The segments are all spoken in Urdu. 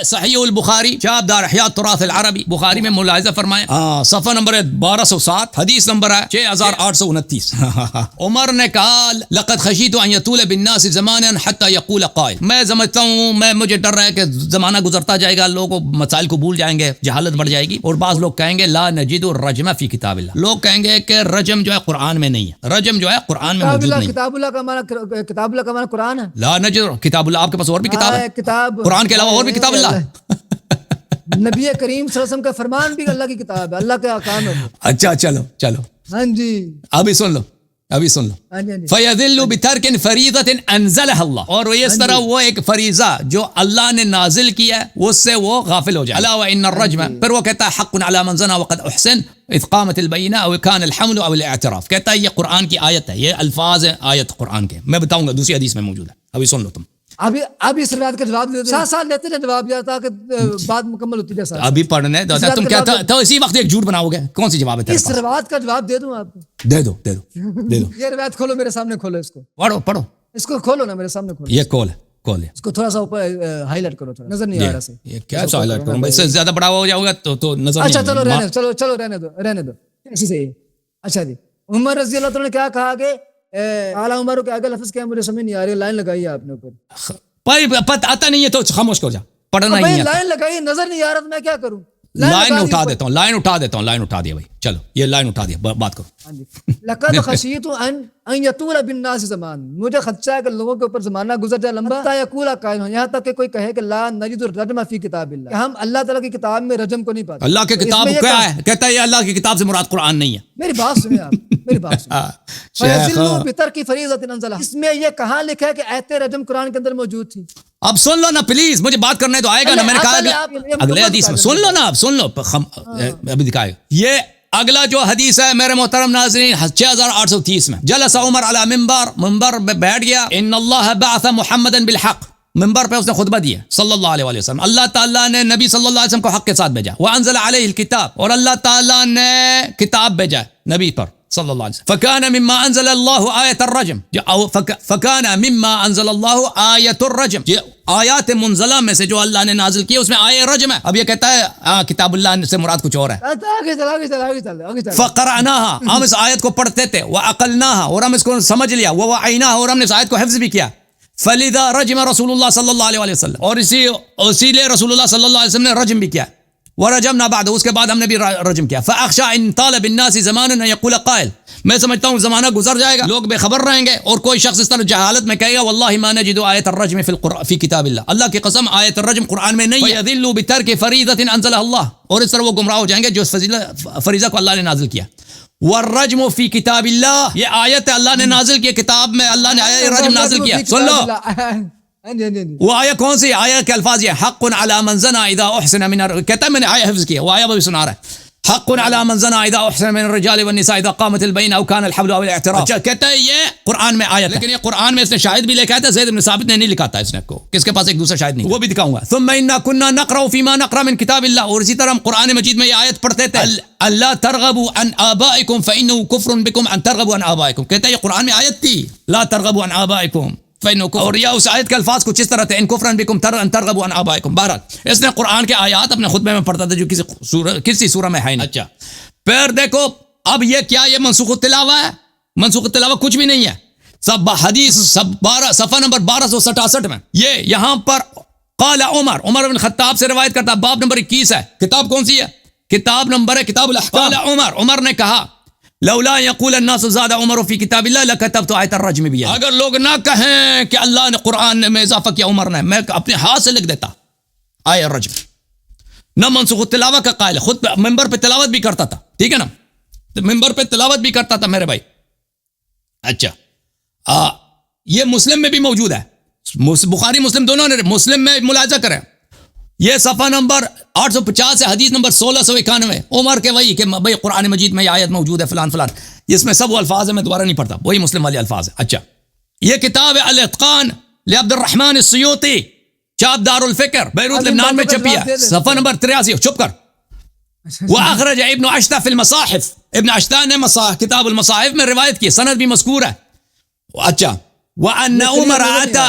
صحیح البخاری چاپ دار احیاء التراث العربی بخاری میں ملاحظہ فرمائیں صفحہ نمبر 1207 حدیث نمبر ہے 6829 عمر نے کہا لقد خشیت ان یطول بالناس زمانا حتى يقول قائل، میں سمجھتا ہوں مجھے ڈر رہا ہے کہ زمانہ گزرتا جائے گا، لوگ مسائل کو بھول جائیں گے، جہالت بڑھ جائے گی، اور بعض لوگ کہیں گے لا نجد الرجم فی کتاب اللہ، لوگ کہیں گے کہ رجم جو ہے قرآن میں نہیں ہے، رجم جو ہے قرآن میں موجود نہیں۔ کتاب اللہ کا معنی قرآن ہے، لا نجد کتاب اللہ، آپ کے پاس اور بھی کتاب ہے، کتاب قرآن کے علاوہ اور بھی کتاب اللہ؟ نبی کریم صلی اللہ علیہ وسلم کا فرمان بھی اللہ کی کتاب ہے، اللہ کے احکام ہے۔ اچھا چلو ہاں جی ابھی سن لو فَيَذِلُّ بِتَرْكٍ فَرِيضَةٍ أَنزَلَهَا اللَّهُ، اور اس طرح وہ ایک فریضہ جو اللہ نے نازل کیا ہے اس سے وہ غافل ہو جائے۔ أَلَا وَإِنَّ الرَّجْمَ، پھر وہ کہتا ہے حَقٌّ عَلَى مَنْ زَنَا وَقَدْ أُحْسِنَ إِذْ قَامَتِ الْبَيِّنَةُ أَوْ كَانَ الْحَمْلُ أَوْ الْاعْتِرَافُ، کہتا ہے یہ قرآن کی آیت ہے، یہ الفاظ ہیں آیت قرآن کے، میں بتاؤں گا دوسری حدیث میں موجود ہے، ابھی سن لو تم۔ ابھی اس روایت کا جواب دے دو، ساتھ لیتے ہیں جواب دیا تاکہ بات مکمل ہوتی جائے۔ ابھی پڑھنے دو، تم کیا تو اسی وقت ایک جھوٹ بناؤ گے، کون سی جواب ہے؟ اس روایت کا جواب دے دوں آپ کو؟ دے دو یہ روایت کھولو میرے سامنے، کھولو اس کو، پڑھو اس کو کھولو نا میرے سامنے، کھولو، یہ کال ہے، اس کو تھوڑا سا اوپر ہائی لائٹ کرو، تھوڑا نظر نہیں آ رہا سے، یہ کیا ہائی لائٹ کروں بھائی، اس سے زیادہ بڑا ہو جاؤ گا تو نظر نہیں۔ اچھا چلو رہنے دو اسی سے۔ اچھا جی، عمر رضی اللہ عنہ نے کیا کہا کہ اعلیٰ عمر کے آگے لفظ کیا مجھے سمجھ نہیں آ رہی، لائن لگائی ہے آپ نے اوپر، آتا نہیں ہے تو خاموش ہو جا، پڑھنا ہی نہیں ہے، لائن لگائی، نظر نہیں آ رہا تو میں کیا کروں؟ لائن اٹھا دیتا ہوں، لائن اٹھا دیا بھائی، چلو یہ لائن اٹھا دیا، بات کرو۔ لقد خشیت ان یطول بالناس زمان، مجھے خدشہ ہے کہ لوگوں کے اوپر زمانہ گزر جائے لمبا، حتی یقول قائل، یہاں تک کہ کوئی کہے کہ لا نجد الرجم فی کتاب اللہ، کہ ہم اللہ تعالیٰ کی کتاب میں رجم کو نہیں پاتے۔ اللہ کی کتاب کیا ہے؟ کہتا ہے یہ اللہ کی کتاب سے مراد قرآن نہیں ہے۔ میری بات سنیں آپ، میری بات سنیں۔ فَيَذِلُّ بِتَرْكِ فَرِيضَةٍ أَنزَلَهَا، اس میں یہ کہاں لکھا ہے کہ آیت رجم قرآن کے اندر موجود تھی؟ اب سن لو نا پلیز، مجھے بات کرنے تو آئے گا نا، میں نے کہا اگلے حدیث میں سن لو نا، اب سن لو ابھی دکھائے گا۔ یہ اگلا جو حدیث ہے میرے محترم ناظرین 6830 میں، جلس عمر علی منبر پہ بیٹھ گیا، ان اللہ بعث محمدا بالحق، منبر پہ اس نے خطبہ دیا صلی اللہ علیہ وسلم، اللہ تعالیٰ نے نبی صلی اللہ علیہ وسلم کو حق کے ساتھ بھیجا، وانزل علیہ الکتاب، اور اللہ تعالیٰ نے کتاب بھیجا نبی پر صلی اللہ علیہ وسلم، فکان مما انزل اللہ آیت الرجم، فکان مما انزل اللہ آیت الرجم، آیات منزلہ میں سے جو اللہ نے نازل کی اس میں آیت رجم ہے۔ اب یہ کہتا ہے کتاب اللہ سے مراد کچھ اور ہے۔ فقرأناها، ہم اس آیت کو پڑھتے تھے، وعقلناها، اور ہم اس کو سمجھ لیا، ووعیناها، اور ہم نے اس آیت کو حفظ بھی کیا، فلذا رجم رسول اللہ صلی اللہ علیہ وسلم، اور اسی لیے رسول اللہ صلی اللہ علیہ وسلم نے رجم بھی کیا، ورجمنا بعد، اس کے بعد ہم نے بھی رجم کیا، فاخشى ان طال بالناس زمان ان يقول قائل، میں سمجھتا ہوں زمانہ گزر جائے گا، لوگ بے خبر رہیں گے، اور کوئی شخص اس طرح جہالت میں کہے گا واللہ ما نجد آیت الرجم فی کتاب اللہ، اللہ کی قسم آیت الرجم قرآن میں نہیں ہے، فَيَذِلُّ بِتَرْكِ فَرِيضَةٍ أَنزَلَهَا اللَّهُ، اور اس طرح وہ گمراہ ہو جائیں گے جو فریضہ کو اللہ نے نازل کیا۔ والرجم فی کتاب اللہ، یہ آیت اللہ نے نازل کی کتاب میں، اللہ نے آیت رجم نازل کیا، سن لو وہ آیا کون سی آیا کے الفاظ، یہ حق علی من زنا اذا احسن من، کہتا ہے میں نے آیا حفظ کیا، وہ آیا بھی سنا رہا ہے، حق علی من زنا اذا احسن من الرجال والنساء اذا قامت البینہ او کان الحبل او الاعتراف، اچھا کہتا ہے یہ قرآن میں آیت ہے، لیکن یہ قرآن میں اس نے شاہد بھی لکھا تھا، زید بن ثابت نے نہیں لکھا تھا اس نے کو، کس کے پاس ایک دوسرا شاہد نہیں، وہ بھی دکھاؤں گا۔ ثم انا كنا نقرأ فيما نقرأ من کتاب اللہ، اور اسی طرح ہم قرآن مجید میں یہ آیت پڑھتے تھے، اللہ ترغبوا عن آبائکم فإنه كفر بكم ان ترغبوا عن آبائکم، کہتا ہے یہ قرآن میں آیت تھی، لا ترغبوا عن آبائکم، اور یا اس آیت کے الفاظ کچھ اس طرح تھے، ان کفرن بکم ان ترغبوا عن آبائکم، بہرحال اس نے قرآن کے آیات اپنے خطبے میں پڑھتا تھا جو کسی سورہ میں ہے نہیں۔ اچھا پھر دیکھو اب یہ کیا، یہ منسوخ التلاوہ ہے، منسوخ التلاوہ کچھ بھی نہیں ہے، سب حدیث صفحہ نمبر 1267 میں، یہ یہاں پر قال عمر بن خطاب سے روایت کرتا، باب نمبر 21 ہے، کتاب کون سی ہے؟ کتاب نمبر ہے کتاب الاحکام۔ قال عمر نے کہا لولا یقول الناس زاد عمر فی کتاب اللہ لکتبت آیت الرجم بھی، اگر لوگ نہ کہیں کہ اللہ نے قرآن میں اضافہ کیا عمر نے، میں اپنے ہاتھ سے لکھ دیتا آیت الرجم۔ نہ منسوخ التلاوہ کا قائل، خود ممبر پہ تلاوت بھی کرتا تھا، ٹھیک ہے نا، ممبر پہ تلاوت بھی کرتا تھا میرے بھائی۔ اچھا یہ مسلم میں بھی موجود ہے، بخاری مسلم دونوں نے، مسلم میں ملاحظہ کریں، یہ صفحہ نمبر 850 ہے، حدیث نمبر 1691، عمر کے وہی کہ بھائی قرآن مجید میں یہ آیت موجود ہے فلان فلان، اس میں سب وہ الفاظ ہیں، میں دوبارہ نہیں پڑھتا، وہی مسلم والے الفاظ ہیں۔ اچھا یہ کتاب ہے الاتقان لعبد الرحمن السیوطی، چاپ دار الفکر بیروت لبنان میں چھپی ہے، صفحہ نمبر 83، چپ کر۔ واخرج ابن عشتہ فی المصاحف، ابن عشتہ نے کتاب المصاحف میں روایت کی، سند بھی مذکور ہے۔ اچھا وان عمر اتى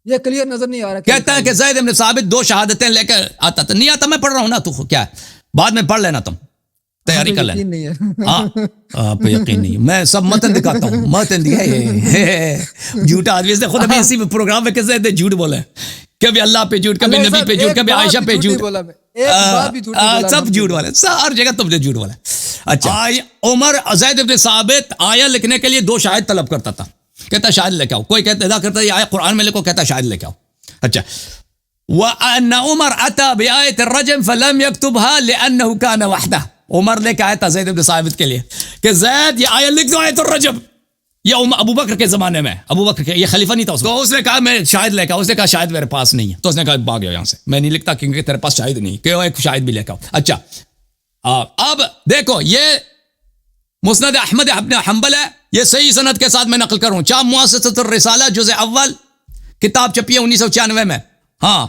یہ کلیئر نظر نہیں آ رہا. کہتا ہے کہ زید بن ثابت 2 شہادتیں لے کر آتا تھا. نہیں آتا, میں پڑھ رہا ہوں نا, تو کیا ہے, بعد میں پڑھ لینا, تم تیاری کر لینا. نہیں ہے. ہاں آپ یقین نہیں, میں سب متن دکھاتا ہوں, متن دیا جھوٹا آدمی. اس نے خود ابھی اسی پروگرام میں کیسے جھوٹ بولے, کبھی اللہ پہ جھوٹ, کبھی نبی پہ جھوٹ, کبھی عائشہ پہ جھوٹ, سب جھوٹ والے, ہر جگہ تم نے جھوٹ والا. اچھا, عمر زید بن ثابت آیا لکھنے کے لیے 2 شاہد طلب کرتا تھا. کہتا شاہد لے کے آؤ, کوئی کہتا ادا کرتا یہ آیا قرآن میں لکھو, کہتا شاہد لے کے آؤ. اچھا, وَأَنَّ عُمَرْ أَتَى بِآيَةِ الرَّجْمِ فَلَمْ يَكْتُبْهَا لِأَنَّهُ كَانَ وَحْدَهُ. عمر لے کے آیا تھا زید بن ثابت کے لیے کہ زید یہ آیت لکھ دو آیت الرجم. یہ ابو بکر کے زمانے میں, ابو بکر کے, یہ خلیفہ نہیں تھا اس نے کہا میں شاہد لے کے آؤ. اس نے کہا شاہد میرے پاس نہیں ہے. تو اس نے کہا بھاگ جاؤ یہاں سے, میں نہیں لکھتا کیونکہ تیرے پاس شاہد نہیں, کہ ایک شاہد بھی لے کے آؤ. اچھا, اب دیکھو یہ مسند احمد ابن حنبل ہے, یہ صحیح سند کے ساتھ میں نقل کروں. چاپ مؤسسۃ الرسالہ جزء اول, کتاب چھپی ہے 1996 میں. ہاں,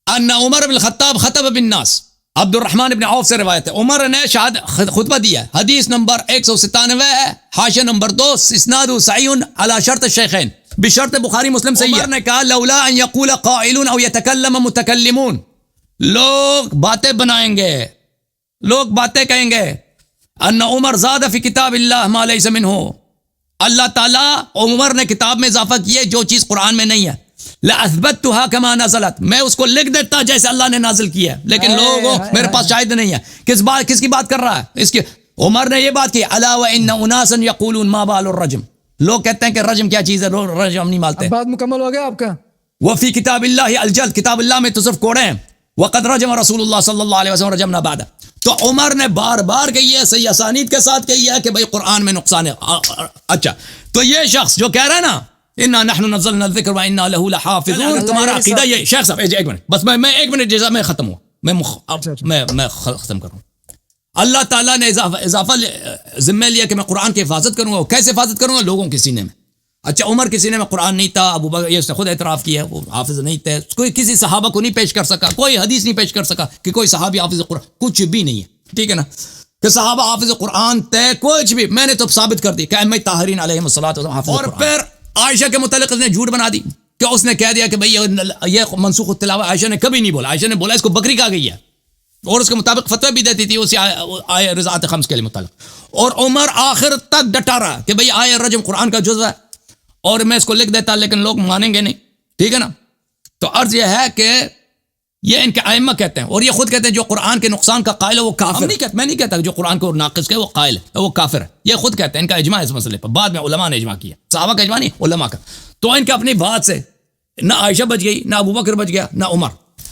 ان عمر بن الخطاب خطب بالناس, عبد الرحمن بن عوف سے روایت ہے. عمر نے شاہد خطبہ دیا. حدیث نمبر 197 ہے, حاشیہ نمبر 2, اسناد صحیح علی شرط الشیخین, بشرط بخاری مسلم صحیح. عمر نے کہا لولا ان یقول قائل او یتکلم متکلمون, لوگ باتیں بنائیں گے, لوگ باتیں کہیں گے. ان عمر زاد فی کتاب اللہ ما لیس منہ, اللہ تعالیٰ عمر نے کتاب میں اضافہ کیا جو چیز قرآن میں نہیں ہے. لَأَثْبَتُّهَا كَمَا نَزَلَتْ, میں اس کو لکھ دیتا جیسے اللہ نے نازل کیا ہے, لیکن لوگوں میرے پاس شاہد نہیں ہے. کس کی بات کر رہا ہے, اس کی عمر نے یہ بات کی. الا وان اناسا یقولون ما بال الرجم, لوگ کہتے ہیں کہ رجم کیا چیز ہے, رجم نہیں مالتے. بات مکمل ہو گیا آپ کا. وفی کتاب اللہ الجلد, کتاب اللہ میں تو صرف کوڑے ہیں. وقد رجم رسول اللہ صلی اللہ علیہ وسلم رجمنا بعد. تو عمر نے بار بار کہی ہے, صحیح اسانید کے ساتھ کہی ہے کہ بھئی قرآن میں نقصان ہے. اچھا, تو یہ شخص جو کہہ رہا ہے نا انا نحن نزلنا الذکر وانا له لحافظون, تمہارا عقیدہ یہ, شیخ صاحب ایک منٹ بس, میں 1 منٹ جیسا میں ختم ہوا, میں ختم کروں. اللہ تعالیٰ نے اضافہ ذمہ لیا کہ میں قرآن کی حفاظت کروں گا. کیسے حفاظت کروں گا؟ لوگوں کے سینے میں. اچھا, عمر کے سینے میں قرآن نہیں تھا, ابو بکر یہ اس نے خود اعتراف کیا, وہ حافظ نہیں تھے. کوئی کسی صحابہ کو نہیں پیش کر سکا, کوئی حدیث نہیں پیش کر سکا کہ کوئی صحابی حافظ قرآن, کچھ بھی نہیں ہے. ٹھیک ہے نا, کہ صحابہ حافظ قرآن تھے, کچھ بھی. میں نے تو ثابت کر دی کہ ائمہ طاہرین علیہم الصلوۃ والسلام حافظ قرآن. اور پھر عائشہ کے متعلق اس نے جھوٹ بنا دی کہ اس نے کہہ دیا کہ بھئی یہ منسوخ التلاوہ. عائشہ نے کبھی نہیں بولا, عائشہ نے بولا اس کو بکری کہا گئی ہے, اور اس کے مطابق فتوی بھی دیتی تھی اسی آیہ رضاعت خمس کے متعلق. اور عمر آخر تک ڈٹا رہا کہ بھئی آیہ رجم قرآن کا جزء ہے, اور میں اس کو لکھ دیتا لیکن لوگ مانیں گے نہیں. ٹھیک ہے نا. تو عرض یہ ہے کہ یہ ان کے ائمہ کہتے ہیں, اور یہ خود کہتے ہیں جو قرآن کے نقصان کا قائل ہے وہ کافر. میں نہیں کہتا جو قرآن کو ناقص ہے وہ قائل ہے, وہ کافر ہے. یہ خود کہتے ہیں, ان کا اجماع ہے اس مسئلے پر. بعد میں علماء نے اجماع کیا, صحابہ کا اجماع نہیں, علماء کا. تو ان کے اپنی بات سے نہ عائشہ بچ گئی, نہ ابو بکر بچ گیا, نہ عمر,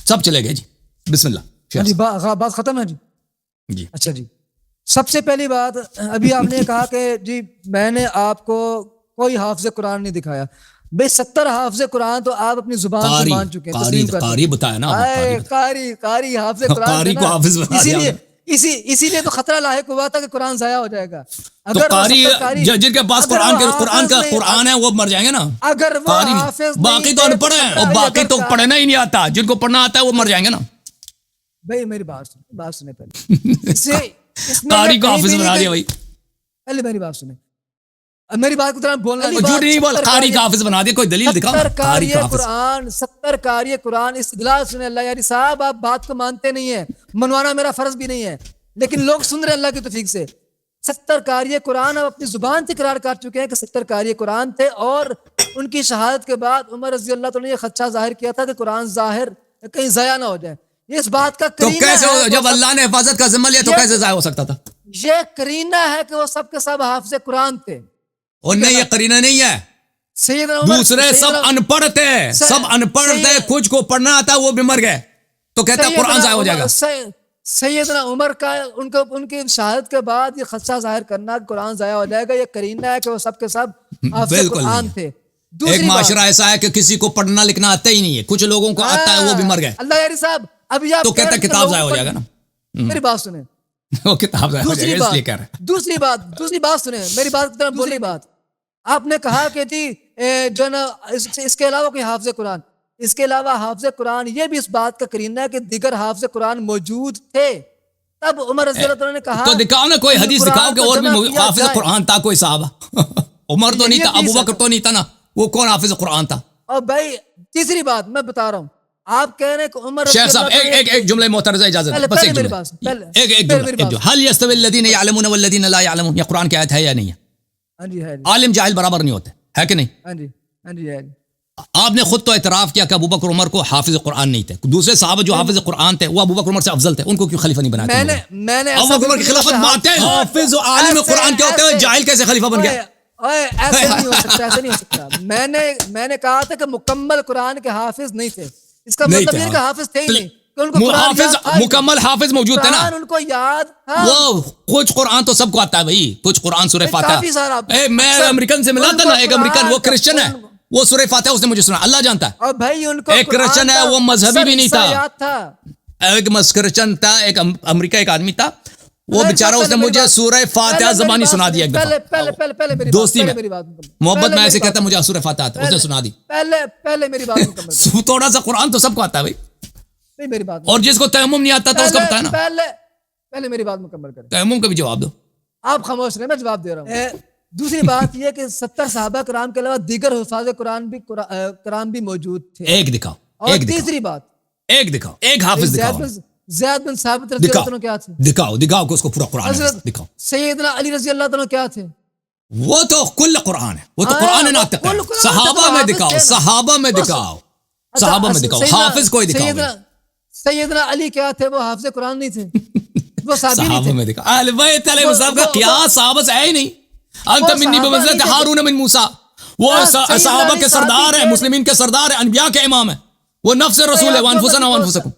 سب چلے گئے. جی بسم اللہ. جی بات ختم ہے جی. جی اچھا جی, سب سے پہلی بات, ابھی آپ نے کہا کہ جی میں نے آپ کو کوئی حافظ قرآن نہیں دکھایا. بھئی 70 حافظ قرآن تو آپ اپنی زبان سے مان چکے ہیں. قاری بتایا نا, قاری حافظ قرآن, قاری کو حافظ بتا دیا. اسی لیے تو خطرہ لاحق ہوا تھا کہ قرآن ضائع ہو جائے گا. تو قاری جن کے پاس قرآن ہے وہ مر جائیں گے نا. اگر وہ حافظ, باقی تو ان پڑھ ہیں, اور باقی تو پڑھنا ہی نہیں آتا. جن کو پڑھنا آتا ہے وہ مر جائیں گے نا. بھائی میری بات سنیں پہلے. قاری کو حافظ بنا دیا بھائی. پہلے میری بات سنیں, میری بات کو بولنا جھوٹ نہیں بول, قاری کا حافظ بنا دیا. کوئی دلیل دکھاؤ. 70 قاری قرآن استدلال سنیں. اللہ یاری صاحب آپ بات کو مانتے نہیں ہیں, منوانا میرا فرض بھی نہیں ہے, لیکن لوگ سن رہے اللہ کی توفیق سے. 70 قاری قرآن آپ اپنی زبان سے اقرار کر چکے ہیں کہ 70 قاری قرآن تھے, اور ان کی شہادت کے بعد عمر رضی اللہ تعالیٰ نے یہ خدشہ ظاہر کیا تھا کہ قرآن ظاہر کہیں ضائع نہ ہو جائے. یہ اس بات کا کرینہ ہے. تو کیسے جب اللہ نے حفاظت کا ذمہ لیا تو کیسے ضائع ہو سکتا تھا؟ یہ کرینہ ہے کہ وہ سب کے سب حافظ قرآن تھے. اور نہیں, یہ قرینہ نہیں ہے. دوسرے سب ان پڑھ تھے, سب ان پڑھ تھے, کچھ کو پڑھنا آتا وہ بھی مر گئے, تو کہتا ہے قرآن ضائع ہو جائے گا. سیدنا عمر کا ان کی شہادت کے بعد یہ خدشہ ظاہر کرنا کہ قرآن ضائع ہو جائے گا, یہ کرینہ ہے کہ وہ سب کے سب حافظ قرآن تھے. ایک معاشرہ ایسا ہے کہ کسی کو پڑھنا لکھنا آتا ہی نہیں ہے, کچھ لوگوں کو آتا ہے وہ بھی مر گئے. اللہ یاری صاحب ابھی آپ تو کہتا ہے کتاب ضائع ہو جائے گا نا. میری بات سنیں, وہ کتاب ضائع ہو جائے گا اس لیے کہہ رہا ہے. دوسری بات سنیں, میری بات کی طرف دوسری بات. آپ نے کہا کہ جی جو نا اس کے علاوہ کوئی حافظ قرآن, اس کے علاوہ حافظ قرآن یہ بھی اس بات کا کرینہ ہے کہ دیگر حافظ قرآن موجود تھے. تب عمر رضی اللہ عنہ نے کہا تو دکھاؤ نا کوئی حدیث دکھاؤ کہ اور بھی حافظ قرآن تھا کوئی صحابہ. عمر تو نہیں تھا, ابو بکر تو نہیں تھا نا, وہ کون حافظ قرآن تھا؟ اور بھائی تیسری بات میں بتا رہا ہوں، آپ کہہ رہے ہیں کہ عمر رضی شیخ صاحب اللہ عنہ ایک جملہ محترضہ اجازت پہلے- بس پہلے ایک میری جملہ بات سن، پہلے- ایک پہلے جملہ میری ایک بات جملہ هل يستوي الذين يعلمون والذين لا يعلمون، یہ قرآن کی آیت ہے یا نہیں ہے؟ ہاں جی ہے جی، عالم جاہل برابر نہیں ہوتے، ہے کہ نہیں؟ ہاں جی ہاں جی ہے جی، آپ نے خود تو اعتراف کیا کہ ابو بکر عمر کو حافظ قرآن نہیں تھے، دوسرے صحابہ جو حافظ قرآن تھے وہ ابو بکر عمر سے افضل تھے، ان کو کیوں خلیفہ نہیں بنایا تم لوگوں نے؟ میں نے ابو بکر عمر کی خلافت باطل، حافظ و عالم قرآن کے ہوتے ہوئے جاہل کیسے خلیفہ بن گیا؟ ایسے نہیں ہو سکتا، ایسے نہیں ہو سکتا، میں نے کہا تھا کہ مکمل قرآن کے حافظ نہیں تھے، اس کا نہیں مطلب تھے، یہ کہ حافظ تھے ہی نہیں، کہ ان کو قرآن حافظ یاد تھا ہی نہیں۔ مکمل حافظ موجود تھے نا، قرآن ان کو یاد، ہاں وہ کچھ قرآن تو سب کو آتا ہے بھائی، کچھ قرآن سورہ فاتحہ، کافی سارا، میں اکثر امریکن سے ملا ان تھا کو نا، ایک امریکن، وہ قرآن کا- کرسچن ہے، وہ سورہ فاتحہ اس نے مجھے سنا، اللہ جانتا ہے، اور بھائی ان کو ایک کرسچن ہے، وہ مذہبی بھی نہیں تھا، یاد تھا، ایک کرسچن تھا، ایک امریکہ ایک آدمی تھا، وہ پہلے- بیچارہ اس نے پہلے مجھے میری سورہ بات- فاتحہ پہلے زبانی میری بات سنا دیا ایک پہلے دفعہ پہلے میری دوستی بات، میں، پہلے میری بات مکمل، محبت پہلے میں ایسے میری کہتا بات مجھے سورہ فاتحہ آتا ہے، اس نے سنا دی، پہلے میری بات مکمل کرو، تھوڑا سا قرآن تو سب کو آتا ہے بھائی، نہیں میری بات اور جس کو تیمم نہیں آتا تھا اس کا بتایا نا، پہلے میری بات مکمل کریں، تیمم کا بھی جواب دو، آپ خاموش رہیں، میں جواب دے رہا ہوں۔ دوسری بات یہ کہ 70 صحابہ کرام کے علاوہ دیگر حفاظ قرآن بھی موجود تھے، ایک دکھاؤ، اور ایک دکھاؤ، تیسری بات ایک دکھاؤ، ایک حافظ دکھاؤ، زید بن ثابت رضی اللہ عنہ کیا تھے؟ دکھاؤ کہ اس کو پورا قرآن ہے، حضرت دکھاؤ، سیدنا علی رضی اللہ عنہ کیا تھے؟ وہ تو کل قرآن ہے، وہ تو ہاں، قرآن وہ ناطق ہے، کل قرآن صحابہ تو میں حافظ دکھاؤ، تھے نا۔ صحابہ میں بس- دکھاؤ، اچھا، صحابہ میں دکھاؤ، حافظ کوئی دکھاؤ بھائی، سیدنا علی کیا تھے؟ وہ حافظ قرآن نہیں تھے، وہ صحابی نہیں صحابہ تھے، میں دکھاؤ، اہل بیت علیہ السلام کا وہ- قیاس صحابہ سے ہے ہی نہیں، انت منی صحابہ بمنزلت نہیں تھے۔ ہارون من موسیٰ، وہ ہاں، سیدنا صحابہ علی کے صحابی سردار ہیں، تھے۔ مسلمین کے سردار ہیں، انبیاء کے امام ہیں، وہ نفس رسول ہے، وانفسنا وانفسکم،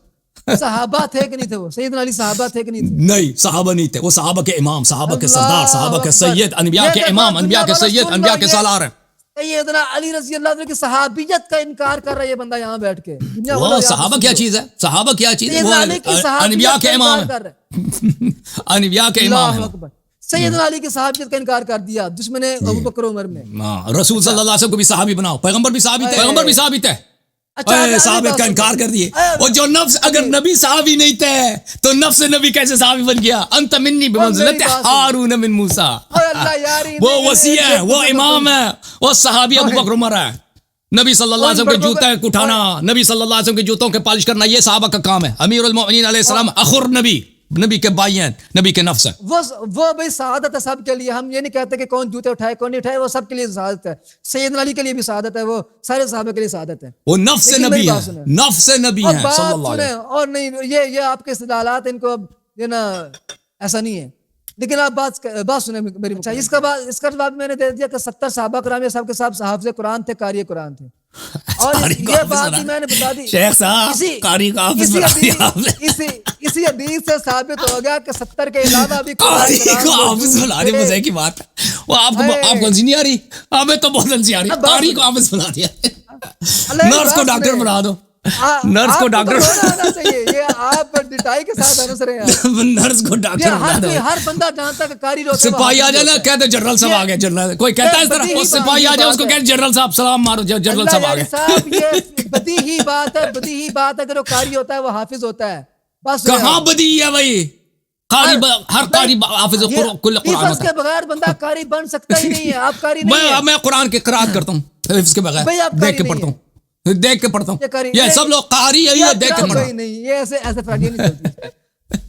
صحابہ تھے کہ نہیں تھے؟ وہ سیدنا علی صحابہ تھے کہ نہیں تھے؟ نہیں صحابہ نہیں تھے، وہ صحابہ کے امام، صحابہ کے سردار، اللہ صحابہ کے اکبر۔ سید، انبیاء یہ کے دیکھو، امام، انبیاء کے دنیا سید، والا انبیاء سن کے لو، سالار ہیں، سیدنا علی رضی اللہ عنہ کی صحابیت کا انکار کر رہا ہے یہ بندہ یہاں بیٹھ کے، دنیا وہ والا یاد صحابہ سن کیا لو۔ چیز ہے، صحابہ کیا چیز ہے، وہ سیدنا علی کی صحابیت انبیاء کے کا امام انکار ہیں، کر رہے ہیں۔ انبیاء کے امام اللہ ہیں، اکبر، سیدنا علی کی صحابیت کا انکار کر دیا دشمن ابو بکر عمر میں۔ رسول صلی اللہ علیہ وسلم کو بھی صحابی بناؤ، پیغمبر بھی صحابی تھے، پیغمبر بھی صحابی تھے، صحابت کا انکار کر دیے، اور جو نفس اگر نبی صحابی نہیں تھے تو نفس نبی کیسے صحابی بن گیا؟ انت منی بمنزلت ہارون من موسیٰ، وہ وسیع ہے، وہ امام ہے، وہ صحابی ابو بکر عمر ہے، نبی صلی اللہ علیہ وسلم کے جوتے اٹھانا، نبی صلی اللہ علیہ وسلم کے جوتوں کے پالش کرنا، یہ صحابہ کا کام ہے، امیر المؤمنین علیہ السلام اخر نبی کے بھائی ہیں، نبی کے نفس ہے، وہ بھائی سعادت ہے سب کے لیے، ہم یہ نہیں کہتے کہ کون جوتے اٹھائے کون نہیں اٹھائے، وہ سب کے لیے سعادت ہے، سیدنا علی کے لیے بھی سعادت ہے، وہ سارے صحابہ کے لیے سعادت ہے، وہ نفس لیکن نبی میری ہے، بات سنیں، نفس نبی اور ہے بات صلی اللہ علیہ سنیں، اور نہیں یہ آپ کے استدلالات ان کو یہ نا ایسا نہیں ہے، لیکن آپ بات سنیں میری، اس کا جواب میں نے دے دیا کہ 70 صحابہ کرام یہ سب کے سب حافظ قرآن تھے، قاری قرآن تھے، اور یہ بات بھی میں نے بتا دی، شیخ صاحب قاری کا حافظ بنا دیا آپ نے، اسی حدیث سے ثابت ہو گیا کہ 70 کے علاوہ بھی قاری کو حافظ بنا دیا، مزے کی بات ہے، وہ آپ کو ہنسی نہیں آ رہی؟ ہمیں تو بہت ہنسی آ رہی ہے، قاری کو حافظ بنا دیا، نرس کو ڈاکٹر بنا دو، نرس کو ڈاکٹر ہونا چاہیے، یہ آپ ڈٹائی کے ساتھ ہنس رہے ہیں، نرس کو ڈاکٹر بنا دو، ہر بندہ جانتا کہ قاری ہوتا ہے، سپاہی آ جائے نا کہتے جنرل صاحب آ گئے، جنرل کوئی کہتا ہے اس طرح، وہ سپاہی آ جائے اس کو کہتے جنرل صاحب سلام مارو، جنرل صاحب آ گئے، یہ بدیہی بات ہے، بدیہی بات ہے کہ جو قاری ہوتا ہے وہ حافظ ہوتا ہے، بس کہاں بدی ہے بھائی؟ ہر قاری حافظ کل قرآن ہوتا کے بغیر بندہ قاری بن سکتا ہی نہیں ہے، آپ قاری نہیں ہے، ہیں، میں قرآن کی قرآت کرتا ہوں حفظ کے بغیر، دیکھ کے پڑھتا ہوں، دیکھ کے پڑھتا ہوں، یہ سب لوگ قاری ہے، یہ دیکھ کے پڑھتا ہوں، نہیں، یہ ایسے فراڈی نہیں چلتی،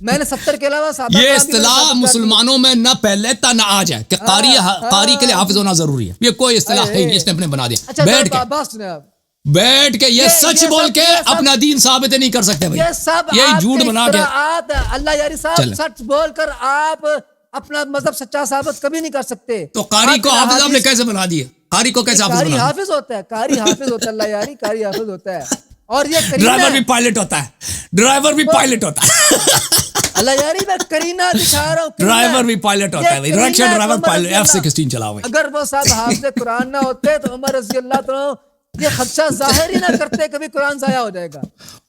میں نے 70 کے علاوہ صحابہ یہ اصطلاح مسلمانوں میں نہ پہلے تھا نہ آج ہے کہ قاری کے لیے حافظ ہونا ضروری ہے، یہ کوئی اصطلاح ہے نہیں، اس نے اپنے بنا دیا، بیٹھ کے یہ سچ بول کے اپنا دین ثابت نہیں کر سکتے بھائی، یہ سب یہ جھوٹ بنا کے، اللہ یاری صاحب سچ بول کر آپ اپنا مذہب سچا ثابت کبھی نہیں کر سکتے، تو قاری کو حافظ آپ نے کیسے بنا دیا؟ قاری کو کیسے حافظ قاری بنا؟ حافظ ہوتا ہے، قاری حافظ ہوتا ہے، اللہ یاری قاری حافظ ہوتا ہے، اور یہ ڈرائیور بھی پائلٹ ہوتا ہے، ڈرائیور بھی پائلٹ ہوتا ہے، اللہ یاری میں کرینہ دکھا رہا ہوں، ڈرائیور بھی پائلٹ ہوتا ہے، رکشا ڈرائیور پائلٹ F-16 چلاؤ، اگر وہ صاحب حافظ قرآن نہ ہوتے تو عمر رضی اللہ عنہ یہ خدشہ ظاہر ہی نہ کرتے کبھی قرآن ضائع ہو جائے گا،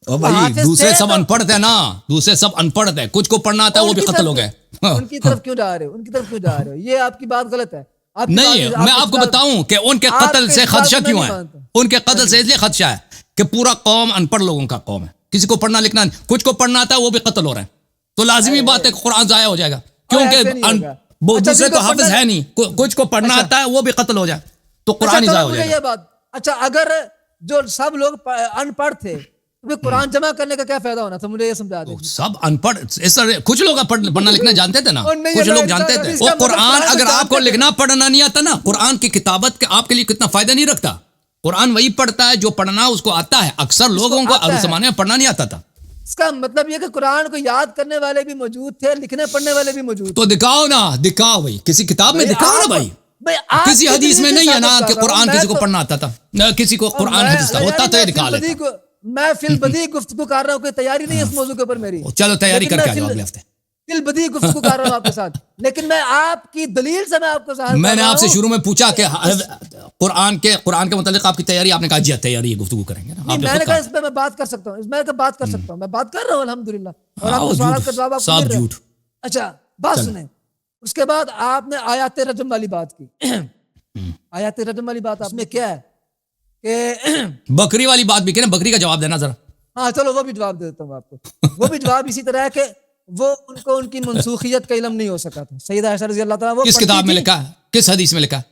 او بھائی دوسرے سب ان پڑھ تھے نا، دوسرے سب ان پڑھ تھے، کچھ کو پڑھنا آتا ہے وہ بھی قتل ہو گئے، ان کی طرف کیوں جا رہے ہو، ان کی طرف کیوں جا رہے ہو، یہ آپ کی بات غلط ہے، نہیں میں آپ کو بتاؤں کہ ان کے قتل سے خدشہ کیوں ہے، ان کے قتل سے اس لیے خدشہ ہے کہ پورا قوم ان پڑھ لوگوں کا قوم ہے، کسی کو پڑھنا لکھنا نہیں، کچھ کو پڑھنا آتا ہے وہ بھی قتل ہو رہے ہیں، تو لازمی بات ہے کہ قرآن ضائع ہو جائے گا، کیونکہ دوسرے تو حافظ ہے نہیں، کچھ کو پڑھنا آتا ہے وہ بھی قتل ہو جائے تو قرآن ہی ضائع ہو جائے گا۔ یہ بات اچھا، اگر جو سب لوگ ان پڑھ تھے پھر قرآن جمع کرنے کا کیا فائدہ ہونا تھا؟ مجھے یہ سمجھا دیں. سب ان پڑھ اس طرح کچھ لوگ پڑھنا لکھنا جانتے تھے نا, کچھ لوگ جانتے تھے. وہ قرآن اگر آپ کو لکھنا پڑھنا نہیں آتا نا, قرآن کی کتابت آپ کے لیے کتنا فائدہ نہیں رکھتا. قرآن وہی پڑھتا ہے جو پڑھنا اس کو آتا ہے. اکثر لوگوں کو اس زمانے میں پڑھنا نہیں آتا تھا. اس کا مطلب یہ کہ قرآن کو یاد کرنے والے بھی موجود تھے, لکھنے پڑھنے والے بھی موجود تھے. تو دکھاؤ نا, دکھاؤ بھائی, کسی کتاب میں دکھاؤ نا بھائی. کسی حدیث میں نہیں ہے نا کہ قرآن کسی کو پڑھنا آتا تھا, کسی کو قرآن حدیث تھا, ہوتا تو یہ دکھا لیتا. میں فی البدیہہ گفتگو کر رہا ہوں, کوئی تیاری نہیں ہے اس موضوع کے اوپر میری. چلو تیاری کر کے آ جاؤ اگلے ہفتے. فی البدیہہ گفتگو کر رہا ہوں آپ کے ساتھ, لیکن میں آپ کی دلیل سے میں آپ کو ظاہر میں نے آپ سے شروع میں پوچھا کہ قرآن کے متعلق آپ کی تیاری, آپ نے کہا جی تیاری گفتگو کریں گے نا. میں نے کہا اس پہ میں بات کر سکتا ہوں, اس میں بات کر سکتا ہوں, میں بات کر رہا ہوں الحمدللہ, اور آپ کے سوالات کا جواب آپ کو مل رہا ہے. اچھا بات سنیں. اس کے بعد آپ نے آیات رجم والی بات کی. آیات رجم والی بات آپ نے کیا ہے کہ بکری والی بات بھی کہ نا, بکری کا جواب دینا ذرا. ہاں چلو وہ بھی جواب دے دیتا ہوں آپ کو. وہ بھی جواب اسی طرح ہے کہ وہ ان کو ان کی منسوخیت کا علم نہیں ہو سکا تھا. سیدہ عائشہ رضی اللہ تعالیٰ, وہ کس کتاب میں لکھا ہے, کس حدیث میں لکھا ہے؟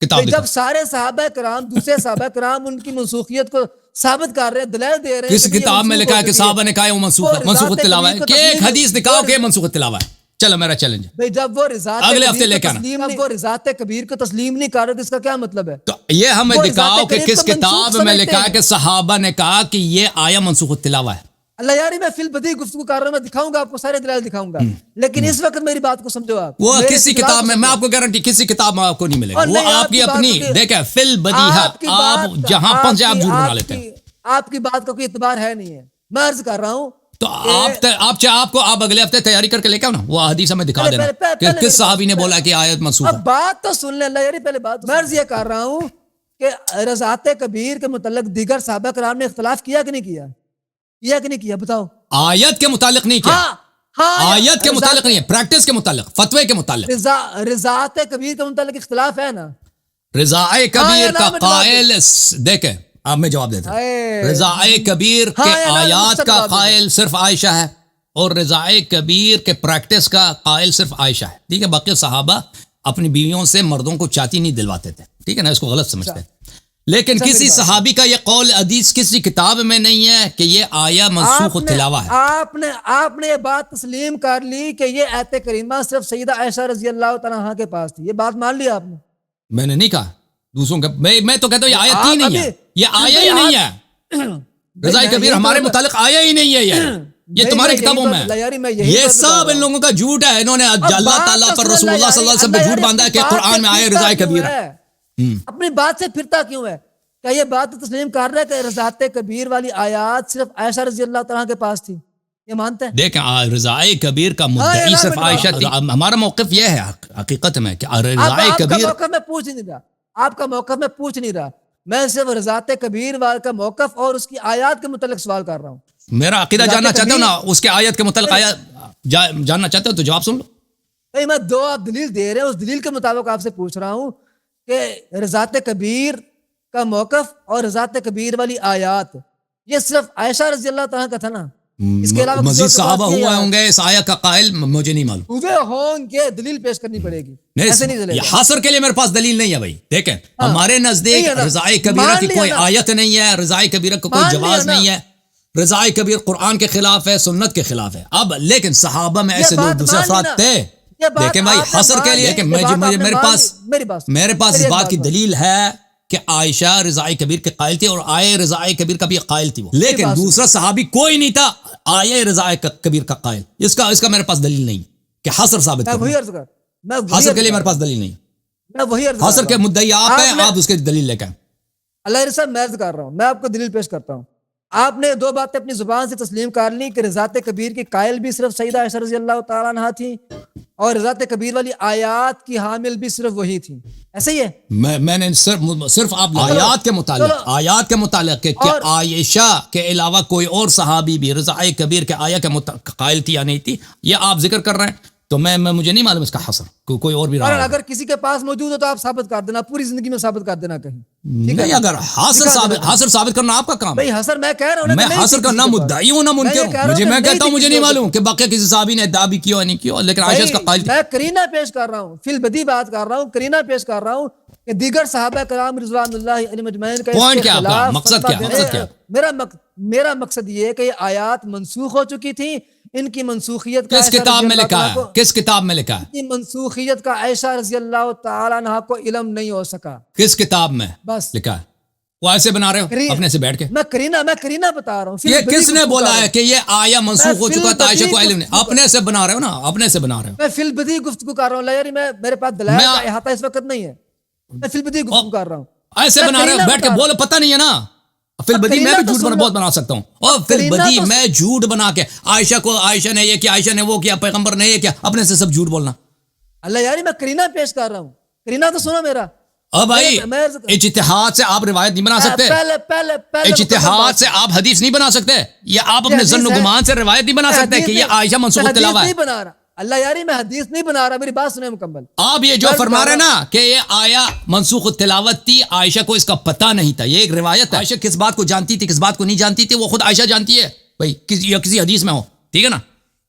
کتاب جب سارے صحابہ کرام, دوسرے صحابہ کرام ان کی منسوخیت کو ثابت کر رہے ہیں, دلائل دے رہے ہیں, کس کتاب میں لکھا ہے کہ صحابہ نے کہا ہے وہ منسوخ تلاوہ ہے؟ کہ ایک حدیث دکھاؤ کہ منسوخ تلاوہ ہے. چلو میرا چیلنج ہے, جب وہ رضاعت اگلے ہفتے لے کے آنا. جب وہ رضاعت کبیر کو تسلیم نہیں کر رہے تو اس کا کیا مطلب ہے؟ تو یہ ہمیں دکھاؤ کہ کس کتاب میں لکھا ہے کہ صحابہ نے کہا کہ یہ آیا منسوخ تلاوہ ہے. اللہ یاری میں فی البدیہہ گفتگو کر رہا ہوں, میں دکھاؤں گا آپ کو, سارے دلائل دکھاؤں گا, لیکن اس وقت میری بات کو سمجھو آپ. وہ کسی کتاب میں آپ کو گارنٹی کسی کتاب میں آپ کو نہیں ملے گا. وہ آپ کی اپنی دیکھیں فی البدیہہ, آپ جہاں پہنچ جائے آپ جھوٹ بنا لیتے ہیں. آپ کی بات کا کوئی اعتبار ہے نہیں ہے, میں عرض کر رہا ہوں. تو آپ کو آپ اگلے ہفتے تیاری کر کے لے کے آؤ نا, وہ حدیث ہمیں دکھا دینا کہ کس صحابی نے بولا کہ آیت منسوخ ہے. اب بات تو سن لیں اللہ یاری, پہلے بات. میں عرض یہ کر رہا ہوں کہ رضاعت کبیر کے متعلق دیگر صحابہ کرام نے اختلاف کیا کہ نہیں کیا؟ کیا کہ نہیں کیا بتاؤ؟ آیت کے متعلق نہیں کیا. آیت کے متعلق نہیں ہے, پریکٹس کے متعلق, فتوے کے متعلق. رضاعت کبیر کے متعلق اختلاف ہے نا. رضاء کبیر کا قائل دیکھیں, اب میں جواب دیتا ہوں. رضاء کبیر کے آیات کا قائل صرف عائشہ ہے, اور رضاء کبیر کے پریکٹس کا قائل صرف عائشہ ہے. ٹھیک ہے, باقی صحابہ اپنی بیویوں سے مردوں کو چاتی نہیں دلواتے تھے. ٹھیک ہے نا, اس کو غلط سمجھتے ہیں. لیکن کسی صحابی کا یہ قول حدیث کسی کتاب میں نہیں ہے کہ یہ آیا منسوخ تلاوہ ہے. آپ نے یہ بات تسلیم کر لی کہ یہ آیت کریمہ صرف سیدہ عائشہ رضی اللہ تعالیٰ عنہا کے پاس تھی, یہ بات مان لی آپ نے؟ میں نے نہیں کہا دوسروں کا, میں تو کہتا ہوں یہ آیت ہی نہیں ہے, یہ آیا ہی نہیں ہے. رضاء کبیر ہمارے متعلق آیا ہی نہیں ہے. یہ تمہاری کتابوں میں, یہ سب ان لوگوں کا جھوٹ ہے. انہوں نے اللہ تعالیٰ پر رسول اللہ صلی اللہ علیہ وسلم پہ جھوٹ باندھا ہے کہ قرآن میں آیا رضاء کبیر ہے. اپنی بات سے پھرتا کیوں ہے؟ کیا یہ بات تسلیم کر رہا ہے کہ رضاعت کبیر والی آیات صرف عائشہ رضی اللہ تعالیٰ کے پاس تھی؟ یہ مانتے ہیں؟ دیکھیں رضاء کبیر کا مدعی صرف عائشہ تھی. ہمارا موقف یہ ہے حقیقت میں کہ رضاء کبیر, آپ کا موقف میں پوچھ نہیں رہا, آپ کا موقف میں پوچھ نہیں رہا, میں صرف رضاعت کبیر والے کا موقف اور اس کی آیات کے متعلق سوال کر رہا ہوں. میرا عقیدہ جاننا چاہتے ہو نا, اس کے آیت کے متعلق جاننا چاہتے ہو تو جواب سن لو. میں دو آپ دلیل دے رہے ہیں, اس دلیل کے مطابق آپ سے پوچھ رہا ہوں کہ رضاعت کبیر کا موقف اور رضاعت کبیر والی آیات یہ صرف عائشہ رضی اللہ تعالیٰ کا تھا نا, اس کے علاوہ مزید صحابہ ہوئے ہوں گے اس آیت کا قائل؟ مجھے نہیں معلوم. ہوئے ہوں گے, دلیل پیش کرنی پڑے گی. ایسے نہیں چلے گا. حصر کے لیے میرے پاس دلیل نہیں ہے بھائی. دیکھیں ہمارے نزدیک رضاء کبیرہ کی کوئی آیت نہیں ہے, رضاء کبیرہ کا کوئی جواز نہیں ہے. رضاء کبیر قرآن کے خلاف ہے, سنت کے خلاف ہے. اب لیکن صحابہ میں ایسے دوسرے افراد تھے. دیکھیں بھائی حصر کے لیے کہ میرے پاس اس بات کی دلیل ہے کہ عائشہ رضاء کبیر کے قائل تھی اور آئے رضاء کبیر کا بھی قائل تھی وہ, لیکن دوسرا صحابی کوئی نہیں تھا آئے رضاء کبیر کا قائل. اس کا میرے پاس دلیل نہیں کہ حصر ثابت کریں. حصر کے لیے میرے پاس دلیل نہیں. حصر کے مدعی آپ ہیں, آپ اس کے دلیل لے کے آئیں. اللہ رسول میں عرض کر رہا ہوں, میں آپ کو دلیل پیش کرتا ہوں. آپ نے دو باتیں اپنی زبان سے تسلیم کر لی کہ رضاعت کبیر کی قائل بھی صرف سیدہ عائشہ رضی اللہ تعالیٰ عنہا تھی, اور رضاعت کبیر والی آیات کی حامل بھی صرف وہی تھی. ایسے ہی ہے. میں نے صرف آپ آیات کے متعلق کہ عائشہ کے علاوہ کوئی اور صحابی بھی رضاء کبیر کے آیت کے قائل تھی یا نہیں تھی, یہ آپ ذکر کر رہے ہیں. تو مجھے نہیں معلوم اس کا حصر, کوئی اور بھی رہا ہے. اگر کسی کے پاس موجود ہو تو آپ ثابت کر دینا, پوری زندگی میں ثابت کر دینا کہیں. نہیں, اگر حصر ثابت کرنا آپ کا کام ہے. حصر میں کہہ رہا ہوں, میں حصر کرنا مدعی ہوں نہ منکر ہوں. میں کہتا ہوں مجھے نہیں معلوم کہ باقی کسی صحابی نے ادعا بھی کیا نہیں کیا, لیکن عائشہ اس کا قائل تھی. میں قرینہ پیش کر رہا ہوں, فی البدیہہ بات کر رہا ہوں, قرینہ پیش کر رہا ہوں کہ دیگر صحابہ کرام رضوان اللہ علیہم اجمعین کا پوائنٹ کیا آپ کا مقصد کیا مقصد کیا میرا مقصد یہ ہے کہ یہ آیات منسوخ ہو چکی تھیں. ان کی منسوخیت کا کس کتاب میں لکھا ہے کس کتاب میں لکھا ہے ان کی منسوخیت کا عائشہ رضی اللہ تعالیٰ عنہا کو علم نہیں ہو سکا. کس کتاب میں بس لکھا ہے وہ ایسے بنا رہے ہو اپنے سے بیٹھ کے میں کرینہ بتا رہا ہوں. یہ کس نے بولا ہے کہ یہ آیا منسوخ ہو چکا تھا عائشہ کو علم نہیں اپنے سے بنا رہے ہو نا اپنے سے بنا رہے ہو میں فی البدیہہ گفتگو کر رہا ہوں. یار میرے پاس دلائل کا احاطہ اس وقت نہیں ہے. میں فی البدیہہ گفتگو کر رہا ہوں. ایسے بنا رہے ہو بیٹھ کے بولو پتہ نہیں ہے نا. فی البدیہہ میں بھی جھوٹ بہت بنا سکتا ہوں اور فی البدیہہ میں جھوٹ بنا کے عائشہ نے یہ کیا عائشہ نے وہ کیا پیغمبر نے یہ کیا اپنے سے سب جھوٹ بولنا. اللہ یاری میں کرینہ پیش کر رہا ہوں. کرینہ تو سنو میرا. اب بھائی اجتہاد سے آپ روایت نہیں بنا سکتے. اجتہاد سے آپ حدیث نہیں بنا سکتے. یہ آپ اپنے ظن و گمان سے روایت نہیں بنا سکتے کہ یہ عائشہ منسوخ التلاوہ ہے. اللہ یاری میں حدیث نہیں بنا رہا. میری بات سنیں مکمل. آپ یہ جو فرما رہے نا کہ یہ آیا منسوخ التلاوت تھی عائشہ کو اس کا پتہ نہیں تھا. یہ ایک روایت ہے. عائشہ کس بات کو جانتی تھی کس بات کو نہیں جانتی تھی وہ خود عائشہ جانتی ہے بھائی کسی حدیث میں ہو ٹھیک ہے نا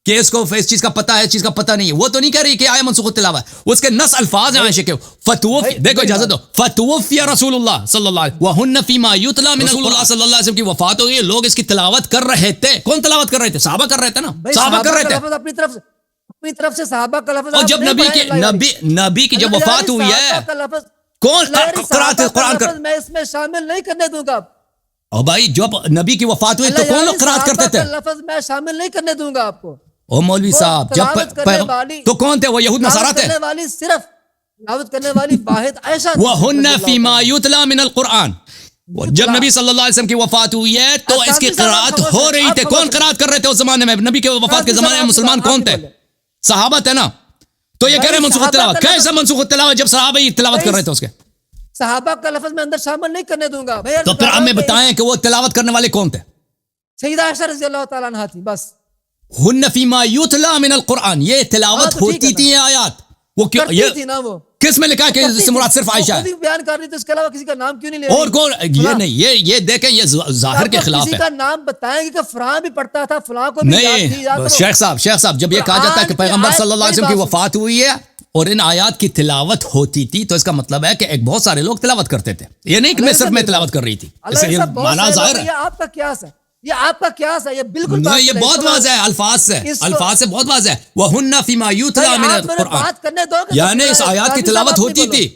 کہ اس کو اس چیز کا پتہ ہے اس چیز کا پتہ نہیں ہے. وہ تو نہیں کہہ رہی کہ آیا منسوخ التلاوہ ہے. اس کے نص الفاظ ہیں عائشہ کے فتوفی دیکھو اجازت دو فتوفی رسول اللہ صلی اللہ علیہ وہن فیما یتلی من رسول اللہ صلی اللہ علیہ وسلم کی وفات ہو گئی. لوگ اس کی تلاوت کر رہے تھے. کون تلاوت کر رہے تھے؟ صحابہ کر رہے تھے نا. صحابہ کر رہے تھے اپنی طرف سے صحابہ کا لفظ. اور جب نبی کی جب وفات ہوئی ہے کون قرآن کر میں اس میں شامل نہیں کرنے دوں گا. اور بھائی جب نبی کی وفات ہوئی تو کون لوگ قرات کرتے تھے؟ لفظ میں شامل نہیں کرنے دوں گا آپ کو. او مولوی صاحب جب تو کون تھے وہ یہود نصارہ تھے؟ صرف تلاوت کرنے والی واحد عائشہ. وَهُنَّ فِيمَا يُتْلَى مِنَ الْقُرْآنِ. جب نبی صلی اللہ علیہ وسلم کی وفات ہوئی ہے تو اس کی قرات ہو رہی تھی. کون قرات کر رہے تھے اس زمانے میں؟ نبی کے وفات کے زمانے میں مسلمان کون تھے؟ صحابہ تھے نا. تو یہ کہہ رہے ہیں منسوخ التلاوت. کیسا منسوخ التلاوت جب صحابہ ہی تلاوت کر رہے تھے اس کے؟ صحابہ کا لفظ میں اندر شامل نہیں کرنے دوں گا. تو پھر ہمیں بتائیں کہ وہ تلاوت کرنے والے کون تھے؟ سیدہ عائشہ رضی اللہ تعالیٰ عنہا تھی بس. ہن فیما یتلی من القرآن. یہ تلاوت ہوتی تھی یہ آیات. وہ تھی نا وہ کس میں لکھا ہے کہ اس سے مراد صرف عائشہ ہے؟ بیان کر رہی تھی اس کے علاوہ کسی کا نام کیوں نہیں لے اور کون یہ نہیں یہ دیکھیں یہ ظاہر کے خلاف کسی ہے. کا نام بتائیں گے کہ فلاں بھی پڑھتا تھا فلاں کو بھی نہیں. شیخ صاحب جب یہ کہا جاتا ہے کہ پیغمبر صلی اللہ علیہ وسلم کی وفات ہوئی ہے اور ان آیات کی تلاوت ہوتی تھی تو اس کا مطلب ہے کہ ایک بہت سارے لوگ تلاوت کرتے تھے. یہ نہیں کہ میں صرف میں تلاوت کر رہی تھی. اس سے معنی ظاہر ہے. یہ آپ کا قیاس ہے. یہ آپ کا قیاس ہے. یہ بالکل یہ بہت واضح ہے. الفاظ سے بہت واضح ہے. وَهُنَّ فِيمَا يُتْلَى مِنَ الْقُرْآنِ. یعنی اس آیات کی تلاوت ہوتی تھی.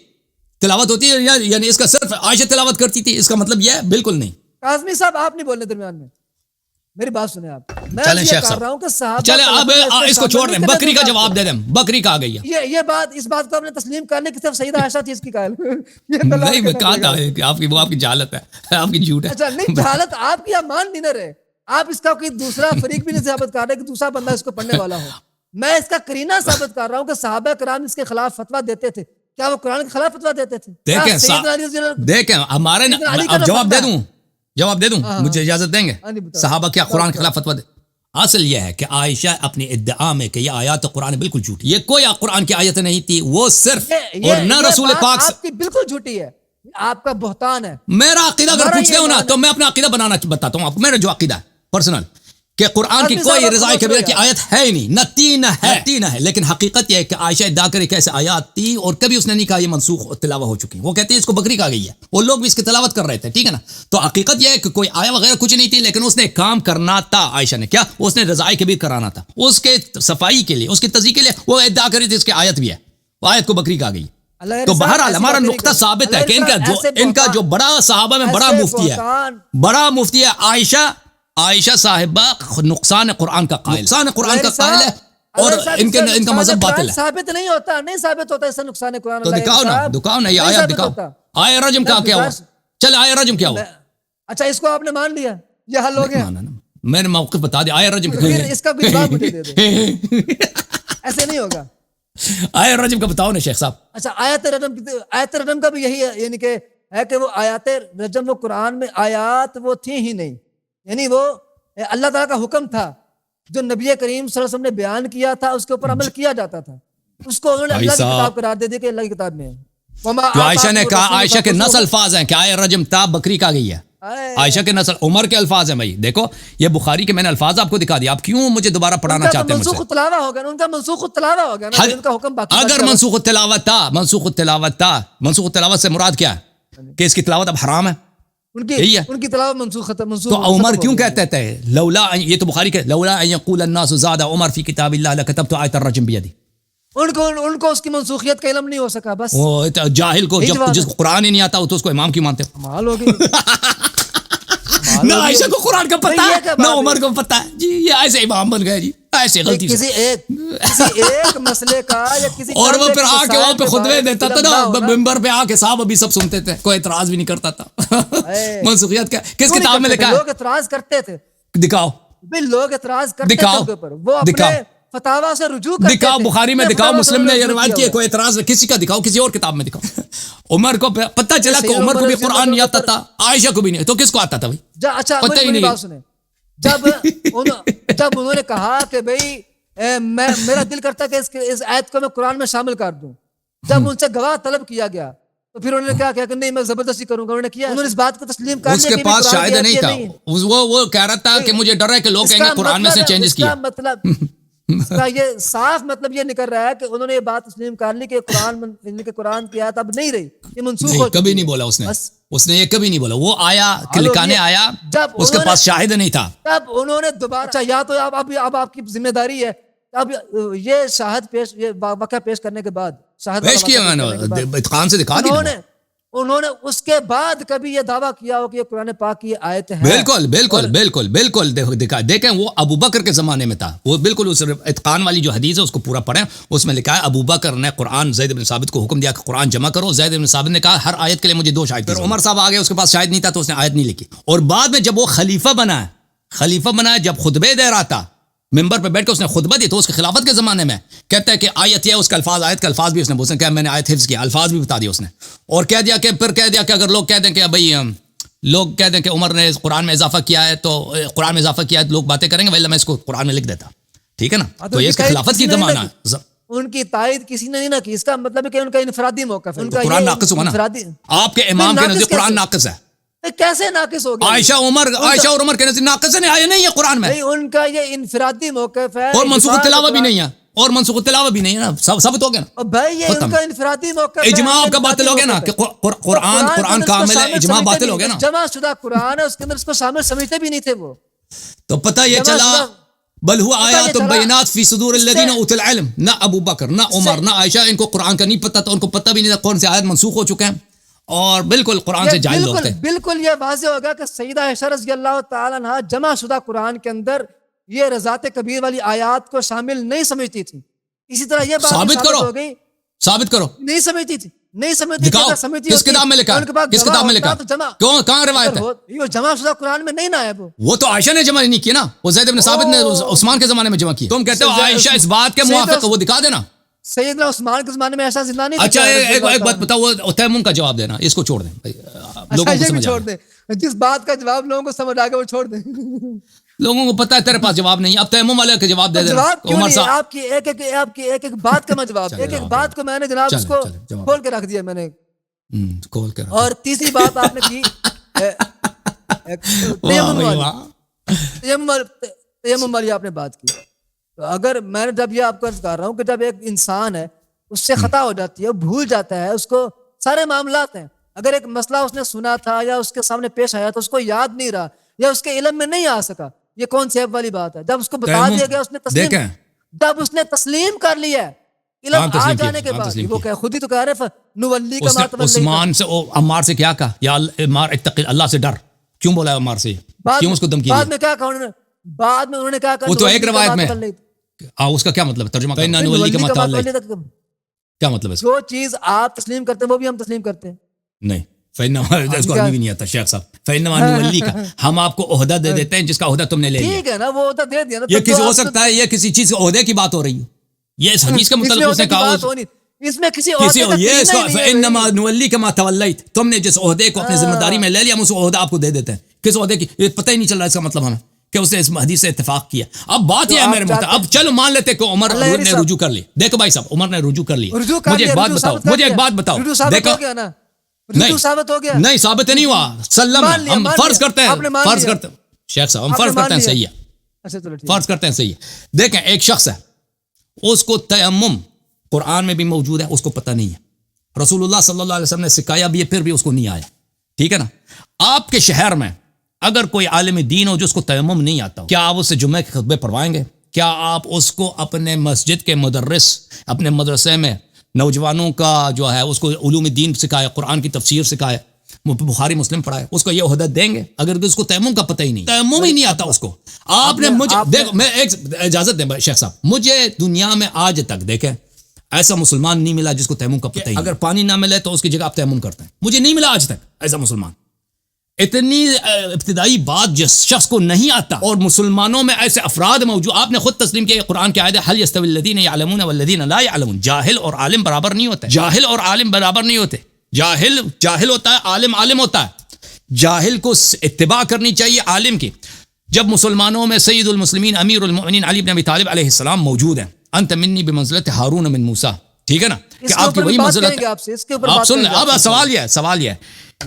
تلاوت ہوتی ہے یعنی اس کا صرف عائشہ تلاوت کرتی تھی اس کا مطلب یہ ہے بالکل نہیں. کاظمی صاحب آپ نہیں بولنے درمیان میں. میری بات سنیں آپ. چلیں شیخ صاحب چلیں اب اس کو چھوڑ دیں. بکری کا جواب دے دیں. بکری کا آ گئی ہے. یہ بات اس بات کو ہم نے تسلیم کر لی کہ صرف سیدہ عائشہ تھی اس کی قائل. نہیں میں کہا تھا کہ آپ کی جہالت ہے آپ کی جھوٹ ہے. اچھا نہیں جہالت آپ کی. آپ مان نہیں نہ رہے. آپ اس کا کوئی دوسرا فریق بھی نہیں ثابت کر رہے کہ دوسرا بندہ اس کو پڑھنے والا ہو. میں اس کا کرینہ ثابت کر رہا ہوں کہ صحابہ کرام اس کے خلاف فتویٰ دیتے تھے. کیا وہ قرآن کے خلاف فتویٰ دیتے تھے؟ دیکھیں ہمارے جواب دے دوں مجھے اجازت دیں گے؟ صحابہ کیا قرآن کے خلاف فتویٰ دے؟ اصل یہ ہے کہ عائشہ اپنی ادعا میں کہ یہ آیات قرآن بالکل جھوٹی. یہ کوئی قرآن کی آیت نہیں تھی. وہ صرف اور نہ رسول پاک آپ کی بالکل جھوٹی ہے. آپ کا بہتان ہے. میرا عقیدہ اگر پوچھتے ہو نا تو میں اپنا عقیدہ بتاتا ہوں آپ کو. میرا جو عقیدہ ہے پرسنل کہ قرآن کی کوئی رضائے کبیرہ کی آیت ہے ہی نہیں. نہ تین ہے. لیکن حقیقت یہ ہے کہ عائشہ ادعا کرے کہ ایسے آیات تھی اور کبھی اس نے نہیں کہا یہ منسوخ تلاوہ ہو چکی. وہ کہتے ہیں اس کو بکری کہا گئی ہے. وہ لوگ بھی اس کی تلاوت کر رہے تھے ٹھیک ہے نا. تو حقیقت یہ ہے کہ کوئی آیا وغیرہ کچھ نہیں تھی لیکن اس نے کام کرنا تھا. عائشہ نے کیا اس نے رضائے کبیر کرانا تھا. اس کے صفائی کے لیے اس کی تصدیق کے لیے وہ ادعا کری تھی اس کی آیت بھی ہے. وہ آیت کو بکری کہا گئی. تو بہرحال ہمارا نقطہ ثابت ہے کہ ان کا جو بڑا صحابہ میں بڑا مفتی ہے عائشہ صاحبہ نقصان قرآن کا قائل ہے اور ان کا مذہب باطل ہے. ثابت نہیں ہوتا. نہیں ثابت ہوتا اس سے نقصان قرآن. تو دکھاؤ نا یہ آیات دکھاؤ. آیہ رجم کا کیا ہوا؟ چلے آیہ رجم کیا ہوا؟ اچھا اس کو آپ نے مان لیا یہ حل ہو گیا. میں نے موقف بتا دیا. آیہ رجم اس کا کوئی جواب مجھے دے دو. ایسے نہیں ہوگا. آیہ رجم کا بتاؤ نا شیخ صاحب. اچھا آیت رجم کا بھی یہی ہے یعنی کہ ہے کہ وہ آیات رجم وہ قرآن میں آیات وہ تھی ہی نہیں. یعنی وہ اللہ تعالیٰ کا حکم تھا جو نبی کریم صلی اللہ علیہ وسلم نے بیان کیا تھا اس کے اوپر عمل کیا جاتا تھا. اس کو انہوں نے اللہ کی کتاب قرار دے دی کہ اللہ کی کتاب میں ہے. تو عائشہ نے کہا عائشہ کے نص الفاظ ہیں کہ آیہ رجم تا بکری کا گئی ہے. عائشہ کے نسل عمر کے الفاظ ہیں بھائی. دیکھو یہ بخاری کے میں نے الفاظ آپ کو دکھا دیا. آپ کیوں مجھے دوبارہ پڑھانا چاہتے ہیں؟ منسوخ التلاوہ ہو گیا نا، ان کا منسوخ التلاوہ ہو گیا نا، ان کا حکم باقی. اگر منسوخ التلاوت تھا، منسوخ التلاوت تھا، منسوخ التلاوت سے مراد کیا ہے کہ اس کی تلاوت اب حرام ہے، ان کی تلاوت منسوخ ختم. تو عمر کیوں کہتے تھے لولا، یہ تو بخاری کے لولا ان یقول الناس زاد عمر فی کتاب اللہ لکتبت آیۃ الرجم بیدی. ان کو اس کی منسوخیت کا علم نہیں ہو سکا. بس وہ جاہل کو جس کو قرآن ہی نہیں آتا تو اس کو امام کیوں مانتے ہو؟ کمال ہو گئی. نہ عائشہ کو قرآن کا پتہ ہے نہ عمر کو پتہ ہے جی، یہ ایسے امام بن گئے جی، ایسے غلطی کسی ایک مسئلے کا یا کسی اور وہ پھر آ کے وہاں پہ خطبے دیتا تھا نا ممبر پہ آ کے، صاحب ابھی سب سنتے تھے، کوئی اعتراض بھی نہیں کرتا تھا. منسوخیت کا کس کتاب میں لکھا ہے؟ لوگ اعتراض کرتے تھے. دکھاؤ لوگ اعتراض کرتے تھے ان کے اوپر، وہ اپنے فتاوا سے رجوع کرتے تھے. دکھاؤ بخاری میں دکھاؤ، مسلم نے یہ روایت کی ہے، کوئی اعتراض کسی کا دکھاؤ، کسی اور کتاب میں دکھاؤ. عمر کو پتہ چلا کہ عمر کو بھی قرآن نہیں آتا تھا، عائشہ کو بھی نہیں، تو کس کو آتا تھا بھائی؟ اچھا میری بات سنیں، جب انہوں نے کہا کہ بھئی میرا دل کرتا ہے کہ اس آیت کو میں قرآن میں شامل کر دوں، جب ان سے گواہ طلب کیا گیا تو پھر انہوں نے کیا کہ نہیں میں زبردستی کروں گا. انہوں نے کیا، انہوں نے اس بات کو تسلیم کر لیا. اس کے پاس شاہد نہیں تھا، وہ کہہ رہا تھا کہ مجھے ڈر ہے کہ لوگ کہیں گے قرآن میں سے چینجز کیا. مطلب اس کا یہ صاف مطلب یہ نکل رہا ہے کہ انہوں نے یہ بات تسلیم کر لی کہ قرآن کی آیت اب نہیں رہی، یہ منسوخ ہو. کبھی نہیں بولا اس نے یہ کبھی نہیں بولا. وہ آیا لکھانے آیا، اس کے پاس شاہد نہیں تھا. تب انہوں نے دوبارہ، اچھا یا تو اب آپ کی ذمہ داری ہے اب یہ شاہد پیش، یہ واقعہ پیش کرنے کے بعد شاہد پیش کیا میں نے اتقان سے دکھا دیا. انہوں نے اس کے بعد کبھی یہ دعویٰ کیا ہو کہ یہ قرآن پاک کی آیت ہے؟ بالکل بالکل بالکل بالکل. دیکھیں وہ ابو بکر کے زمانے میں تھا، وہ بالکل اس اتقان والی جو حدیث ہے اس کو پورا پڑھیں، اس میں لکھا ہے ابو بکر نے قرآن زید بن ثابت کو حکم دیا کہ قرآن جمع کرو. زید بن ثابت نے کہا ہر آیت کے لیے مجھے 2 شاہد. عمر صاحب آ گئے، اس کے پاس شاہد نہیں تھا تو اس نے آیت نہیں لکھی. اور بعد میں جب وہ خلیفہ بنا جب خطبے دے رہا تھا ممبر پہ بیٹھ کے اس نے خطبہ دی، تو اس کے خلافت کے زمانے میں کہتا ہے کہ آیت یہ، اس کا الفاظ، آیت کا الفاظ بھی اس نے کہا میں نے آیت حفظ کیا، الفاظ بھی بتا دیا اس نے. اور کہہ دیا کہ اگر لوگ کہہ دیں کہ بھائی لوگ کہہ دیں کہ عمر نے قرآن میں اضافہ کیا ہے تو لوگ باتیں کریں گے، ویلا میں اس کو قرآن میں لکھ دیتا. ٹھیک ہے نا، تو یہ اس کے خلافت کی زمانہ ہے. ان کی تائید کسی نے نہیں کی، اس کا مطلب ہے کہ ان کا انفرادی موقف ہے. قرآن ناقص ہوا نا، آپ کے امام کے نزدیک قرآن ناقص ہے. کیسے ناقص ہو گیا؟ عائشہ اور عمر کے نزدیک ناقص نہیں آیا، نہیں ہے قرآن میں. ان کا یہ انفرادی موقف ہے، اور منسوخ التلاوہ بھی نہیں ہے، اور منسوخ التلاوہ بھی نہیں ہے نا، ثابت ہو گیا نا بھائی. یہ ان کا انفرادی موقف ہے. اجماع آپ کا باطل ہو گیا نا کہ قرآن کامل ہے، اجماع باطل ہو گیا نا. جمع شدہ قرآن ہے، اس کے اندر اس کو شامل سمجھتے بھی نہیں تھے وہ. تو پتہ یہ چلا بل ہوا آیات بینات فی صدور الذین اوتوا العلم. نہ ابو بکر، نہ عمر، نہ عائشہ ان کو قرآن کا نہیں پتہ تھا، ان کو پتہ بھی نہیں تھا کون سی آیت منسوخ ہو چکے ہیں، اور بالکل قرآن سے جاہل لوگ تھے. بالکل یہ واضح ہوگا کہ سیدہ عائشہ رضی اللہ تعالیٰ عنہا جمع شدہ قرآن کے اندر یہ رضاعت کبیر والی آیات کو شامل نہیں سمجھتی تھی. اسی طرح یہ بات ثابت ہو گئی، ثابت کرو. نہیں سمجھتی تھی، نہیں سمجھتی. کس کتاب میں لکھا؟ کس کتاب میں لکھا؟ کہاں روایت ہے؟ یہ جمع شدہ قرآن میں نہیں نہ ہے. وہ تو عائشہ نے جمع نہیں کی نا، وہ زید بن ثابت نے عثمان کے زمانے میں جمع کی. تم کہتے ہو عائشہ اس بات کے موافق، وہ دکھا دینا. سیدنا عثمان کے زمانے میں ایسا زندہ نہیں. اچھا ایک بات بتاؤ، وہ تیمم کا جواب دینا، اس کو چھوڑ دیں، لوگوں کو سمجھ چھوڑ دیں. جس بات کا جواب لوگوں کو سمجھ آ گیا وہ چھوڑ دیں. لوگوں کو پتہ ہے تیرے پاس جواب نہیں، اب تیمم والے کا جواب دے دینا. عمر صاحب آپ کی ایک بات کا میں جواب، ایک بات کو میں نے جناب اس کو کھول کے رکھ دیا میں نے. اور تیسری بات آپ نے کی تیمم والی آپ نے بات کی. تو اگر میں نے جب یہ آپ کو عرض کر رہا ہوں کہ جب ایک انسان ہے اس سے خطا ہو جاتی ہے، وہ بھول جاتا ہے، اس کو سارے معاملات ہیں. اگر ایک مسئلہ اس نے سنا تھا یا اس کے سامنے پیش آیا تو اس کو یاد نہیں رہا یا اس کے علم میں نہیں آ سکا، یہ کون سی والی بات ہے؟ جب اس کو بتا دیا گیا، اس نے تسلیم کر لیا علم آ جانے کے بعد، وہ کہ خود ہی تو کہہ رہے نولی کا ماتم. عثمان سے عمار سے کیا کہا؟ یا عمار اتق اللہ سے ڈر. کیوں بولا عمار سے؟ کیوں اس کو دھمکی دی؟ بعد میں کیا کہا انہوں نے کہا وہ تو ایک روایت میں اس کا کیا مطلب ترجمہ کیا مطلب ہے؟ جو چیز آپ تسلیم کرتے ہیں وہ بھی ہم تسلیم کرتے ہیں. نہیں اس کو بھی نہیں آتا شیخ صاحب. فإنما نولی کا ہم آپ کو عہدہ دے دیتے ہیں جس کا عہدہ تم نے لے لیا. ٹھیک ہے نا، وہ عہدہ دے دیا نا. یہ کسی ہو سکتا ہے، یہ کسی چیز کے عہدے کی بات ہو رہی ہے، یہ اس حدیث کا مطلب اس نے کہا اس میں کسی فإنما نولی کما تولیت، تم نے جس عہدے کو اپنی ذمہ داری میں لے لیا ہم اس عہدہ آپ کو دے دیتے ہیں. کس عہدے کی یہ پتہ ہی نہیں چل رہا، اس کا مطلب ہمیں کہ اس نے اس حدیث سے اتفاق کیا. اب بات یہ ہے میرے محترم، اب چلو مان لیتے کہ عمر نے رجوع کر لی. دیکھو بھائی صاحب، عمر نے رجوع کر لی. مجھے ایک بات بتاؤ، دیکھو رجوع ثابت ہو گیا؟ نہیں ثابت نہیں ہوا، سلم مان لیا، ہم مان فرض لیا، کرتے ہیں، آپ نے مان فرض لیا، کرتے ہیں شیخ صاحب، ہم آپ نے فرض مان کرتے ہیں لیا۔ صحیح ہے، اچھا چلو ٹھیک فرض کرتے ہیں صحیح ہے۔ دیکھیں ایک شخص ہے، اس کو تیمم قرآن میں بھی موجود ہے، اس کو پتہ نہیں ہے، رسول اللہ صلی اللہ علیہ وسلم نے سکھایا بھی ہے، پھر بھی اس کو نہیں آیا، ٹھیک ہے نا۔ آپ کے شہر میں اگر کوئی عالم دین ہو جو اس کو تیمم نہیں آتا ہو، کیا آپ اس سے جمعہ کے خطبے پڑھوائیں گے؟ کیا آپ اس کو اپنے مسجد کے مدرس، اپنے مدرسے میں نوجوانوں کا جو ہے اس کو علوم دین سکھائے، قرآن کی تفسیر سکھائے، بخاری مسلم پڑھائے، اس کو یہ عہدت دیں گے اگر اس کو تیمم کا پتہ ہی نہیں، تیمم ہی نہیں آتا اس کو؟ آپ نے مجھے دیکھو، میں ایک اجازت دیں شیخ صاحب، مجھے دنیا میں آج تک دیکھیں ایسا مسلمان نہیں ملا جس کو تیمم کا پتہ ہی، اگر پانی نہ ملے تو اس کی جگہ آپ تیمم کرتے ہیں، مجھے نہیں ملا آج تک ایسا مسلمان۔ اتنی ابتدائی بات جس شخص کو نہیں آتا، اور مسلمانوں میں ایسے افراد موجود، آپ نے خود تسلیم کیا قرآن کی آیت ہے هل يستوي الذين يعلمون والذين لا يعلمون، جاہل اور عالم برابر نہیں ہوتے، جاہل اور عالم برابر نہیں ہوتے، جاہل جاہل ہوتا ہے، عالم عالم ہوتا ہے، جاہل کو اتباع کرنی چاہیے عالم کی۔ جب مسلمانوں میں سید المسلمین امیر المؤمنین علی بن ابی طالب علیہ السلام موجود ہیں، انت منی بمنزلت ہارون من موسیٰ، ٹھیک ہے نا، کہ آپ کی وہی منزلت ہے۔ آپ سن لیں، اب سوال یہ ہے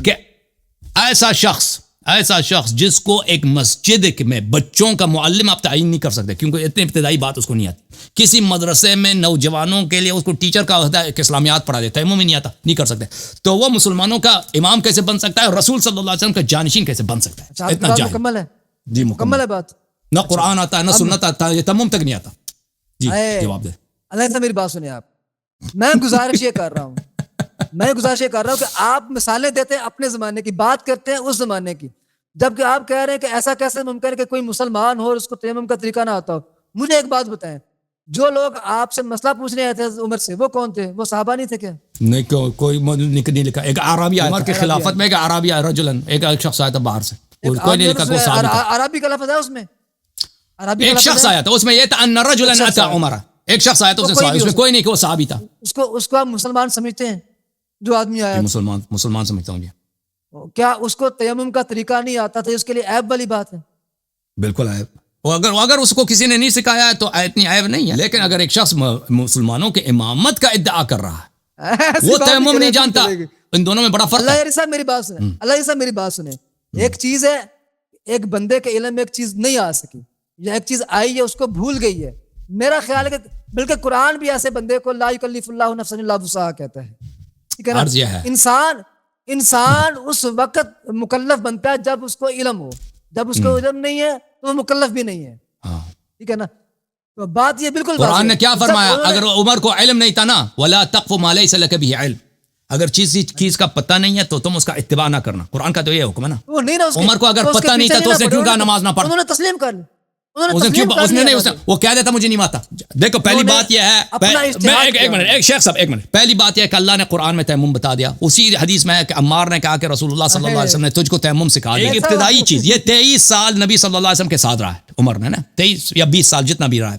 کہ ایسا شخص جس کو ایک مسجد میں بچوں کا معلم آپ تعین نہیں کر سکتے، کیونکہ اتنی ابتدائی بات اس کو نہیں آتی، کسی مدرسے میں نوجوانوں کے لیے اس کو ٹیچر کا عہدہ کہ اسلامیات پڑھا دیتا ہے، تیمم ہی نہیں آتا، نہیں کر سکتے، تو وہ مسلمانوں کا امام کیسے بن سکتا ہے؟ رسول صلی اللہ علیہ وسلم کا جانشین کیسے بن سکتا ہے؟ اتنا جاہل۔ مکمل ہے، جی مکمل ہے بات، نہ قرآن آتا ہے، نہ سنت آتا ہے، یہ تیمم تک نہیں آتا۔ جی جواب دے۔ اللہ سے میری بات سنیں آپ، میں گزارش یہ کر رہا ہوں کہ آپ مثالیں دیتے ہیں اپنے زمانے کی، بات کرتے ہیں اس زمانے کی، جبکہ آپ کہہ رہے ہیں کہ ایسا کیسے ممکن ہے کہ کوئی مسلمان ہو اور اس کو تیمم کا طریقہ نہ آتا ہو۔ مجھے ایک بات بتائیں، جو لوگ آپ سے مسئلہ پوچھنے آئے تھے عمر سے، وہ کون تھے؟ وہ صحابہ نہیں تھے کیا؟ نہیں، کوئی نہیں لکھا۔ ایک عربی آیا عمر کی خلافت میں، ایک عربی آیا رجلن، ایک شخص آیا تھا باہر سے، کوئی نہیں لکھا، کوئی صحابی تھا۔ عربی کا لفظ ہے اس میں، ایک شخص آیا تھا، اس میں یہ تھا ان رجلن اتى عمر، ایک شخص آیا تھا، اس میں کوئی نہیں کہ وہ صحابی تھا۔ اس کو آپ مسلمان سمجھتے ہیں جو آدمی آیا؟ مسلمان سمجھتا ہوں جی۔ کیا اس کو تیمم کا طریقہ نہیں آتا تھا؟ اس کے لیے عیب والی بات ہے؟ بالکل عیب، اگر اس کو کسی نے نہیں سکھایا ہے تو اتنی عیب نہیں ہے، لیکن اگر ایک شخص مسلمانوں کے امامت کا ادعا کر رہا ہے، وہ تیمم نہیں جانتا، ان دونوں میں بڑا فرق ہے۔ اللہ صاحب میری بات سنیں، اللہ صاحب میری بات سنیں، ایک چیز ہے ایک بندے کے علم میں ایک چیز نہیں آ سکی، یا ایک چیز آئی ہے اس کو بھول گئی ہے، میرا خیال ہے کہ بلکہ قرآن بھی ایسے بندے کو لا یکلف اللہ نفسا الا وسعہا کہتا ہے، ٹھیک ہے نا؟ انسان اس وقت مکلف بنتا ہے جب اس کو علم ہو، جب اس کو علم نہیں ہے تو وہ مکلف بھی نہیں ہے، ٹھیک ہے نا؟ تو بات یہ بالکل، قرآن نے کیا فرمایا؟ اگر عمر کو علم نہیں تھا نا، ولا تقف ما ليس لك به علم، اگر چیز کا پتہ نہیں ہے تو تم اس کا اتباع نہ کرنا، قرآن کا تو یہ حکم ہے نا۔ عمر کو اگر پتہ نہیں تھا تو اس نے کیوں کہا نماز نہ پڑھ؟ انہوں نے تسلیم کر لی، وہ کہہ دیتا مجھے نہیں ماتا۔ دیکھو پہلی بات یہ ہے، ایک شیخ صاحب ایک منٹ، پہلی بات یہ ہے کہ اللہ نے قرآن میں تیمم بتا دیا، اسی حدیث میں ہے کہ عمار نے کہا کہ رسول اللہ صلی اللہ علیہ وسلم نے تجھ کو تیمم سکھا دیا۔ ایک ابتدائی چیز، یہ 23 سال نبی صلی اللہ علیہ وسلم کے ساتھ رہا ہے عمر نے نا، 23 یا 20 سال جتنا بھی رہا ہے،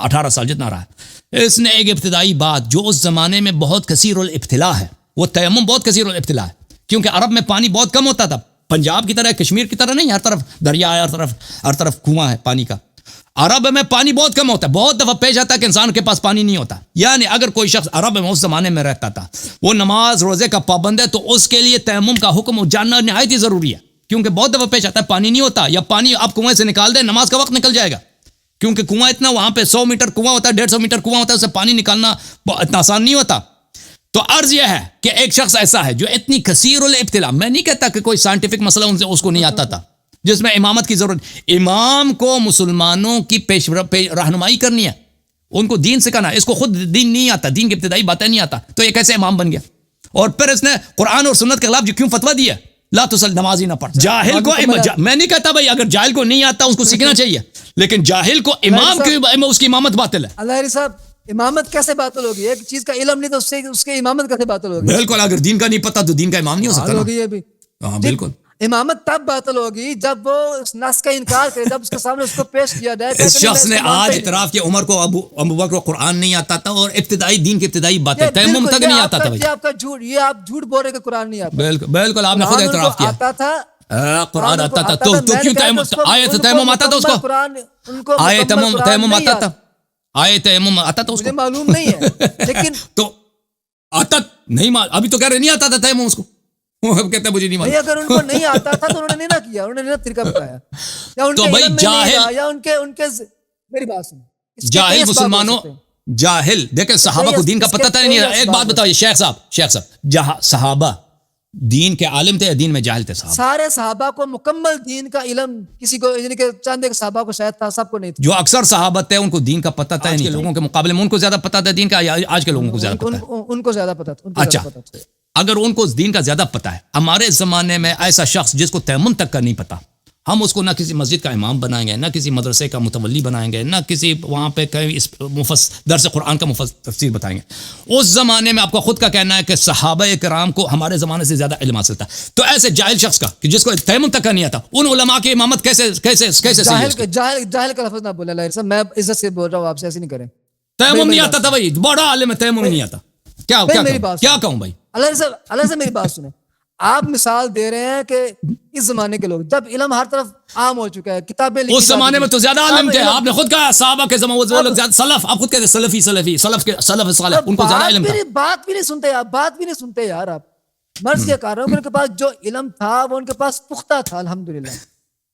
18 سال جتنا رہا ہے، اس نے ایک ابتدائی بات جو اس زمانے میں بہت کثیر الابتلاء ہے، وہ تیمم بہت کثیر الابتلاء ہے، کیونکہ عرب میں پانی بہت کم ہوتا تھا، پنجاب کی طرح کشمیر کی طرح نہیں، ہر طرف دریا ہے، ہر طرف کنواں ہے پانی کا۔ عرب میں پانی بہت کم ہوتا ہے، بہت دفعہ پیش آتا ہے کہ انسان کے پاس پانی نہیں ہوتا، یعنی اگر کوئی شخص عرب میں اس زمانے میں رہتا تھا، وہ نماز روزے کا پابند ہے، تو اس کے لیے تیمم کا حکم جاننا نہایت ہی ضروری ہے، کیونکہ بہت دفعہ پیش آتا ہے پانی نہیں ہوتا، یا پانی آپ کنویں سے نکال دیں نماز کا وقت نکل جائے گا، کیونکہ کنواں اتنا، وہاں پہ 100 میٹر کنواں ہوتا ہے، 150 میٹر کنواں ہوتا ہے، اس سے پانی نکالنا اتنا آسان نہیں ہوتا۔ تو عرض یہ ہے کہ ایک شخص ایسا ہے جو اتنی کثیر الابتلاء، میں نہیں کہتا کہ کوئی سائنٹیفک مسئلہ اس کو نہیں آتا تھا، جس میں امامت کی ضرورت، امام کو مسلمانوں کی رہنمائی کرنی ہے، ان کو دین سکھانا، اس کو خود دین نہیں آتا، دین کی ابتدائی باتیں نہیں آتا، تو یہ کیسے امام بن گیا؟ اور پھر اس نے قرآن اور سنت کے خلاف جو کیوں فتویٰ دیا، لا تصل، نماز ہی نہ پڑھ۔ جاہل کو میں نہیں کہتا بھائی اگر جاہل کو نہیں آتا اس کو سیکھنا چاہیے، لیکن جاہل کو امام کی اس کی امامت باطل ہے۔ اللہ صاحب امامت کیسے باطل ہوگی؟ ایک چیز کا علم نہیں تو اس کے امامت کیسے باطل ہوگی؟ بالکل، اگر دین کا نہیں پتا تو دین کا امام نہیں ہو سکتا ہوگی یہ بھی۔ ہاں بالکل، امامت تب باطل ہوگی جب وہ اس نص کا انکار کرے، جب اس کے سامنے اس کو پیش کیا جائے۔ اس شخص نے آج اعتراف کیا عمر کو ابو بکر کو قرآن نہیں آتا تھا، اور ابتدائی دین کی ابتدائی باتیں تیمم تک نہیں آتا تھا۔ یہ آپ کا جھوٹ، یہ آپ جھوٹ بول رہے کہ قرآن نہیں آتا۔ بالکل آپ نے خود اعتراف کیا، آتا تھا، قرآن آتا تھا، تو کیوں آیت تیمم آتا تھا اس کو؟ آیت تیمم آتا تھا، آیت تیمم آتا تھا اس کو؟ معلوم نہیں ہے، لیکن تو آتا نہیں، ابھی تو کہہ رہے نہیں آتا تھا تیمم اس کو، وہ کہتے ہیں مجھے نہیں بھائی معلوم. اگر ان کو نہیں آتا تھا تو انہوں نے نہ کیا, انہوں نے نہ طریقہ بتایا, یا ان تو کے بھائی علم میں نہیں جاہل- رہا, یا ان کے میری بات سنیں, اس کے جاہل کئی اسباب ہو مسلمانوں, سکتے ہیں. جاہل دیکھیں صحابہ کو دین کا اس کے پتہ تھا کئی نہیں. ایک اسباب بات بتائیے شیخ صاحب, جہاں صحابہ دین کے عالم تھے یا دین میں جاہل تھے صحابہ؟ سارے صحابہ کو مکمل دین کا علم, کسی کو یعنی کہ چند ایک صحابہ کو شاید تھا, سب کو نہیں تھا. جو اکثر صحابہ تھے ان کو دین کا پتہ تھا, نہیں لوگوں کے مقابلے میں ان کو زیادہ پتہ تھا دین کا, یا آج کے لوگوں کو زیادہ پتہ ہے؟ ان کو زیادہ پتا تھا. اچھا, اگر ان کو دین کا زیادہ پتہ ہے, ہمارے زمانے میں ایسا شخص جس کو تیمم تک کا نہیں پتہ, ہم اس کو نہ کسی مسجد کا امام بنائیں گے, نہ کسی مدرسے کا متولی بنائیں گے, نہ کسی وہاں پہ درس قرآن کا تفسیر بتائیں گے. اس زمانے میں آپ کا خود کا کہنا ہے کہ صحابہ کرام کو ہمارے زمانے سے زیادہ علم حاصل تھا, تو ایسے جاہل شخص کا کہ جس کو تیمم تک کا نہیں آتا, ان علماء کی امامت کیسے جاہل کا لفظ نہ بولے لائر صاحب, میں عزت سے بول رہا ہوں, آپ سے ایسے نہیں کریں. تیمم نہیں آتا تھا بھائی, بڑا عالم ہے, تیمم نہیں آتا. کیا کہوں بھائی؟ اللہ سے میری بات سنیں. آپ مثال دے رہے ہیں کہ اس زمانے کے لوگ, جب علم ہر طرف عام ہو چکا ہے, کتابیں لکھی اس زمانے میں تو زیادہ عالم تھے, آپ نے خود کہا صحابہ کے زمانے وہ لوگ زیادہ سلف, آپ خود کہتے سلفی سلف صالح, ان کو زیادہ علم تھا. بات بھی نہیں سنتے آپ, بات بھی نہیں سنتے یار. آپ مرض کیا کر رہے ہو, ان کے پاس جو علم تھا وہ ان کے پاس پختہ تھا الحمدللہ,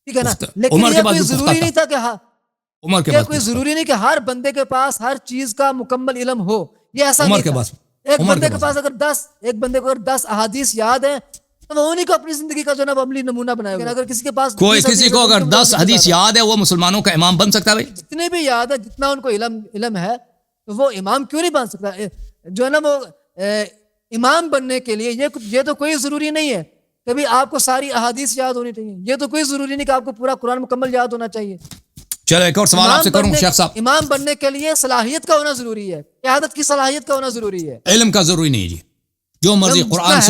ٹھیک ہے نا. لیکن یہ کوئی ضروری نہیں تھا کہ عمر کے کوئی ضروری نہیں کہ ہر بندے کے پاس ہر چیز کا مکمل علم ہو, یہ ایسا نہیں تھا. ایک بندے کے پاس اگر 10 احادیث یاد ہیں تو وہ انہیں کو اپنی زندگی کا جو نا عملی نمونہ بنائے گا. اگر کسی کے پاس کسی کو اگر 10 حدیث یاد ہے, وہ مسلمانوں کا امام بن سکتا ہے بھائی. جتنے بھی یاد ہے, جتنا ان کو علم ہے, تو وہ امام کیوں نہیں بن سکتا؟ جو ہے نا وہ امام بننے کے لیے یہ تو کوئی ضروری نہیں ہے کبھی آپ کو ساری احادیث یاد ہونی چاہیے, یہ تو کوئی ضروری نہیں کہ آپ کو پورا قرآن مکمل یاد ہونا چاہیے. چلو ایک اور سوال آپ سے کروں شیخ صاحب. امام بننے کے لیے صلاحیت کا ہونا ضروری ہے, قیادت کی صلاحیت کا ہونا ضروری ہے, علم کا ضروری نہیں جی. جو مرضی قرآن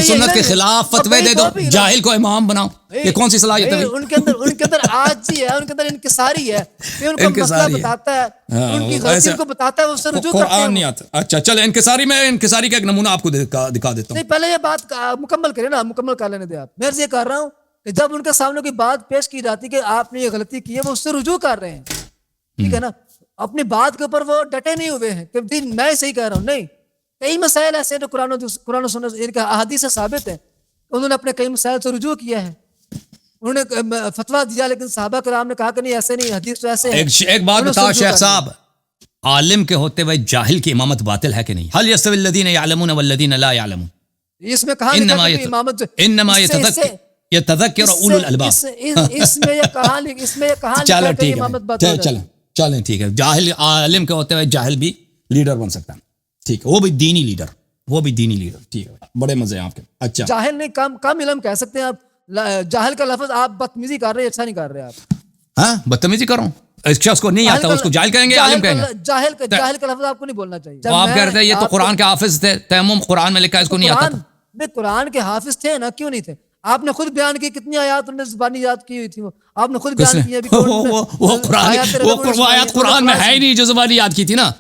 سنت کے خلاف فتوے دے دو, جاہل کو امام بناؤ, یہ کون سی صلاحیت ہے؟ ان کے اندر عاجزی ہے, ان کے اندر انکساری ہے, ان کو مسئلہ بتاتا ہے, ان کی غلطی کو بتاتا ہے, اس سے رجوع کرتے ہیں. قرآن نہیں آتا. اچھا چلے انکساری کا ایک نمونہ آپ کو دکھا دیتا ہوں. نہیں پہلے یہ بات مکمل کریں نا, مکمل کر لینے دیں آپ. میں یہ کر رہا ہوں کہ جب ان کے سامنے کوئی بات پیش کی جاتی کہ آپ نے یہ غلطی کی ہے, وہ اس سے رجوع کر رہے ہیں, ٹھیک ہے نا. اپنی بات کے اوپر وہ ڈٹے نہیں ہوئے ہیں کہ میں صحیح کہہ رہا ہوں, نہیں. کئی مسائل ایسے جو قرآن و سنت احادیث سے ثابت ہیں, انہوں نے اپنے کئی مسائل سے رجوع کیا ہے, انہوں نے فتویٰ دیا, لیکن صحابہ کرام نے کہا کہ نہیں ایسے نہیں, حدیث تو ایسے ہے. ایک بات بتاؤ شیخ صاحب, عالم کے ہوتے ہوئے جاہل کی امامت باطل ہے کہ نہیں؟ هل يستوي الذين يعلمون والذين لا يعلمون؟ اس میں کہاں لکھا کہ امامت انما يتذكر اولو الالباب. اس میں یہ کہاں لکھا کہ امامت باطل ہے؟ چلیں ٹھیک ہے, جاہل عالم کے ہوتے ہوئے جاہل بھی لیڈر بن سکتا ہے, ٹھیک ہے, وہ بھی دینی لیڈر, ٹھیک ہے, بڑے مزے ہیں آپ کے. اچھا جاہل نہیں, کم علم کہہ سکتے ہیں آپ. جاہل کا لفظ آپ بدتمیزی کر رہے ہیں, اچھا نہیں کر رہے آپ. ہاں بدتمیزی کروں, اس شخص کو نہیں آتا اس کو جاہل کہیں گے, عالم کہیں گے. جاہل کا لفظ آپ کو نہیں بولنا چاہیے. آپ کہہ رہے ہیں یہ تو قرآن کے حافظ تھے, تیمم قرآن میں لکھا ہے, اس کو نہیں آتا تھا. قرآن کے حافظ تھے نا, کیوں نہیں تھے؟ آپ نے خود بیان کی کتنی آیات انہوں نے زبانی یاد کی ہوئی تھی, آپ نے خود بیان کی ہے. وہ آیات قرآن میں ہے ہی نہیں جو زبانی یاد کی تھی نا.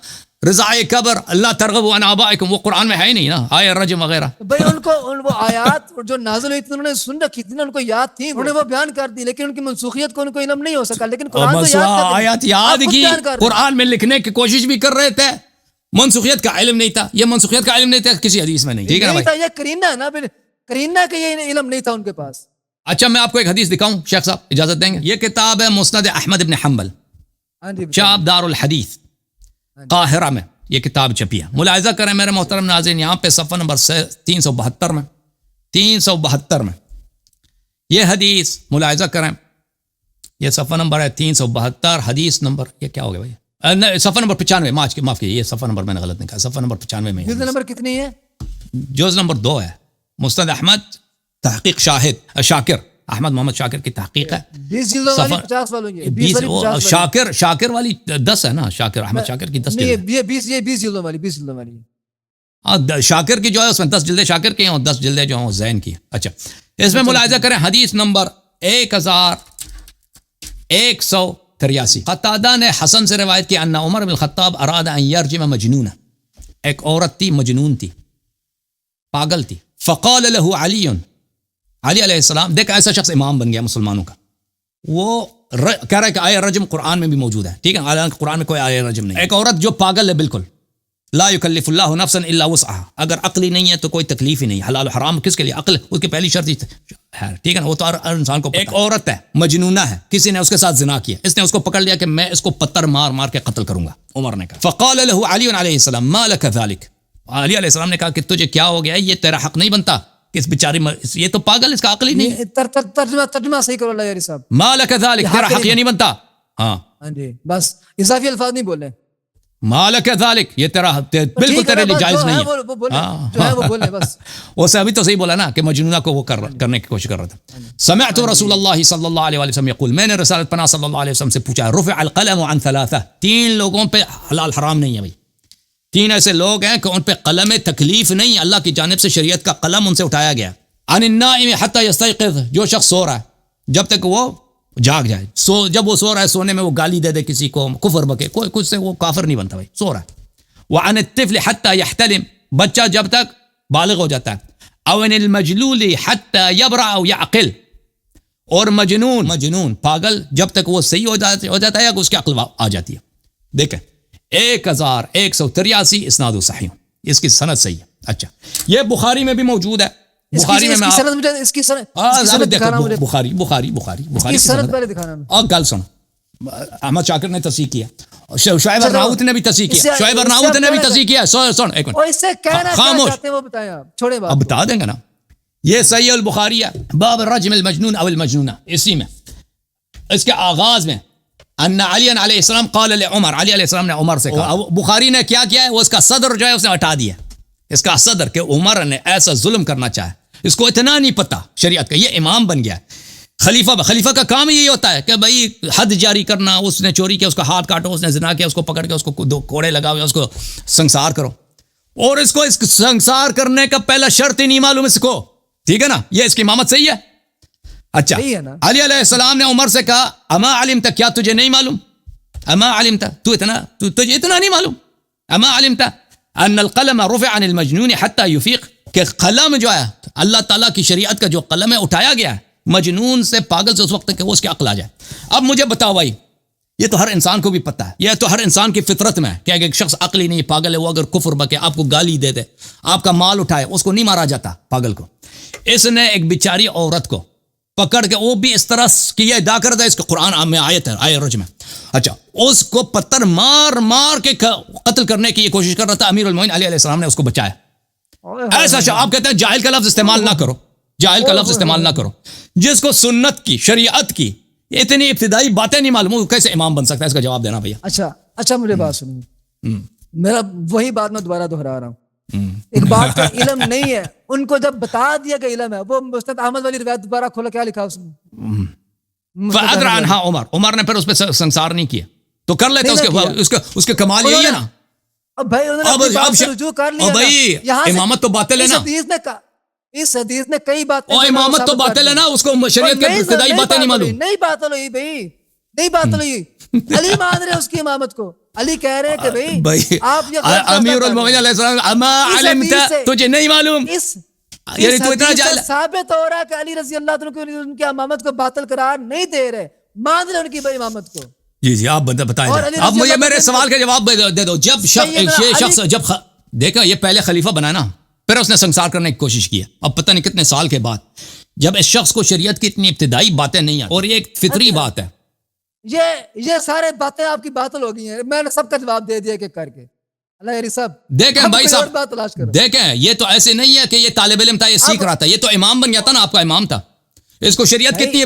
رضائے قبر اللہ ترغب عن آبائکم, وہ قرآن میں ہے ہی نہیں نا, آیہ رجم وغیرہ. بھائی ان کو وہ آیات جو نازل ہوئی تھی انہوں نے سن رکھی تھی نا, ان کو یاد تھی, انہوں نے وہ بیان کر دی, لیکن ان کی منسوخیت کو ان کو علم نہیں ہو سکا. لیکن قرآن تو آیات یاد کی, قرآن میں لکھنے کی کوشش بھی کر رہے تھے, منسوخیت کا علم نہیں تھا. یہ منسوخیت کا علم نہیں تھا کسی حدیث میں نہیں, ٹھیک ہے نا بھائی. یہ کرینہ ہے نا, کرینہ کہ یہ علم نہیں تھا ان کے پاس. اچھا میں آپ کو ایک حدیث دکھاؤں شیخ صاحب, اجازت دیں گے؟ یہ کتاب ہے مسند احمد ابن حنبل, چاپ دار الحدیث قاہرہ میں یہ کتاب چھپی ہے. ملاحظہ کریں میرے محترم ناظرین, یہاں پہ صفحہ نمبر 372 میں یہ حدیث ملاحظہ کریں, یہ صفحہ نمبر ہے 372, حدیث نمبر یہ کیا ہو گیا بھائی, صفحہ نمبر 95, معاف کیجیے, یہ صفحہ نمبر میں نے غلط نکلا, صفحہ نمبر 95 میں. جلد نمبر کتنی ہے؟ جز نمبر 2 ہے. مسند احمد تحقیق شاکر, احمد محمد شاکر کی تحقیق ہے. 20 جلدوں والی 50 والوں, شاکر والی 10 ہے نا, شاکر احمد شاکر کی 10 جلد. یہ 20 جلدوں والی. شاکر کی جو ہے اس میں 10 جلدیں شاکر کی ہیں اور 10 جلدیں جو ہیں زین کی. اچھا اس میں ملاحظہ کریں, حدیث نمبر 1183. قتادہ نے حسن سے روایت کی ان عمر بن الخطاب اراد ان یرجم مجنون, ایک عورت تھی مجنون تھی, پاگل تھی. فقال له علی علیہ السلام, دیکھ ایسا شخص امام بن گیا مسلمانوں کا, وہ کہہ رہا ہے کہ آیہ رجم قرآن میں بھی موجود ہے, ٹھیک ہے, حالانکہ قرآن میں کوئی آیہ رجم نہیں. ایک عورت جو پاگل ہے بالکل, لا یکلف اللہ نفسا الا وسعها، اگر عقلی نہیں ہے تو کوئی تکلیف ہی نہیں. حلال و حرام کس کے لیے؟ عقل، اس کی پہلی شرط ہی ہے، ٹھیک ہے نا، وہ تو ہر انسان کو. ایک عورت ہے مجنونہ ہے، کسی نے اس کے ساتھ زنا کیا، اس نے اس کو پکڑ لیا کہ میں اس کو پتھر مار مار کے قتل کروں گا. عمر نے کہا فقال له علی علیہ السلام ما لك ذلك، علی علیہ السلام نے کہا کہ تجھے کیا ہو گیا، یہ تیرا حق نہیں بنتا کہ اس بیچاری یہ تو پاگل، اس کا عقل ہی نہیں. ترجمہ صحیح کرو اللہ یاری صاحب. ما لك ذلك، تیرا حق یہ نہیں بنتا. ہاں جی بس اضافی الفاظ نہیں بولے. ما لك ذلك، یہ تیرا بالکل تیرے لیے جائز نہیں ہے. جو ہے وہ بولے بس. اسے ابھی تو صحیح بولا نا کہ مجنونہ کو وہ کرنے کی کوشش کر رہا تھا. سمعت رسول اللہ صلی اللہ علیہ وسلم یقول، میں نے رسالت پناہ صلی اللہ علیہ وسلم سے پوچھا، رفع القلم عن ثلاثہ، 3 لوگوں پہ حلال حرام نہیں ہے بھائی. 3 ایسے لوگ ہیں کہ ان پہ قلم تکلیف نہیں، اللہ کی جانب سے شریعت کا قلم ان سے اٹھایا گیا. عن النائم حتی یستیقظ، جو شخص سو رہا ہے جب تک وہ جاگ جائے. جب وہ سو رہا ہے سونے میں وہ گالی دے دے کسی کو، کفر بکے، کوئی کچھ سے وہ کافر نہیں بنتا بھائی، سو رہا ہے. وعن الطفل حتی یحتلم، بچہ جب تک بالغ ہو جاتا ہے. او عن المجلول حتی یبرأ او یعقل، اور مجنون پاگل جب تک وہ صحیح ہو جاتا ہے یا اس کی عقل آ جاتی ہے. دیکھیں 1183 اسناد صحیح، اس کی سند صحیح ہے. اچھا یہ بخاری میں بھی موجود ہے. بخاری میں اس کی سند دکھانا مجھے. بخاری سند پہلے دکھانا. اور گل سن، احمد شاکر نے تصحیح کیا، شعیب ارناؤت نے بھی تصحیح کیا، شعیب ارناؤت نے بھی تصحیح کیا. سن ایک منٹ، اور اس سے کہنا خاموش، چاہتے ہیں وہ بتائیں آپ، چھوڑیں بات. اب بتا دیں گے نا. یہ صحیح البخاری ہے، باب الرجم المجنون او المجنونہ، اسی میں اس کے آغاز میں ان علی علیہ السلام قال لعمر، علی علیہ السلام نے عمر سے کہا. بخاری نے کیا کیا ہے، وہ اس کا صدر جو ہے اس نے ہٹا دیا، اس کا صدر، کہ عمر نے ایسا ظلم کرنا چاہے، اس کو اتنا نہیں پتا شریعت کا، یہ امام بن گیا. خلیفہ کا کام یہی ہوتا ہے کہ بھائی حد جاری کرنا، اس نے چوری کیا اس کا ہاتھ کاٹو، اس نے زنا کیا اس کو پکڑ کے اس کو 2 کوڑے لگاؤ، اس کو سنسار کرو. اور اس کو اس سنسار کرنے کا پہلا شرط ہی نہیں معلوم اس کو، ٹھیک ہے نا، یہ اس کی امامت صحیح ہے. اچھا علی علیہ السلام نے عمر سے کہا اما علمت، کیا تجھے نہیں معلوم، اما علمت، تجھے اتنا نہیں معلوم، اما علمت ان القلم رفع عن المجنون حتى يفيق، کہ قلم جو ہے اللہ تعالیٰ کی شریعت کا جو قلم ہے اٹھایا گیا ہے مجنون سے، پاگل سے، اس وقت کہ وہ اس کی عقل آ جائے. اب مجھے بتاؤ بھائی، یہ تو ہر انسان کو بھی پتہ ہے، یہ تو ہر انسان کی فطرت میں ہے کہ ایک شخص عقلی نہیں پاگل ہے، وہ اگر کفر بکے، آپ کو گالی دے دے، آپ کا مال اٹھائے، اس کو نہیں مارا جاتا پاگل کو. اس نے ایک بیچاری عورت کو پکڑ کے، وہ بھی اس طرح کی یہ ادا کرتا ہے، اس کے قرآن میں آیت ہے، آیت رجم ہے. اچھا اس کو پتھر مار مار کے قتل کرنے کی یہ کوشش کر رہا تھا. امیر المومنین علی علیہ السلام نے اس کو بچایا. ایسا آپ کہتے ہیں جاہل کا لفظ استعمال نہ کرو، جاہل کا لفظ استعمال نہ کرو. جس کو سنت کی، شریعت کی اتنی ابتدائی باتیں نہیں معلوم، وہ کیسے امام بن سکتا ہے؟ اس کا جواب دینا بھیا. اچھا مجھے بات سنیے، میرا وہی بات میں دوبارہ دہرا رہا ہوں. ایک بات کا علم نہیں ہے، ان کو جب بتا دیا کہ علم ہے، وہ مستد احمد والی روایت دوبارہ کھولا، کیا لکھا اس میں؟ فَأَدْرَ عَنْهَا عمر نے پھر اس پہ سنسار نہیں کیا تو کر لیتے، اس کے کمال یہی ہے نا. اب بھائی انہوں نے رجوع کر لیا، امامت تو باطل ہے نا، اس حدیث نے کئی باتیں، امامت تو باطل ہے نا، اس کو شریعت کی ابتدائی باتیں نہیں معلوم. نہیں باطل ہوئی بھائی، نہیں باطل ہوئی. علی مان رہے اس کی امامت کو، علی کہہ رہے ہیں کہ بھائی آپ یہ امیر المومنین علیہ السلام اما علمت، تجھے نہیں معلوم، یعنی تو اتنا جاہل. ثابت ہو رہا ہے کہ علی رضی اللہ عنہ ان کی امامت کو باطل قرار نہیں دے رہے، مان رہے ان کی بھائی امامت کو. جی آپ بتائیں، اب مجھے میرے سوال کا جواب دے دو. جب شخص جب دیکھا یہ پہلے خلیفہ بنا نا، پھر اس نے سنسار کرنے کی کوشش کی، اب پتہ نہیں کتنے سال کے بعد، جب اس شخص کو شریعت کی اتنی ابتدائی باتیں نہیں آتی، اور یہ ایک فطری بات ہے. یہ سارے باتیں آپ کی باطل ہو گئی ہیں، میں نے سب کا جواب دے دیا کہ کر کے. اللہ یاری صاحب دیکھیں بھائی صاحب، دیکھیں یہ تو ایسے نہیں ہے کہ یہ طالب علم تھا، یہ سیکھ رہا تھا، یہ تو امام بن گیا تھا نا، آپ کا امام تھا. اس کو شریعت کتنی،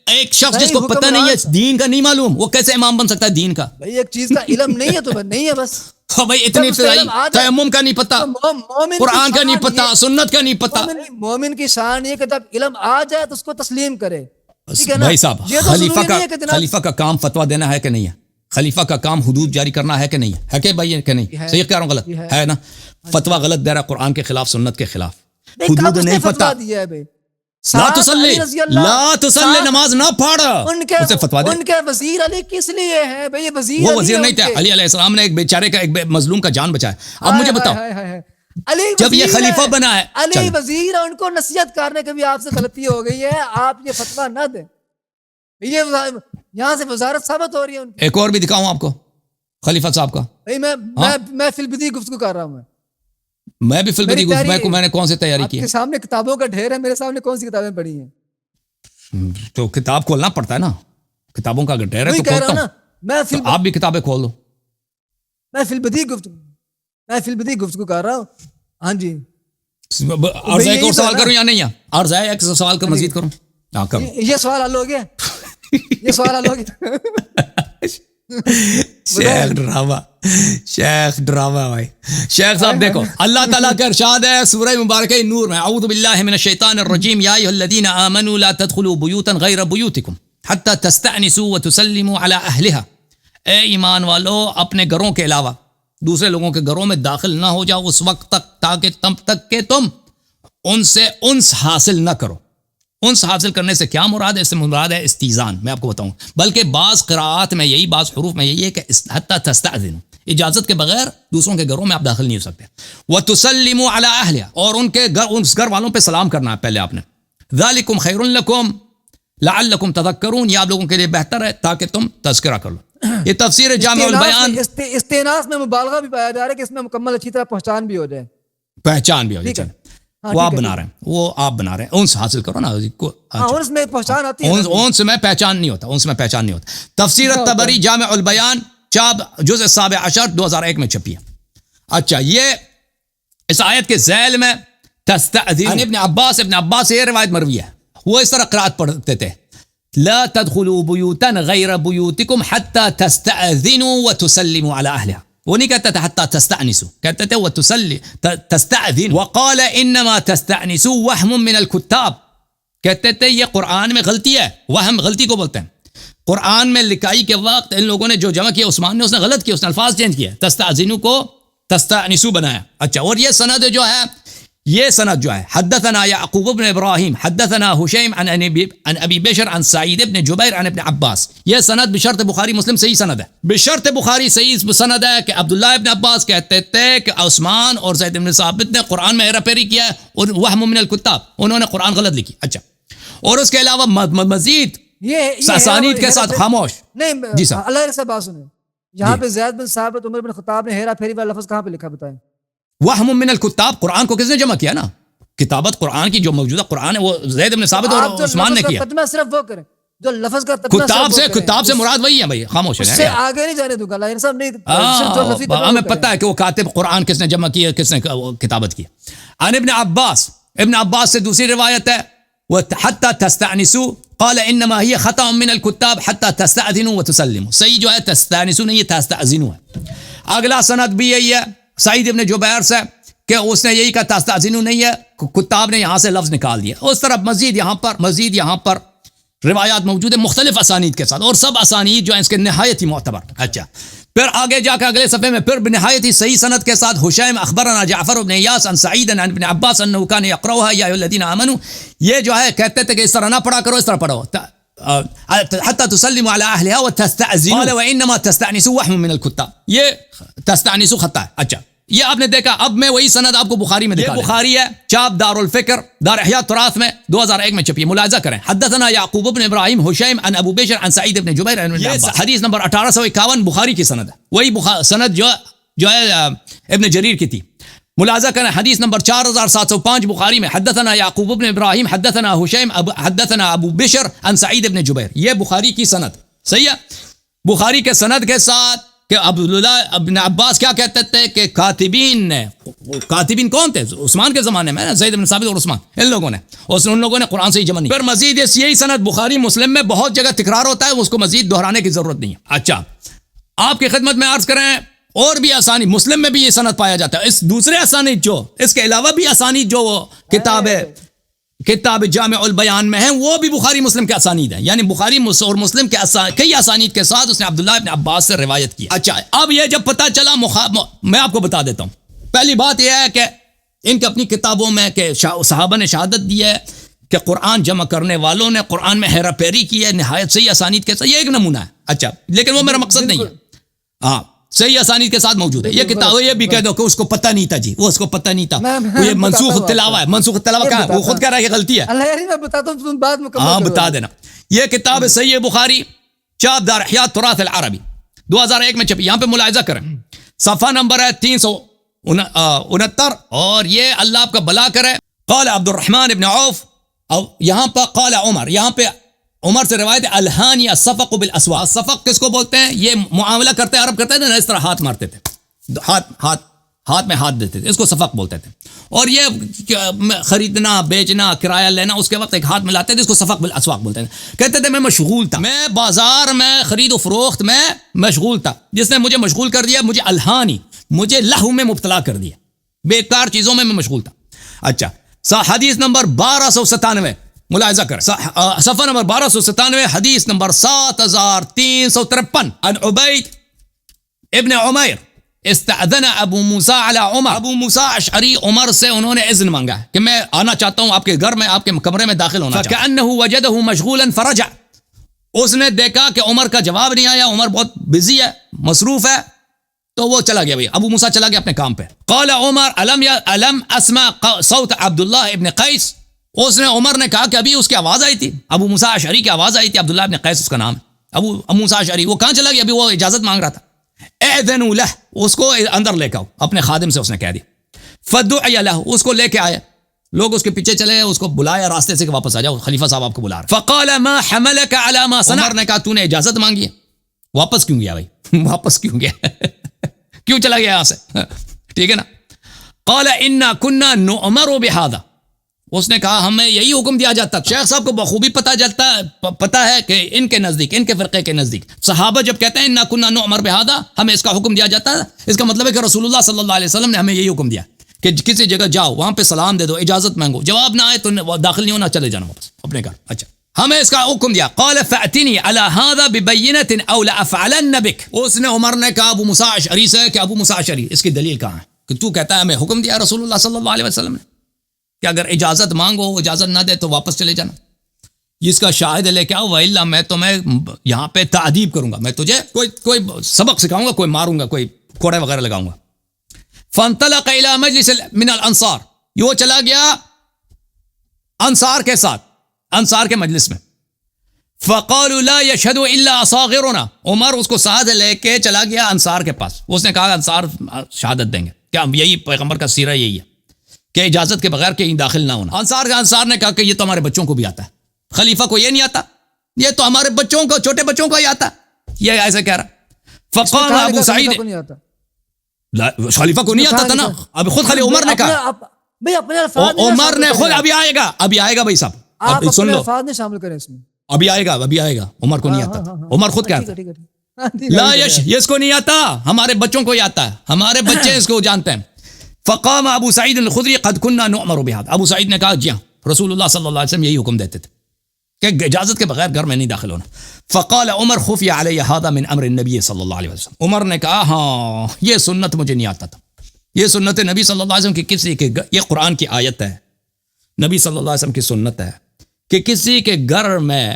ایک شخص جس کو پتہ نہیں ہے، دین کا نہیں معلوم، وہ کیسے امام بن سکتا ہے دین کا؟ بھائی ایک چیز کا علم نہیں ہے تو نہیں ہے بس. بھائی اتنی ابتدائی تیمم کا نہیں پتا، قرآن کا نہیں پتا، سنت کا نہیں پتا. مومن کی شان یہ کہ جب علم آ جائے تو اس کو تسلیم کرے. بھائی صاحب خلیفہ کا کام فتویٰ دینا ہے کہ نہیں ہے؟ خلیفہ کا کام حدود جاری کرنا ہے کہ نہیں ہے کہ بھائی کہ نہیں؟ صحیح کہہ رہا ہوں غلط ہے نا؟ فتویٰ غلط دے رہا قرآن کے خلاف، سنت کے خلاف، حدود نہیں پتا. لا تصلی، نماز نہ پڑھ، اسے فتویٰ دے. ان کے وزیر علی کس لیے ہیں بھئی؟ وہ وزیر نہیں تھے، علی علیہ السلام نے ایک بیچارے کا، ایک مظلوم کا جان بچایا. اب مجھے بتاؤ جب یہ خلیفہ بنا ہے، علی وزیر ہے، ان کو نصیحت کرنے کے بھی آپ سے غلطی ہو گئی ہے، آپ یہ فتویٰ نہ دیں. یہ یہاں سے وزارت ثابت ہو رہی ہے. ایک اور بھی دکھاؤں آپ کو، خلیفہ صاحب کا؟ بھائی میں فی البدیہہ گفتگو کر رہا ہوں. میں بھی فی البدیہہ میں نے کون سی تیاری کی؟ آپ کے سامنے کتابوں کا ڈھیر ہے, میرے سامنے کون سی کتابیں پڑھی ہیں؟ تو کتاب کھولنا پڑتا ہے نا, کتابوں کا ڈھیر ہے تو کھولتا ہوں. آپ بھی کتابیں کھول دو. میں فی البدیہہ گفتگو کر رہا ہوں. ہاں جی, عرض ایک اور سوال کروں یا نہیں؟ عرض ہے ایک سوال کا مزید کروں؟ ہاں کروں. یہ سوال حل ہو گیا, یہ سوال حل ہو گیا. شیخ ڈراما بھائی. شیخ صاحب دیکھو, اللہ تعالیٰ کا ارشاد ہے سورہ مبارکہ نور میں, اعوذ باللہ من الشیطان الرجیم, یا ایھا الذین آمنوا لا تدخلوا بیوتا غیر بیوتکم حتی تستأنسوا وتسلموا علی اہلہا. اے ایمان والو, اپنے گھروں کے علاوہ دوسرے لوگوں کے گھروں میں داخل نہ ہو جاؤ اس وقت تک تک کہ تم ان سے انس حاصل نہ کرو. انس حاصل کرنے سے کیا مراد ہے؟ اس سے مراد ہے استیزان. میں آپ کو بتاؤں, بلکہ بعض قراءات میں یہی, بعض حروف میں یہی ہے کہ حتی تستأذنوا, اجازت کے بغیر دوسروں کے گھروں میں آپ داخل نہیں ہو سکتے. وَتُسَلِّمُوا عَلَىٰ أَهْلِهَا, اور ان کے گھر والوں پہ سلام کرنا ہے پہلے آپ نے. ذَلِكُمْ خَيْرٌ لَكُمْ لَعَلَّكُمْ تَذَكَّرُونَ, یہ آپ لوگوں کے لیے بہتر ہے تاکہ تم تذکرہ کر لو. یہ تفسیر جامع البیان. استئناس میں مبالغہ بھی پایا جا رہا ہے کہ اس میں مکمل اچھی طرح پہچان بھی ہو جائے. پہچان بھی ہو جائے. وہ آپ بنا رہے ہیں, وہ آپ بنا رہے ہیں. انس حاصل کرو نا. انس میں پہچان آتی ہے. انس میں پہچان نہیں ہوتا, انس میں پہچان نہیں ہوتا. تفسیر الطبری جامع البیان چاپ جزء 17 2001 میں چھپی ہے. اچھا, یہ اس آیت کے ذیل میں تستأذن ابن عباس یہ روایت مروی ہے, وہ اس طرح قرات پڑھتے تھے, لا تدخلوا بیوتا غیر بیوتکم حتی تستأذنوا وتسلموا علی اہلها. وہ نہیں کہتے تھے حتی تستأنسوا, کہتے تھے تستأذن. وقال انما تستأنسوا وهم من الكتاب, کہتے تھے یہ قرآن میں غلطی ہے. وہم غلطی کو بولتے ہیں. قرآن میں لکھائی کے وقت ان لوگوں نے جو جمع کیا, عثمان نے اس نے غلط کیا, اس نے الفاظ چینج کیا, تستأذنوا کو تستأنسوا بنایا. اچھا, اور یہ سند جو ہے حدثنا یعقوب بن ابراہیم حدثنا حشیم عن ابی بشر عن سعید بن جبیر عن ابن عباس. یہ سند بشرط بخاری مسلم صحیح سند ہے. بشرط بخاری صحیح سند ہے کہ عبداللہ ابن عباس کہتے تھے کہ عثمان اور زید بن ثابت نے قرآن میں ہیرا پھیری کیا اور وہم من الکتاب, انہوں نے قرآن غلط لکھی. اچھا, اور اس کے علاوہ مزید اسانید کے ساتھ خاموش. نہیں جی صاحب, اللہ سے بات سنیں, یہاں پہ زید بن ثابت عمر بن خطاب نے ہیرا پھیری والا لفظ کہاں پہ لکھا بتائیں؟ وہم من الکتاب, قرآن کو کس نے جمع کیا نا؟ کتابت قرآن کی جو موجودہ قرآن ہے وہ زید بن ثابت اور عثمان نے کیا. ترجمہ صرف وہ کریں جو لفظ کا ترجمہ کتاب سے مراد وہی ہے بھائی, خاموش ہے, اس سے آگے نہیں جانے دوں گا. اللہ صاحب نہیں, ہمیں پتہ ہے کہ وہ کاتب قرآن کس نے جمع کیا, کس نے کتابت کی. عن ابن عباس سے دوسری روایت ہے, وحتی تستأنسوا قال انما هي خطأ من الكتاب حتى تستأذنوا وتسلموا. صحیح جو ہے تستأنسوا نہیں, تستأذنوا ہے. اگلا سند بھی یہی ہے سعید ابن جبیر سے کہ اس نے یہی کہا تستأذنوا نہیں ہے, کتاب نے یہاں سے لفظ نکال دیا. اس طرح مزید یہاں پر روایات موجود ہیں مختلف اسانید کے ساتھ, اور سب اسانید جو ہیں اس کے نہایت ہی معتبر. اچھا, پھر آگے جا کے اگلے صفحے میں پھر بنہایت ہی صحیح سند کے ساتھ حشیم اخبرنا جعفر بن ایاس عن سعید عن ابن عباس انه كان يقرأها يا ايها الذين آمنوا. یہ جو ہے کہتے تھے کہ اس طرح نہ پڑھا کرو, اس طرح پڑھو, حتى تسلموا على اهلها وتستأذنوا. قال وانما تستأنسوا وهم من الكتاب, یہ تستأنسوا خطا ہے. اچھا, یہ آپ نے دیکھا. اب میں وہی سند آپ کو بخاری میں دکھا دوں. بخاری ہے چاپ دار الفکر دار احیاء تراث میں 2001 میں چھپی ہے, ملاحظہ کریں. حدثنا یعقوب بن ابراہیم حشیم عن ابو بشر عن سعید بن جبیر عن ابن عباس. حدیث نمبر 1851 بخاری کی سند ہے. وہی سند جو ہے ابن جریر کی تھی. ملاحظہ کریں حدیث نمبر 4705 بخاری میں, حدثنا یعقوب بن ابراہیم حدثنا حشیم حدثنا ابو بشر عن سعید بن جبیر. یہ بخاری کی سند صحیح ہے. بخاری کے سند کے ساتھ کہ عبداللہ ابن عباس کیا کہتے تھے کہ کاتبین کون تھے عثمان کے زمانے میں, زید بن ثابت اور عثمان, ان لوگوں نے, اور ان لوگوں نے قرآن سے ہی جمع نہیں. پھر مزید یہی سند بخاری مسلم میں بہت جگہ تکرار ہوتا ہے, اس کو مزید دہرانے کی ضرورت نہیں ہے. اچھا, آپ کی خدمت میں عرض کریں اور بھی اسانید مسلم میں بھی یہ سند پایا جاتا ہے. اس دوسرے اسانید جو اس کے علاوہ بھی اسانید جو کتاب جامع البیان میں ہیں وہ بھی بخاری مسلم کے اسانید ہیں, یعنی بخاری اور مسلم کے کئی اسانید کے ساتھ اس نے عبداللہ ابن عباس سے روایت کی. اچھا, اب یہ جب پتہ چلا, میں آپ کو بتا دیتا ہوں. پہلی بات یہ ہے کہ ان کی اپنی کتابوں میں کہ صحابہ نے شہادت دی ہے کہ قرآن جمع کرنے والوں نے قرآن میں ہیرا پھیری کی ہے نہایت صحیح اسانید کے ساتھ. یہ ایک نمونہ ہے. اچھا, لیکن وہ میرا مقصد نہیں ہے. ہاں, صحیح اسانید کے ساتھ موجود ہے. یہ کتاب یہ بھی کہہ دو کہ اس کو پتہ نہیں تھا, جی وہ اس کو پتہ نہیں تھا, یہ منسوخ تلاوہ ہے. منسوخ تلاوہ کہاں ہے؟ وہ خود کہہ رہا ہے کہ غلطی ہے. اللہ یاری میں بتاتا ہوں, تم بات مکمل ہاں بتا دینا. یہ کتاب صحیح بخاری چاپ دار احیاء تراث العربی 2001 میں چھپی. یہاں پہ ملاحظہ کریں, صفحہ نمبر ہے 369, اور یہ اللہ آپ کا بلا کرے. قال عبد الرحمن ابن عوف, یہاں پر قال عمر, یہاں پہ عمر سے روایت ہے, الہانی الصفق بالاسواق. صفق کس کو بولتے ہیں؟ یہ معاملہ کرتے عرب کرتے تھے نا, اس طرح ہاتھ مارتے تھے, ہاتھ میں ہاتھ دیتے تھے, اس کو صفق بولتے تھے. اور یہ خریدنا بیچنا کرایہ لینا اس کے وقت ایک ہاتھ ملاتے تھے, اس کو صفق بالاسواق بولتے ہیں. کہتے تھے میں مشغول تھا, میں بازار میں خرید و فروخت میں مشغول تھا, جس نے مجھے مشغول کر دیا, مجھے الہانی, مجھے لہو میں مبتلا کر دیا, بیکار چیزوں میں مشغول تھا. اچھا, حدیث نمبر 1297 ملاحظہ کریں, صفحہ نمبر 1297, حدیث نمبر 7353, عن عبید ابن عمیر استأذن ابو موسیٰ علی عمر. ابو موسیٰ اشعری عمر سے انہوں نے اذن مانگا کہ میں آنا چاہتا ہوں آپ کے گھر میں, آپ کے کمرے میں داخل ہونا چاہتا ہوں. فکأنہ وجدہ مشغولا فرجع, اس نے دیکھا کہ عمر کا جواب نہیں آیا, عمر بہت بزی ہے, مصروف ہے, تو وہ چلا گیا. بھائی ابو موسیٰ چلا گیا اپنے کام پہ. قال عمر الم اسمع صوت عبداللہ ابن قیس, اس نے عمر نے کہا کہ ابھی اس کی آواز آئی تھی, ابو موسیٰ اشعری کی آواز آئی تھی, عبداللہ ابن قیس اس کا نام ہے, ابو موسیٰ اشعری. وہ کہاں چلا گیا؟ ابھی وہ اجازت مانگ رہا تھا. اذنوا له, اس کو اندر لے کے آؤ, اپنے خادم سے اس نے کہہ دیا. فدعی له, اس کو لے کے آئے, لوگ اس کے پیچھے چلے, اس کو بلایا راستے سے کہ واپس آ جاؤ, خلیفہ صاحب آپ کو بلا رہے. فقال ما حملك على ما صنع, عمر نے کہا تو نے اجازت مانگی ہے, واپس کیوں گیا بھائی, واپس کیوں گیا کیوں چلا گیا یہاں سے, ٹھیک ہے نا. قال انا كنا نؤمر بهذا, اس نے کہا ہمیں یہی حکم دیا جاتا تھا. شیخ صاحب کو بخوبی پتہ ہے کہ ان کے نزدیک, ان کے فرقے کے نزدیک, صحابہ جب کہتے ہیں انا كنا نؤمر بهذا, ہمیں اس کا حکم دیا جاتا ہے, اس کا مطلب ہے کہ رسول اللہ صلی اللہ علیہ وسلم نے ہمیں یہی حکم دیا کہ کسی جگہ جاؤ, وہاں پہ سلام دے دو, اجازت مانگو, جواب نہ آئے تو داخل نہیں ہونا, چلے جانا واپس اپنے گھر. اچھا, ہمیں اس کا حکم دیا. قال فأتنی على هذا ببینۃ او لأفعلن بک, اس نے عمر نے کہا ابو موسیٰ اشعری سے کہ ابو موسیٰ اشعری, اس کی دلیل کہاں ہے کہ تو کہتا ہے ہمیں حکم دیا رسول اللہ صلی اللہ علیہ وسلم نے کہ اگر اجازت مانگو, اجازت نہ دے تو واپس چلے جانا. اس کا شاہد لے کے آؤ, وإلا میں تمہیں یہاں پہ تعذیب کروں گا, میں تجھے کوئی سبق سکھاؤں گا, کوئی ماروں گا, کوئی کوڑے وغیرہ لگاؤں گا. فانطلق الى مجلس من الانصار, یہ چلا گیا انصار کے ساتھ, انصار کے مجلس میں. فقالوا لا يشهد الا اصاغرنا, عمر اس کو ساتھ لے کے چلا گیا انصار کے پاس. اس نے کہا انصار شہادت دیں گے, کیا یہی پیغمبر کا سیرہ یہی ہے کہ اجازت کے بغیر کہیں داخل نہ ہونا. انصار نے کہا کہ یہ تو ہمارے بچوں کو بھی آتا ہے, خلیفہ کو یہ نہیں آتا, یہ تو ہمارے بچوں کو, چھوٹے بچوں کو ہی آتا, یہ ایسے کہہ رہا. فقام ابو سعید, خلیفہ کو نہیں آتا تھا نا, اب خود خلی عمر نے کہا, عمر نے خود, ابھی آئے گا بھائی صاحب, اب سن لو, شامل کریں اس میں, ابھی آئے گا. عمر کو نہیں آتا, عمر خود کہتا لا یش, یہ اس کو نہیں آتا, ہمارے بچوں کو ہی آتا ہے, ہمارے بچے اس کو جانتے ہیں. فقام ابو سعید الخدری قد كنا نؤمر بهذا, ابو سعید نے کہا جی ہاں, رسول اللہ صلی اللہ علیہ وسلم یہی حکم دیتے تھے کہ اجازت کے بغیر گھر میں نہیں داخل ہونا. فقال عمر خفي علي هذا من امر النبي صلی اللہ علیہ وسلم, عمر نے کہا ہاں یہ سنت مجھے نہیں آتا تھا, یہ سنت نبی صلی اللہ علیہ وسلم کی کسی کے, یہ قرآن کی آیت ہے, نبی صلی اللہ علیہ وسلم کی سنت ہے کہ کسی کے گھر میں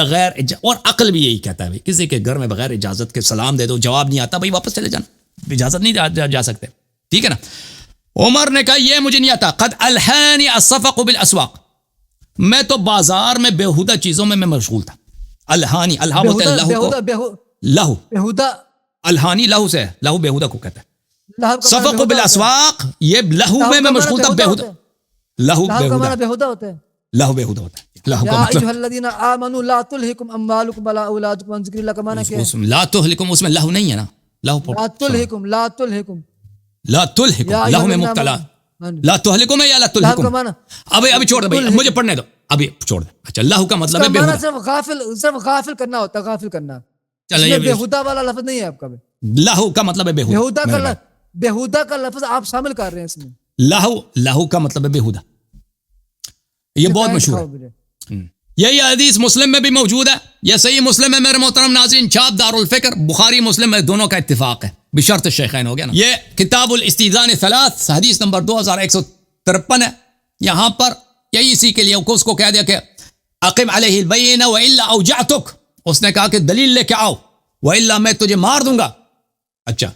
بغیر, اور عقل بھی یہی کہتا ہے کسی کے گھر میں بغیر اجازت کے سلام دے دو, جواب نہیں آتا, بھائی واپس چلے جانا, اجازت نہیں جا سکتے, ٹھیک ہے نا. عمر نے کہا یہ مجھے نہیں آتا. قد الہانی الصفق بالاسواق, میں تو بازار میں بیہودہ چیزوں میں مشغول تھا. الہانی, الہا بولتے ہیں لہو کو, لہو بیہودہ, الہانی لہو سے, لہو بیہودہ کو کہتا ہے. صفق بالاسواق, یہ لہو میں مشغول تھا, بیہودہ, لہو بیہودہ ہوتا ہے, لہو بیہودہ ہوتا ہے. یا ایھا الذین آمنوا لا تلہکم اموالکم ولا اولادکم عن ذکر اللہ, کا معنی کیا ہے؟ لا تلہکم, اس میں لہو نہیں ہے نا, لہو لا تلہکم, لا تلہکم, لا تلہکم, لہو میں مبتلا, لا تلہکم ہے یا لا تلہکم, ابھی چھوڑ دو بھائی, مجھے پڑھنے دو, ابھی چھوڑ دو. اچھا, لہو کا مطلب ہے بیہودہ, صرف غافل کرنا ہوتا ہے, غافل کرنا. چلیں, بیہودہ والا لفظ نہیں ہے آپ کا, لہو کا مطلب ہے بیہودہ, بیہودہ کا لفظ آپ شامل کر رہے ہیں اس میں. لہو کا مطلب ہے بیہودہ, یہ بہت مشہور ہے. یہی حدیث مسلم میں بھی موجود ہے, یہ صحیح مسلم ہے میرے محترم ناظرین, چھاپ دار الفکر, بخاری مسلم میں دونوں کا اتفاق ہے, بشرط الشیخین ہو گیا نا. یہ کتاب الاستئذان ثلاث, حدیث نمبر 2153 ہے. یہاں پر یہی اسی کے لیے اس کو کہہ دیا کہ اقم علیہ البینہ والا اوجعتک, اس نے کہا کہ دلیل لے کے آؤ, والا میں تجھے مار دوں گا. اچھا,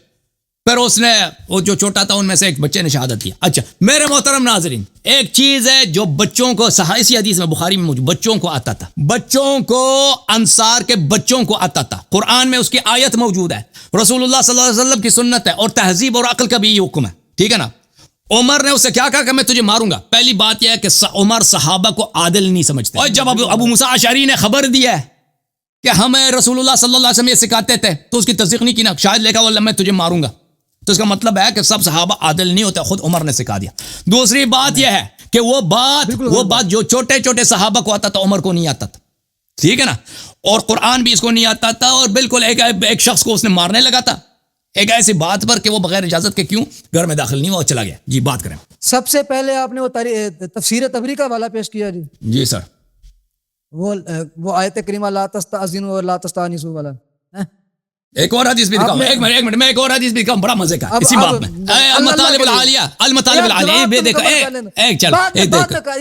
پھر اس نے وہ جو چھوٹا تھا ان میں سے ایک بچے نے شہادت دی. اچھا میرے محترم ناظرین, ایک چیز ہے جو بچوں کو اسی حدیث میں بخاری میں موجود, بچوں کو آتا تھا, بچوں کو انصار کے بچوں کو آتا تھا. قرآن میں اس کی آیت موجود ہے, رسول اللہ صلی اللہ علیہ وسلم کی سنت ہے, اور تہذیب اور عقل کا بھی یہ حکم ہے. ٹھیک ہے نا. عمر نے اسے کیا کہا کہ میں تجھے ماروں گا. پہلی بات یہ ہے کہ عمر صحابہ کو عادل نہیں سمجھتے, اور جب ابو موسیٰ اشعری نے خبر دی ہے کہ ہمیں رسول اللہ صلی اللہ علیہ وسلم یہ سکھاتے تھے, تو اس کی تصدیق نہیں کی نا, شاید لے کہا واللہ میں تجھے ماروں گا. تو اس کا مطلب ہے کہ سب صحابہ عادل نہیں ہوتے, خود عمر نے سکھا دیا. دوسری بات یہ ہے کہ وہ بات جو چھوٹے چھوٹے صحابہ کو آتا تھا عمر کو نہیں آتا تھا. ٹھیک ہے نا. اور قرآن بھی اس کو نہیں آتا تھا, اور بالکل ایک شخص کو اس نے مارنے لگا تھا ایک ایسی بات پر کہ وہ بغیر اجازت کے کیوں گھر میں داخل نہیں ہوا اور چلا گیا. جی بات کریں. سب سے پہلے آپ نے وہ تفسیر تبری کا والا پیش کیا. جی سر. وہ آیت کریمہ لا تستأذنوا اور لا تستأنسوا والا. ایک اور حدیث بھی دکھاؤں, ایک منٹ میں ایک اور حدیث بھی دکھاؤں, بڑا مزے کا اسی بات میں. المطالب العالیہ, المطالب العالیہ بھی دیکھو, ایک چل ایک دیکھو,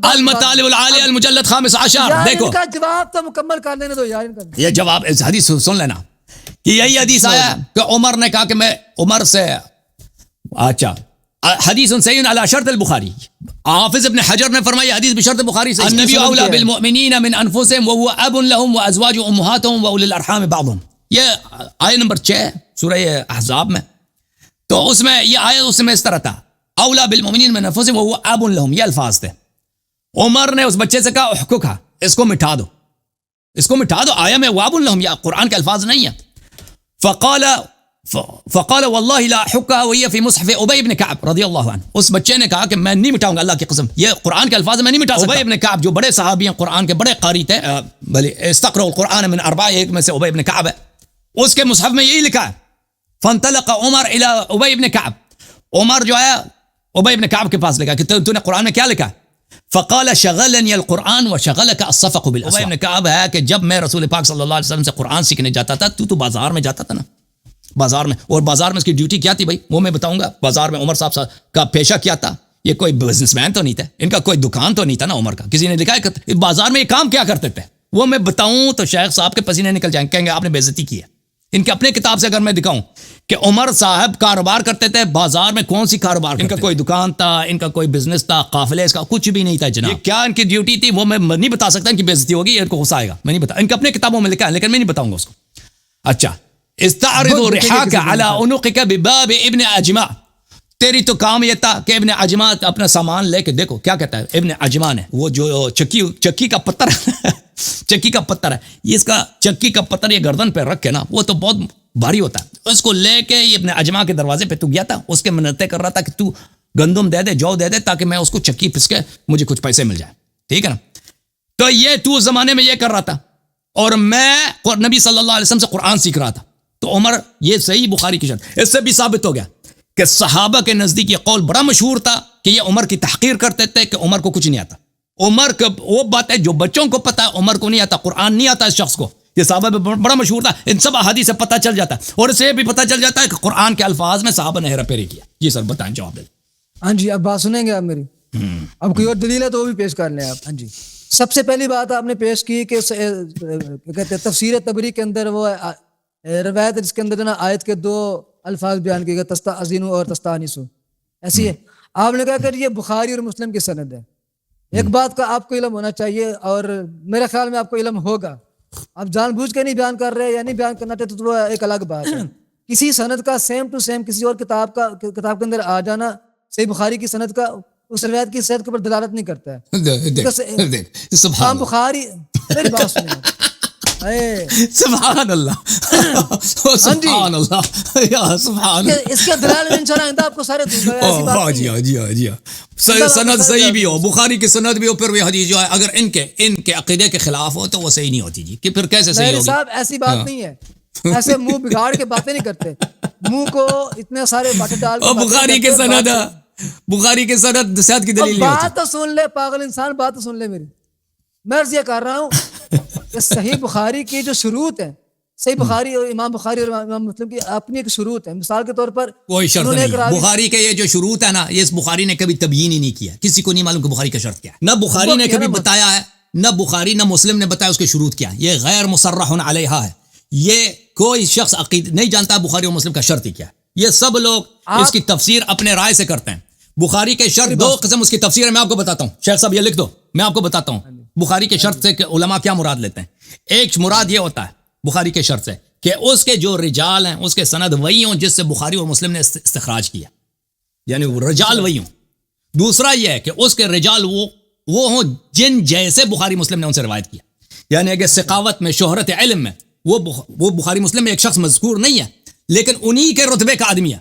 المطالب العالیہ المجلد 15. دیکھو ان کا جواب تو مکمل کر لینے دو یار. یہ جواب اس حدیث سن لینا کہ یہی حدیث آیا کہ عمر نے کہا کہ میں عمر سے, اچھا حدیث صحیح علی شرط البخاری, حافظ ابن حجر نے فرمایا حدیث بشرط بخاری سے, النبی اولی بالمؤمنین من انفسهم وهو اب لهم وازواج امهاتهم واولی الارحام بعضهم. یہ آیت نمبر 6 سورہ احزاب میں. تو اس میں یہ آیت اس میں اس طرح تھا, اولا بالمؤمنین من انفسهم وهو اب لهم, یہ الفاظ تھے. عمر نے اس بچے سے کہا احککھا, اس کو مٹا دو, اس کو مٹا دو, آیا میں واب لهم, یہ قرآن کے الفاظ نہیں ہیں. فقال والله لا حكها وهي في مصحف ابي بن كعب رضی اللہ عنہ. اس بچے نے کہا کہ میں نہیں مٹاؤں گا, اللہ کی قسم, یہ قرآن کے الفاظ میں نہیں مٹا سکتا. ابی بن کعب جو بڑے صحابی ہیں, قرآن کے بڑے قاری تھے, بھلے استقرؤوا القرآن من اربعہ, ایک میں سے ابی بن کعب ہے, اس کے مصحف میں یہی لکھا ہے. فانطلق عمر الى ابی بن کعب, عمر جو ہے ابی بن کعب کے پاس لکھا کہ تو نے قرآن میں کیا لکھا. فقال شغلني القرآن وشغلك الصفق بالاسواق. ابی بن کعب ہے کہ جب میں رسول پاک صلی اللہ علیہ وسلم سے قرآن سیکھنے جاتا تھا, تو بازار میں جاتا تھا نا, بازار میں, اور بازار میں اس کی ڈیوٹی کیا تھی بھائی, وہ میں بتاؤں گا. بازار میں عمر صاحب کا پیشہ کیا تھا, یہ کوئی بزنس مین تو نہیں تھا, ان کا کوئی دکان تو نہیں تھا نا عمر کا. کسی نے لکھا ہے بازار میں یہ کام کیا کرتے تھے, وہ میں بتاؤں تو شیخ صاحب کے پسینے نکل جائیں, کہیں گے آپ نے بے عزتی کی ہے. ان کے اپنے کتاب سے اگر میں دکھاؤں کہ عمر صاحب کاروبار کرتے تھے بازار میں, کون سی کاروبار, ان کا کوئی دکان تھا, ان کا کوئی بزنس تھا, قافلے اس کا کچھ بھی نہیں تھا جناب. یہ کیا ان کی ڈیوٹی تھی وہ میں نہیں بتا سکتا, ان کی بے عزتی ہوگی, ان کو غصہ آئے گا, میں نہیں بتا, ان کے اپنے کتابوں میں لکھا ہے لیکن میں نہیں بتاؤں گا اس کو. اچھا, استعرض رحاک علی عنقک بباب ابن عجمہ, تیری تو کام یہ تھا کہ ابن عجمہ اپنا سامان لے کے, دیکھو کیا کہتا ہے ابن عجمہ نے, وہ جو چکی کا پتھر چکی کا پتھر ہے, یہ اس کا چکی کا پتھر یہ گردن پہ رکھ کے نا, وہ تو بہت بھاری ہوتا ہے, اس کو لے کے یہ ابن عجمہ کے دروازے پہ تو گیا تھا, اس کے منتیں کر رہا تھا کہ تو گندم دے دے, جو دے دے, تاکہ میں اس کو چکی پس کے مجھے کچھ پیسے مل جائے. ٹھیک ہے نا. تو یہ تو زمانے میں یہ کر رہا تھا, اور میں نبی صلی اللہ علیہ وسلم سے قرآن سیکھ رہا تھا. تو عمر, یہ صحیح بخاری کی شرط, اس سے بھی ثابت ہو گیا کہ صحابہ کے نزدیک یہ قول بڑا مشہور تھا کہ یہ عمر کی تحقیر کرتے تھے کہ عمر کو کچھ نہیں آتا. عمر کو وہ بات ہے جو بچوں کو پتا ہے, عمر کو نہیں آتا, قرآن نہیں آتا اس شخص کو. یہ صحابہ میں بڑا مشہور تھا, ان سب احادیث سے پتہ چل جاتا ہے, اور اسے بھی پتہ چل جاتا ہے کہ قرآن کے الفاظ میں صحابہ نے ہیرا پھیری کیا. جی سر بتائیں, جواب دیں. ہاں جی, اب بات سنیں گے آپ میری, اب کوئی اور دلیل ہے تو وہ بھی پیش کر لیں آپ. ہاں جی, سب سے پہلی بات آپ نے پیش کی کہ کہتے ہیں تفسیر تبری کے اندر وہ روایت جس کے اندر نا آیت کے 2 الفاظ بیان کیے گئے, تستأذنوا اور تستأنسوا, ایسی ہے. آپ نے کہا کہ یہ بخاری اور مسلم کی سند ہے. ایک بات کا آپ کو علم ہونا چاہیے, اور میرے خیال میں آپ کو علم ہوگا, آپ جان بوجھ کے نہیں بیان کر رہے یا نہیں بیان کرنا چاہتے تو وہ ایک الگ بات ہے. کسی سند کا سیم ٹو سیم کسی اور کتاب کے اندر آ جانا صحیح بخاری کی سند کا اس روایت کی صحت کے اوپر دلالت نہیں کرتا ہے. سبحان بخاری, میری بات سنیں, سبحان اللہ, سبحان اللہ, یا سبحان اللہ, اس کے دلائل انشاءاللہ آئندہ آپ کو سارے دوں گا. ہاں جی ہاں جی ہاں جی, سند صحیح بھی ہو, بخاری کی سند بھی ہو, پھر وہ حدیث جو ہے اگر ان کے عقیدے کے خلاف ہو تو وہ صحیح نہیں ہوتی. جی کہ پھر کیسے صحیح ہوگی صاحب, ایسی بات نہیں ہے, ایسے منہ بگاڑ کے باتیں نہیں کرتے, منہ کو اتنے سارے باتیں ڈال کے. بخاری کے سند, بخاری کے سند صحت کی دلیل نہیں ہوتی. بات تو سن لے پاگل انسان, بات تو سن لے میری. میں عرض یہ کر رہا ہوں کہ صحیح بخاری کی جو شروط ہیں, صحیح بخاری اور امام بخاری اور امام مسلم کی اپنی ایک شروط ہے. مثال کے طور پر کوئی شرط نہیں, بخاری کے یہ جو شروط ہے نا, یہ اس بخاری نے کبھی تبیین ہی نہیں کیا, کسی کو نہیں معلوم کہ بخاری کا شرط کیا ہے. نہ بخاری نے کبھی بتایا ہے, نہ بخاری نہ مسلم نے بتایا اس کے شروط کیا ہے. یہ غیر مصرح علیہا ہے, یہ کوئی شخص عقید نہیں جانتا بخاری اور مسلم کا شرط ہی کیا ہے. یہ سب لوگ اس کی تفسیر اپنے رائے سے کرتے ہیں. بخاری کے شرط دو قسم اس کی تفسیر ہے, میں آپ کو بتاتا ہوں. شیخ صاحب یہ لکھ دو, میں آپ کو بتاتا ہوں بخاری کے شرط سے کہ علماء کیا مراد لیتے ہیں. ایک مراد یہ ہوتا ہے بخاری کے شرط سے کہ اس کے جو رجال ہیں اس کے سند وہی ہوں جس سے بخاری اور مسلم نے استخراج کیا, یعنی وہ رجال وہی ہوں. دوسرا یہ ہے کہ اس کے رجال وہ ہوں جن جیسے بخاری مسلم نے ان سے روایت کیا, یعنی اگر ثقافت میں, شہرت علم میں وہ بخاری مسلم میں ایک شخص مذکور نہیں ہے لیکن انہی کے رتبے کا آدمی ہے,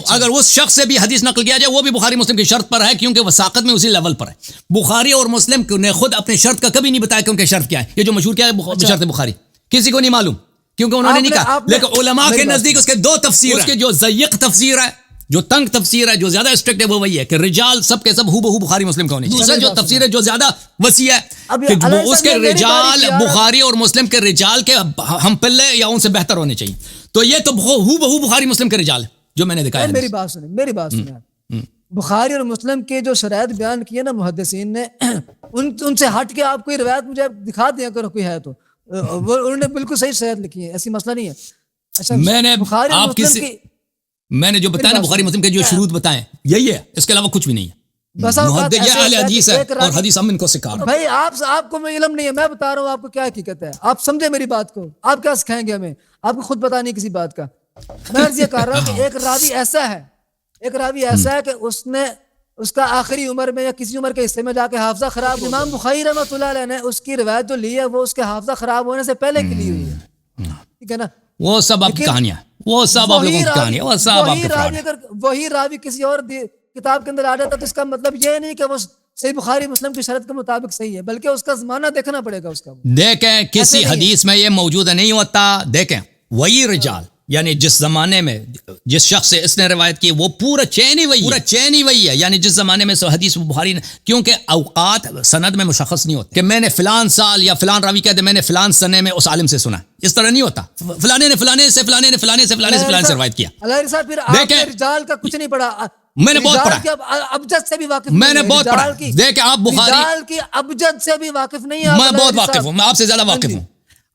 اگر اس شخص سے بھی حدیث نقل کیا جائے وہ بھی بخاری مسلم کی شرط پر ہے کیونکہ وثاقت میں اسی لیول پر ہے. بخاری اور مسلم نے خود اپنے شرط کا کبھی نہیں بتایا کہ ان کی شرط کیا ہے. یہ جو مشہور کیا ہے شرط بخاری, کسی کو نہیں معلوم کیونکہ انہوں نے نہیں کہا, لیکن علماء کے نزدیک اس کے دو تفسیر ہیں. اس کے جو ضیق تفسیر ہے, جو تنگ تفسیر ہے, جو زیادہ اسٹرکٹ ہے وہ وہی ہے کہ رجال سب کے سب ہو بہو بخاری مسلم کا ہونے چاہیے. دوسرا جو تفسیر ہے جو زیادہ وسیع ہے کہ اس کے رجال بخاری اور مسلم کے رجال کے ہم پلے یا ان سے بہتر ہونے چاہیے. تو یہ تو ہو بہو بخاری مسلم کے رجال جو میں نے دکھایا. میری بات سنیں, بخاری اور مسلم کے جو شرائط بیان کیے نا محدثین نے, ان سے ہٹ کے آپ کوئی روایت مجھے دکھا دیا کرو کوئی ہے تو, انہوں نے بالکل صحیح شرائط لکھی ہے, ایسی مسئلہ نہیں ہے. اچھا میں نے میں نے جو بتایا نا بخاری مسلم کے جو شروط بتائے یہی ہے, اس کے علاوہ کچھ بھی نہیں ہے. محدث اہل حدیث ہے اور حدیث ہم ان کو سکھا رہے ہیں. بھائی آپ کو میں علم نہیں ہے, میں بتا رہا ہوں آپ کو کیا حقیقت ہے, آپ سمجھے میری بات کو. آپ کیا سکھائیں گے ہمیں, آپ کو خود پتا نہیں کسی بات کا. میں یہ کہہ رہا ہوں کہ ایک راوی ایسا ہے کہ اس کا آخری عمر میں یا کسی عمر کے حصے میں جا کے حافظہ خراب. امام بخاری رحمۃ اللہ علیہ نے اس کی روایت جو لی ہے وہ اس کے حافظہ خراب ہونے سے پہلے کی لی ہوئی ہے, ٹھیک ہے نا. وہ سب آپ کی کہانیاں, وہ سب آپ لوگوں کی کہانیاں, وہ سب آپ کے فراڈ ہیں. اگر وہی راوی کسی اور کتاب کے اندر آ جاتا تو اس کا مطلب یہ نہیں کہ وہ صحیح بخاری مسلم کی شرط کے مطابق صحیح ہے, بلکہ اس کا زمانہ دیکھنا پڑے گا اس کا. دیکھیں کسی حدیث میں یہ موجود نہیں ہوتا. دیکھیں وہی رجال یعنی جس زمانے میں جس شخص سے اس نے روایت کی وہ پورا چین ہی وہی ہے, یعنی جس زمانے میں حدیث بخاری نے, کیونکہ اوقات سند میں مشخص نہیں ہوتے کہ میں نے فلان سال یا فلان راوی کہتے میں نے فلان سنے میں اس عالم سے سنا, اس طرح نہیں ہوتا. فلانے نے فلانے سے روایت کیا. دیکھیں رجال کا کچھ نہیں پڑھا, میں نے بہت پڑھا, ابجد سے بھی واقف, میں نے بہت پڑھا. دیکھیں آپ رجال کی ابجد سے بھی واقف نہیں, میں بہت واقف ہوں, میں آپ سے زیادہ واقف ہوں.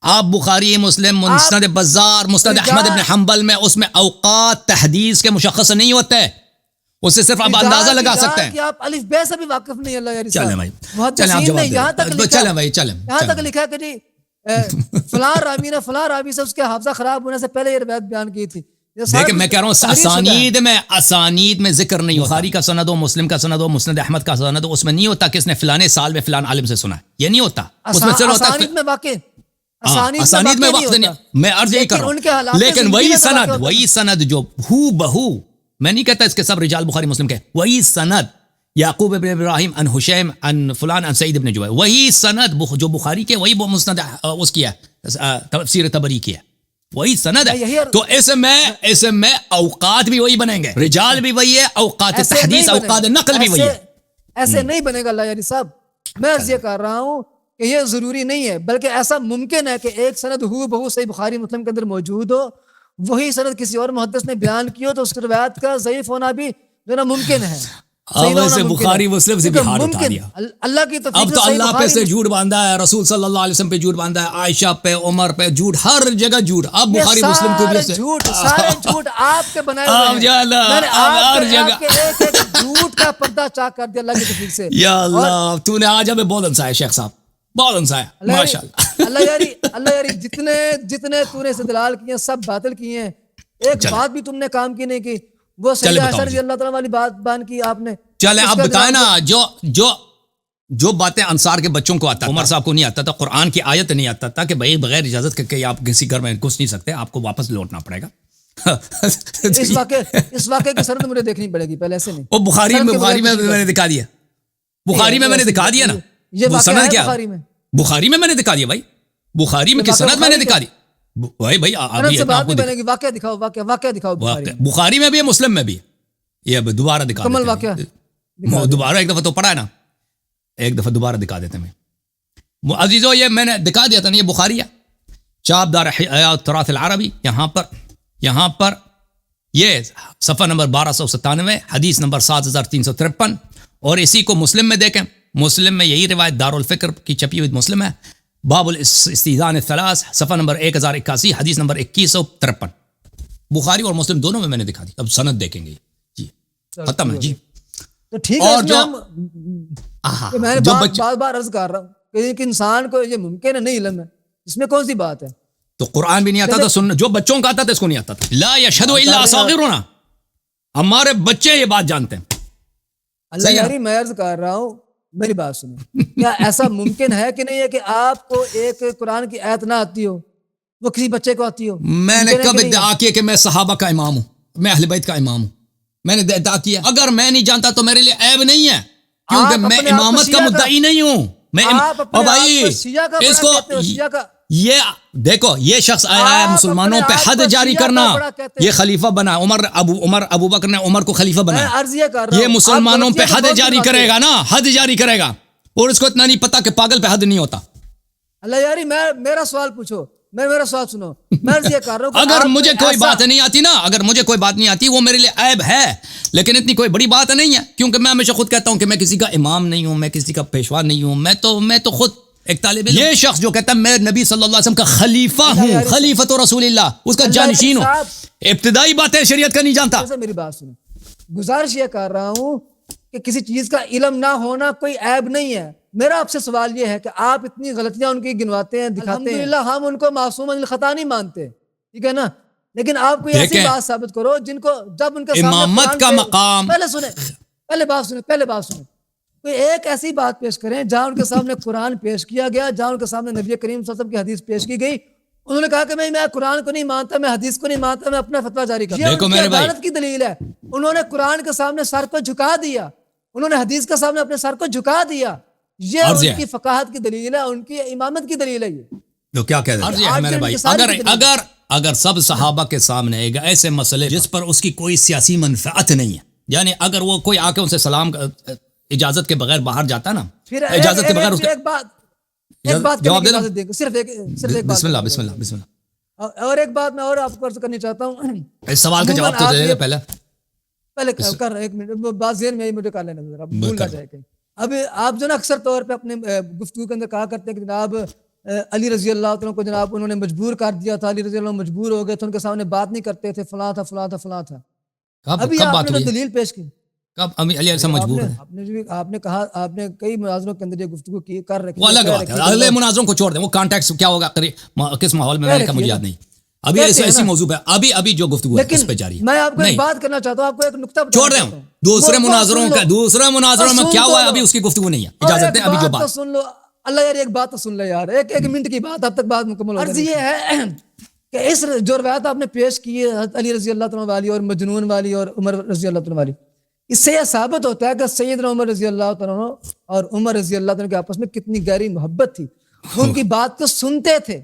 آپ بخاری مسلم مسند بزار مسند احمد ابن حنبل میں اس میں اوقات تحدیث کے مشخص نہیں ہوتے, اس سے صرف آپ اندازہ لگا سکتے ہیں. آپ الف بے سے بھی واقف نہیں. اللہ یاری چلیں بھائی, یہاں تک لکھا کہ جی فلاں راوی سے اس کے حافظہ خراب ہونے سے پہلے یہ روایت بیان کی تھی. دیکھیں میں کہہ رہا ہوں اسانید میں ذکر نہیں ہوتا. بخاری کا سند ہو, مسلم کا سند ہو, مسند احمد کا سند ہو, اس میں نہیں ہوتا کہ اس نے فلانے سال میں فلان عالم سے سنا ہے, یہ نہیں ہوتا. اس میں صرف ہوتا ہے اسانید میں وقت نہیں. میں عرض یہی کر رہا ہوں, لیکن وہی سند جو ہو بہو, میں نہیں کہتا اس کے سب رجال بخاری مسلم کے, وہی سند یعقوب ابن ابراہیم ان حشیم ان فلان ان سعید ابن جبیر, وہی سند جو بخاری کے وہی مسند اس کی ہے تفسیر طبری کی ہے, وہی سند ہے. تو اس میں اوقات بھی وہی بنیں گے, رجال بھی وہی ہے, اوقات تحدیث اوقات نقل بھی وہی ہے. ایسے نہیں بنے گا. اللہ یاری صاحب میں یہ کہہ رہا ہوں کہ یہ ضروری نہیں ہے, بلکہ ایسا ممکن ہے کہ ایک سند ہو بہو صحیح بخاری مسلم کے اندر موجود ہو, وہی سند کسی اور محدث نے بیان کی ہو تو اس روایت کا ضعیف ہونا بھی جو نا ممکن ہے. بخاری مسلم سے بھی ہاتھ اٹھا دیا. اللہ کی توفیق اب تو اللہ پہ سے جھوٹ باندھا ہے, رسول صلی اللہ علیہ وسلم پہ جھوٹ باندھا ہے, عائشہ پہ, عمر پہ جھوٹ, ہر جگہ جھوٹ. اب بخاری مسلم کو بھی سارے جھوٹ آپ کے بنائے ہوئے ہیں. ایک جھوٹ کا پردہ چاک کر دیا اللہ کی توفیق سے. یا اللہ تو نے آج ہمیں بہت ہنسایا شیخ صاحب, بہت ہنسایا ماشاءاللہ. اللہ یاری جتنے تو نے استدلال کیے سب باطل کیے ہیں, ایک بات بھی تم نے کام کی نہیں کی, وہ سیدہ عائشہ رضی اللہ تعالیٰ والی بات بیان کی آپ نے. چلیں آپ بتائیں نا, جو باتیں انصار کے بچوں کو آتا, عمر صاحب کو نہیں آتا تھا, قرآن کی آیت نہیں آتا تھا کہ بھائی بغیر اجازت کے آپ کسی گھر میں گھس نہیں سکتے, آپ کو واپس لوٹنا پڑے گا. اس واقعے کی سند مجھے دیکھنی پڑے گی, پہلے ایسے نہیں. وہ بخاری میں میں نے دکھا دیا, بخاری میں نے دکھا دیا نا. یہ سند کیا بخاری میں نے دکھا دیا بھائی, بخاری میں کی سند میں نے دکھا دی بھائی. واقعہ دکھاؤ بخاری میں بھی ہے, مسلم میں بھی. یہ دوبارہ دکھا کمل واقعہ دوبارہ ایک دفعہ تو پڑھا ہے نا, ایک دفعہ دوبارہ دکھا دیتے ہیں. عزیزو یہ میں نے دکھا دیا تھا نا, یہ بخاری ہے, چاپ دار تراث العربی, یہاں پر یہ صفحہ نمبر 1297, حدیث نمبر 7353. اور اسی کو مسلم میں دیکھیں, مسلم میں یہی روایت دارالفکر کی چھپی ہوئی مسلم ہے, باب الاستئذان الثلاث, صفحہ نمبر 1081, حدیث نمبر 2153. بخاری اور مسلم دونوں میں نے دکھا دی. اب سند دیکھیں گے جی ختم ہے جی. تو ٹھیک ہے, اور جو کہ میں نے بار بار عرض کر رہا ہوں کہ ایک انسان کو یہ ممکن ہے نہیں علم ہے, اس میں کون سی بات ہے؟ تو قرآن بھی نہیں آتا تھا سننا, جو بچوں کا آتا تھا اس کو نہیں آتا تھا. لا یشہد الا اصاغرنا, ہمارے بچے یہ بات جانتے ہیں. اللہ یاری میں عرض کر رہا ہوں, میری بات سنیں, کیا ایسا ممکن ہے کہ نہیں ہے کہ آپ کو ایک قرآن کی آیت نہ آتی ہو, وہ کسی بچے کو آتی ہو؟ میں نے کب ادعا کیا کہ میں صحابہ کا امام ہوں, میں اہل بیت کا امام ہوں؟ میں نے ادعا کیا. اگر میں نہیں جانتا تو میرے لیے عیب نہیں ہے, کیونکہ میں امامت کا مدعی نہیں ہوں. میں اور بھائی اس کو یہ دیکھو, یہ شخص آیا ہے مسلمانوں پہ حد جاری کرنا, یہ خلیفہ بنا عمر ابو بکر نے عمر کو خلیفہ بنایا, یہ مسلمانوں پہ حد جاری کرے گا نا, حد جاری کرے گا, اور اس کو اتنا نہیں پتا کہ پاگل پہ حد نہیں ہوتا. اللہ یاری میرا سوال پوچھو, میرا سوال سنو, میں یہ کر رہا ہوں اگر مجھے کوئی بات نہیں آتی نا, اگر مجھے کوئی بات نہیں آتی وہ میرے لیے عیب ہے, لیکن اتنی کوئی بڑی بات نہیں ہے, کیونکہ میں ہمیشہ خود کہتا ہوں کہ میں کسی کا امام نہیں ہوں, میں کسی کا پیشوا نہیں ہوں, میں تو خود ایک طالب علم. یہ شخص جو کہتا ہے میں نبی صلی اللہ علیہ وسلم کا خلیفہ ہوں, خلیفۃ رسول اللہ, اس کا جانشین ہوں, ابتدائی باتیں شریعت کا نہیں جانتا. میری بات سنیں, گزارش یہ کر رہا ہوں کہ کسی چیز کا علم نہ ہونا کوئی عیب نہیں ہے. میرا آپ سے سوال یہ ہے کہ آپ اتنی غلطیاں ان کی گنواتے ہیں, دکھاتے ہیں, الحمدللہ ہم ان کو معصوم من الخطا نہیں مانتے, ٹھیک ہے نا, لیکن آپ کوئی ایسی بات ثابت کرو جن کو جب ان کے سامنے امامت کا مقام, پہلے بات سنیں, کوئی ایک ایسی بات پیش کریں جہاں ان کے سامنے قرآن پیش کیا گیا, جہاں ان کے سامنے نبی کریم صلی اللہ علیہ وسلم کی حدیث پیش کی گئی, انہوں نے کہا کہ میں قرآن کو نہیں مانتا, میں حدیث کو نہیں مانتا, میں اپنا فتویٰ جاری کرتا ہوں. یہ ان کی عدالت کی دلیل ہے. انہوں نے قرآن کے سامنے سر کو جھکا دیا, انہوں نے حدیث کے سامنے اپنے سر کو جھکا دیا, یہ ان کی فقاہت کی دلیل ہے, ان کی امامت کی دلیل ہے. یہ تو کیا کہتے ہیں میرے بھائی, اگر سب صحابہ کے سامنے ایک ایسے مسئلے جس پر اس کی کوئی سیاسی منفعت نہیں ہے, یعنی اگر وہ کوئی آ کے ان سے سلام اجازت کے بغیر باہر جاتا نا, اجازت کے بغیر اس ایک بات جواب دینا, صرف ایک بسم اللہ. اور ایک بات میں اور آپ کو عرض کرنی چاہتا ہوں, اس سوال کا جواب تو دے دے پہلے کر ایک منٹ, بات ذہن میں مجھے کر لینا ذرا, بھول نہ جائے کہیں. اب آپ جو نا اکثر طور پہ اپنے گفتگو کے اندر کہا کرتے ہیں کہ جناب علی رضی اللہ عنہ کو جناب انہوں نے مجبور کر دیا تھا, علی رضی اللہ عنہ مجبور ہو گئے تھے, ان کے سامنے بات نہیں کرتے تھے, فلاں تھا. ابھی آپ نے دلیل پیش کی, کب علی ایسا مجبور ہے؟ آپ نے کہا, آپ نے کئی مناظروں کے اندر یہ گفتگو کی کر رکھی, وہ الگ بات ہے, اگلے مناظروں کو چھوڑ دیں, وہ کانٹیکٹ کیا ہوگا, کس ماحول میں, میں نے مجھے یاد نہیں. ابھی ایسی موضوع ہے, ابھی جو گفتگو ہے اس پہ جاری ہے. میں آپ کو ایک بات کرنا چاہتا ہوں, آپ کو ایک نقطہ چھوڑ رہا ہوں, دوسرے مناظروں میں کیا ہوا ہے ابھی اس کی گفتگو نہیں ہے, اجازت دیں. ابھی جو بات سن لو, اللہ یار ایک بات تو سن لو یار, ایک منٹ کی بات, اب تک بات مکمل. عرض یہ ہے کہ اس جو روایت آپ نے پیش کی ہے علی رضی اللہ عنہ والی اور مجنون والی اور عمر رضی اللہ عنہ والی, اس سے یہ ثابت ہوتا ہے کہ سیدنا عمر رضی اللہ عنہ اور عمر رضی اللہ عنہ کے آپس میں کتنی گہری محبت تھی. ان کی بات کو سنتے تھے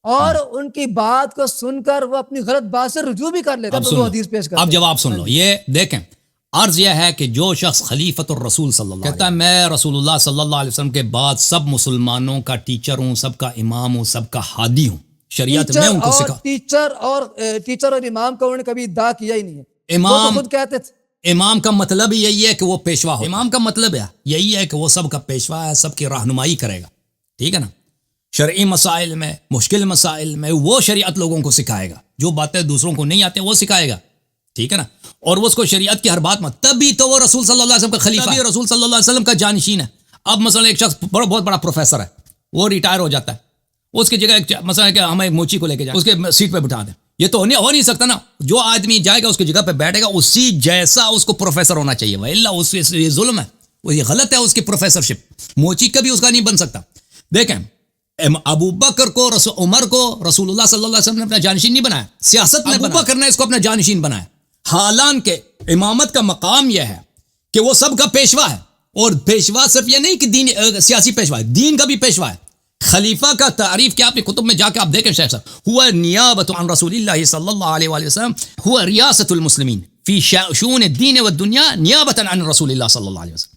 اور ان کی بات کو سن کر وہ اپنی غلط بات سے رجوع بھی کر لیتے تو وہ حدیث پیش کرتے. اب جواب سن لو, یہ دیکھیں, عرض یہ ہے کہ جو شخص خلیفۃ الرسول صلی اللہ علیہ وسلم کہتا ہے میں رسول اللہ صلی اللہ علیہ وسلم کے بعد سب مسلمانوں کا ٹیچر ہوں, سب کا امام ہوں, سب کا ہادی ہوں, شریعت میں ان کو سکھا. ٹیچر اور امام کا انہوں نے کبھی ادعا کیا ہی نہیں ہے. امام خود کہتے تھے امام کا مطلب یہی ہے کہ وہ پیشوا ہو, امام کا مطلب ہے یہی ہے کہ وہ سب کا پیشوا ہے, سب کی رہنمائی کرے گا, ٹھیک ہے نا, شرعی مسائل میں, مشکل مسائل میں وہ شریعت لوگوں کو سکھائے گا, جو باتیں دوسروں کو نہیں آتے وہ سکھائے گا, ٹھیک ہے نا, اور وہ اس کو شریعت کی ہر بات میں, تبھی تو وہ رسول صلی اللہ علیہ وسلم کا خلیفہ ہے, رسول صلی اللہ علیہ وسلم کا جانشین ہے. اب مثلا ایک شخص بہت بڑا پروفیسر ہے, وہ ریٹائر ہو جاتا ہے, اس کی جگہ مثلا کہ ہم ایک موچی کو لے کے جائیں, اس کے سیٹ پہ بٹھا دیں, یہ تو ہو نہیں سکتا نا. جو آدمی جائے گا اس کی جگہ پہ بیٹھے گا اسی جیسا اس کو پروفیسر ہونا چاہیے, وإلا اس یہ ظلم ہے, وہ یہ غلط ہے, اس کی پروفیسرشپ, موچی کبھی اس کا نہیں بن سکتا. دیکھیں ابو بکر کو عمر کو رسول اللہ صلی اللہ علیہ وسلم نے اپنا جانشین نہیں بنایا, سیاست میں ابو بکر نے اس کو اپنا جانشین بنایا. حالانکہ امامت کا مقام یہ ہے کہ وہ سب کا پیشوا ہے, اور پیشوا صرف یہ نہیں کہ دین سیاسی پیشوا ہے, دین کا بھی پیشوا ہے. خلیفہ کا تعریف کیا اپنی کتب میں جا کے آپ دیکھیں شیخ صاحب, ہوا نیابت عن رسول اللہ صلی اللہ علیہ وآلہ وسلم, ہوا ریاست المسلمین فی شؤون الدین والدنیا نیابت عن رسول اللہ صلی اللہ علیہ وسلم.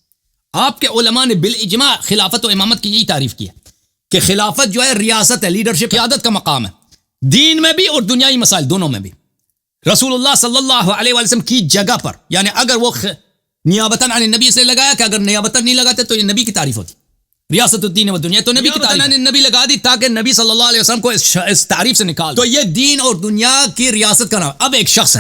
آپ کے علماء نے بالاجماع خلافت و امامت کی یہی تعریف کی ہے کہ خلافت جو ہے ریاست ہے, لیڈرشپ, قیادت کا مقام ہے, دین میں بھی اور دنیائی مسائل دونوں میں بھی. رسول اللہ صلی اللہ علیہ وسلم کی جگہ پر, یعنی اگر وہ نیابتاً عن النبی سے لگایا, کہ اگر نیابتاً نہیں لگاتے تو یہ نبی کی تعریف ہوتی. ریاست الدین و دنیا تو نبی کی تعریف نے نبی لگا دی تاکہ نبی صلی اللہ علیہ وسلم کو اس تعریف سے نکال. تو یہ دین اور دنیا کی ریاست کا نام. اب ایک شخص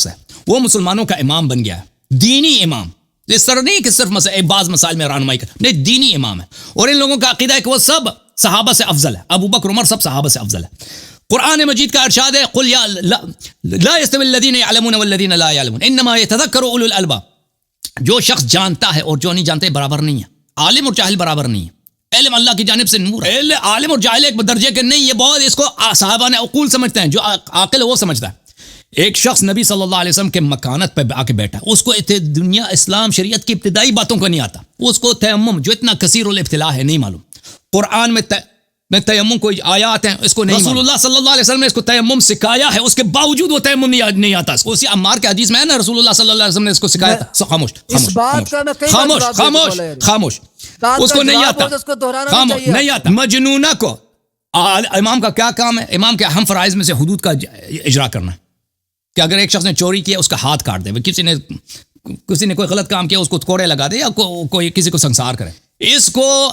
ہے وہ مسلمانوں کا امام بن گیا ہے, دینی امام. اس طرح نہیں کہ صرف بعض مسائل میں رہنمائی کر, نہیں, دینی امام ہے. اور ان لوگوں کا عقیدہ ہے کہ وہ سب صحابہ سے افضل ہے, ابو بکر عمر سب صحابہ سے افضل ہے. قرآن مجید کا ارشاد ہے قل یا لا يستوي الذين يعلمون والذين لا يعلمون انما يتذكر اولو الالباب. جو شخص جانتا ہے اور جو نہیں جانتے برابر نہیں ہے. عالم اور جاہل برابر نہیں ہے. علم اللہ کی جانب سے نور ہے. عالم اور جاہل ایک درجے کے نہیں, یہ بہت اس کو صحابہ نے عقول سمجھتے ہیں. جو عاقل ہے وہ سمجھتا ہے. ایک شخص نبی صلی اللہ علیہ وسلم کے مکانت پہ آ کے بیٹھا, اس کو دنیا اسلام شریعت کی ابتدائی باتوں کو نہیں آتا. اس کو تیمم جو اتنا کثیر الابتلاء ہے نہیں معلوم. قرآن میں تیمم کوئی آیات ہیں اس کو نہیں. رسول اللہ صلی اللہ علیہ وسلم نے اس کو تیمم سکھایا ہے, اس کے باوجود وہ تیمم نہیں آتا. اسی عمار کے حدیث میں ہے نا, رسول اللہ صلی اللہ علیہ وسلم نے اس کو سکھایا تھا. خاموش اس کو نہیں آتا, خاموش نہیں آتا. مجنونہ کو امام کا کیا کام ہے؟ امام کے اہم فرائض میں سے حدود کا اجرا کرنا ہے. کہ اگر ایک شخص نے چوری کیا اس کا ہاتھ کاٹ دے, کسی نے کوئی غلط کام کیا اس کو کوڑے لگا دے, یا کوئی کسی کو سنسار کرے. اس کو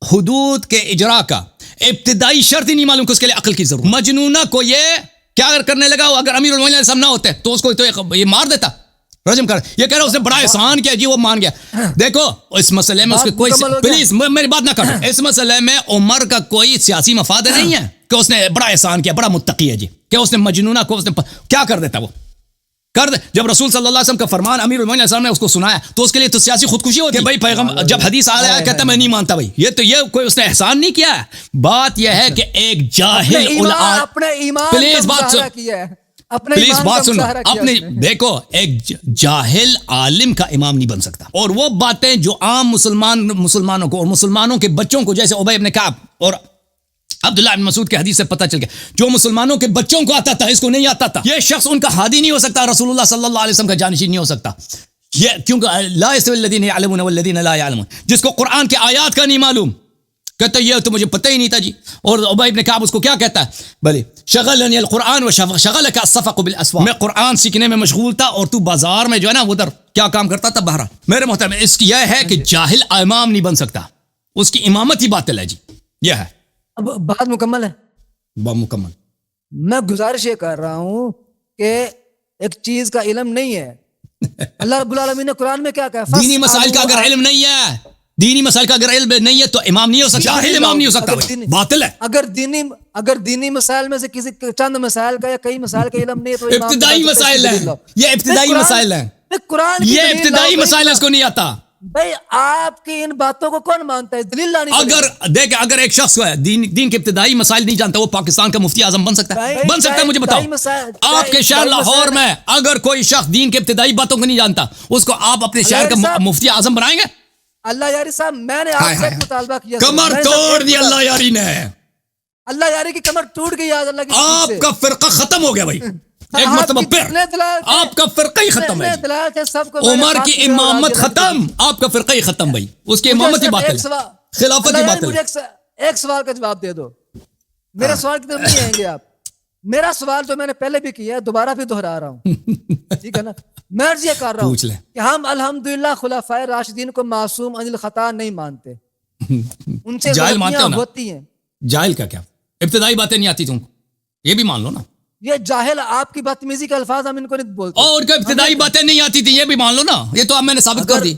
حدود کے اجرا کا ابتدائی شرط ہی نہیں معلوم کہ اس کے لیے عقل کی ضرورت. مجنونہ کو یہ کیا کرنے لگا, اگر امیر المومنین علیہ السلام نہ ہوتے تو اس کو تو یہ مار دیتا, رجم کر. یہ کہہ رہا اس نے بڑا احسان کیا جی, وہ مان گیا. دیکھو اس مسئلے میں اس کے کوئی, پلیز میری بات نہ کرو, اس مسئلے میں عمر کا کوئی سیاسی مفاد نہیں ہے کہ اس نے بڑا احسان کیا, بڑا متقی ہے جی, کہ اس نے مجنونہ کو اس نے کیا کر دیتا. وہ کر دے. جب رسول صلی اللہ علیہ وسلم کا فرمان امیر المومنین علیہ السلام نے اس کو سنایا تو اس کے لیے تو سیاسی خودکشی ہوتی ہے. بھائی پیغمبر جب حدیث آیا کہتا میں نہیں مانتا, بھائی یہ کوئی اس نے احسان نہیں کیا ہے. بات یہ ہے کہ ایک جاہل اپنے ایمان پلیز بات سنو, اپنے دیکھو ایک جاہل عالم کا امام نہیں بن سکتا. اور وہ باتیں جو عام مسلمانوں کو اور مسلمانوں کے بچوں کو, جیسے ابی بن کعب اور عبداللہ بن مسعود کے حدیث سے پتہ چل گیا, جو مسلمانوں کے بچوں کو آتا تھا اس کو نہیں آتا تھا. یہ شخص ان کا ہادی نہیں ہو سکتا, رسول اللہ صلی اللہ علیہ وسلم کا جانشین نہیں ہو سکتا. یہ کیونکہ لا يستوي الذين يعلمون والذين لا يعلمون, جس کو قرآن کے آیات کا نہیں معلوم کہتا یہ تو مجھے پتہ ہی نہیں تھا جی. اور ابی بن کعب اس کو کیا کہتا ہے, بھلے شغلنی القرآن وشغلك الصفق بالاسواق, میں قرآن سیکھنے میں مشغول تھا اور تو بازار میں جو ہے نا ادھر کیا کام کرتا تھا بہرحال. میرے محترم اس کی یہ ہے کہ جاہل امام نہیں بن سکتا, اس کی امامت ہی باطل ہے جی. یہ ہے. اب بات مکمل ہے, مکمل. میں گزارش یہ کر رہا ہوں کہ ایک چیز کا علم نہیں ہے. اللہ رب العالمین نے قرآن میں کیا کہا, دینی مسائل کا اگر علم نہیں ہے, دینی مسائل کا اگر علم نہیں ہے تو امام نہیں ہو سکتا, جاہل امام نہیں ہو سکتا, باطل ہے. اگر دینی مسائل میں سے کسی چند مسائل کا یا کئی مسائل کا علم نہیں ہے تو ابتدائی مسائل ہیں, یہ ابتدائی مسائل ہیں, قرآن یہ ابتدائی مسائل اس کو نہیں آتا. بھائی آپ کی ان باتوں کو کون مانتا ہے, دلیل لانی پڑے گی. اگر ایک شخص ہے دین کے ابتدائی مسائل نہیں جانتا, وہ پاکستان کا مفتی اعظم بن سکتا ہے؟ بن سکتا ہے؟ مجھے بتاؤ. آپ کے شہر لاہور میں اگر کوئی شخص دین کے ابتدائی باتوں کو نہیں جانتا, اس کو آپ اپنے شہر کا مفتی اعظم بنائیں گے؟ اللہ یاری صاحب, میں نے آپ سے مطالبہ کیا, کمر توڑ دی اللہ یاری نے, اللہ یاری کی کمر ٹوٹ گئی آج اللہ کی. آپ کا فرقہ ختم ہو گیا بھائی, ایک مرتبہ پھر آپ کا فرقہ ہی ختم ہے. عمر کی امامت ختم, آپ کا فرقہ ہی ختم بھائی, اس کی امامت ہی باطل ہے, خلافت ہی باطل ہے. ایک سوال کا جواب دے دو, میرے سوال کی طرف نہیں آئیں گے آپ. میرا سوال تو میں نے پہلے بھی کیا ہے, دوبارہ بھی دہرا رہا ہوں, ٹھیک ہے نا. میں عرض یہ کر رہا ہوں کہ ہم الحمدللہ خلفائے راشدین کو معصوم عن الخطا نہیں مانتے, ان سے غلطیاں ہوتی ہیں. جاہل کا کیا, ابتدائی باتیں نہیں آتی تم کو, یہ بھی مان لو نا. یہ جاہل آپ کی بدتمیزی کے الفاظ ہم ان کو نہیں بولتے, اور کہ ابتدائی باتیں نہیں آتی تھی, یہ بھی مان لو نا, یہ تو اب میں نے ثابت کر دی.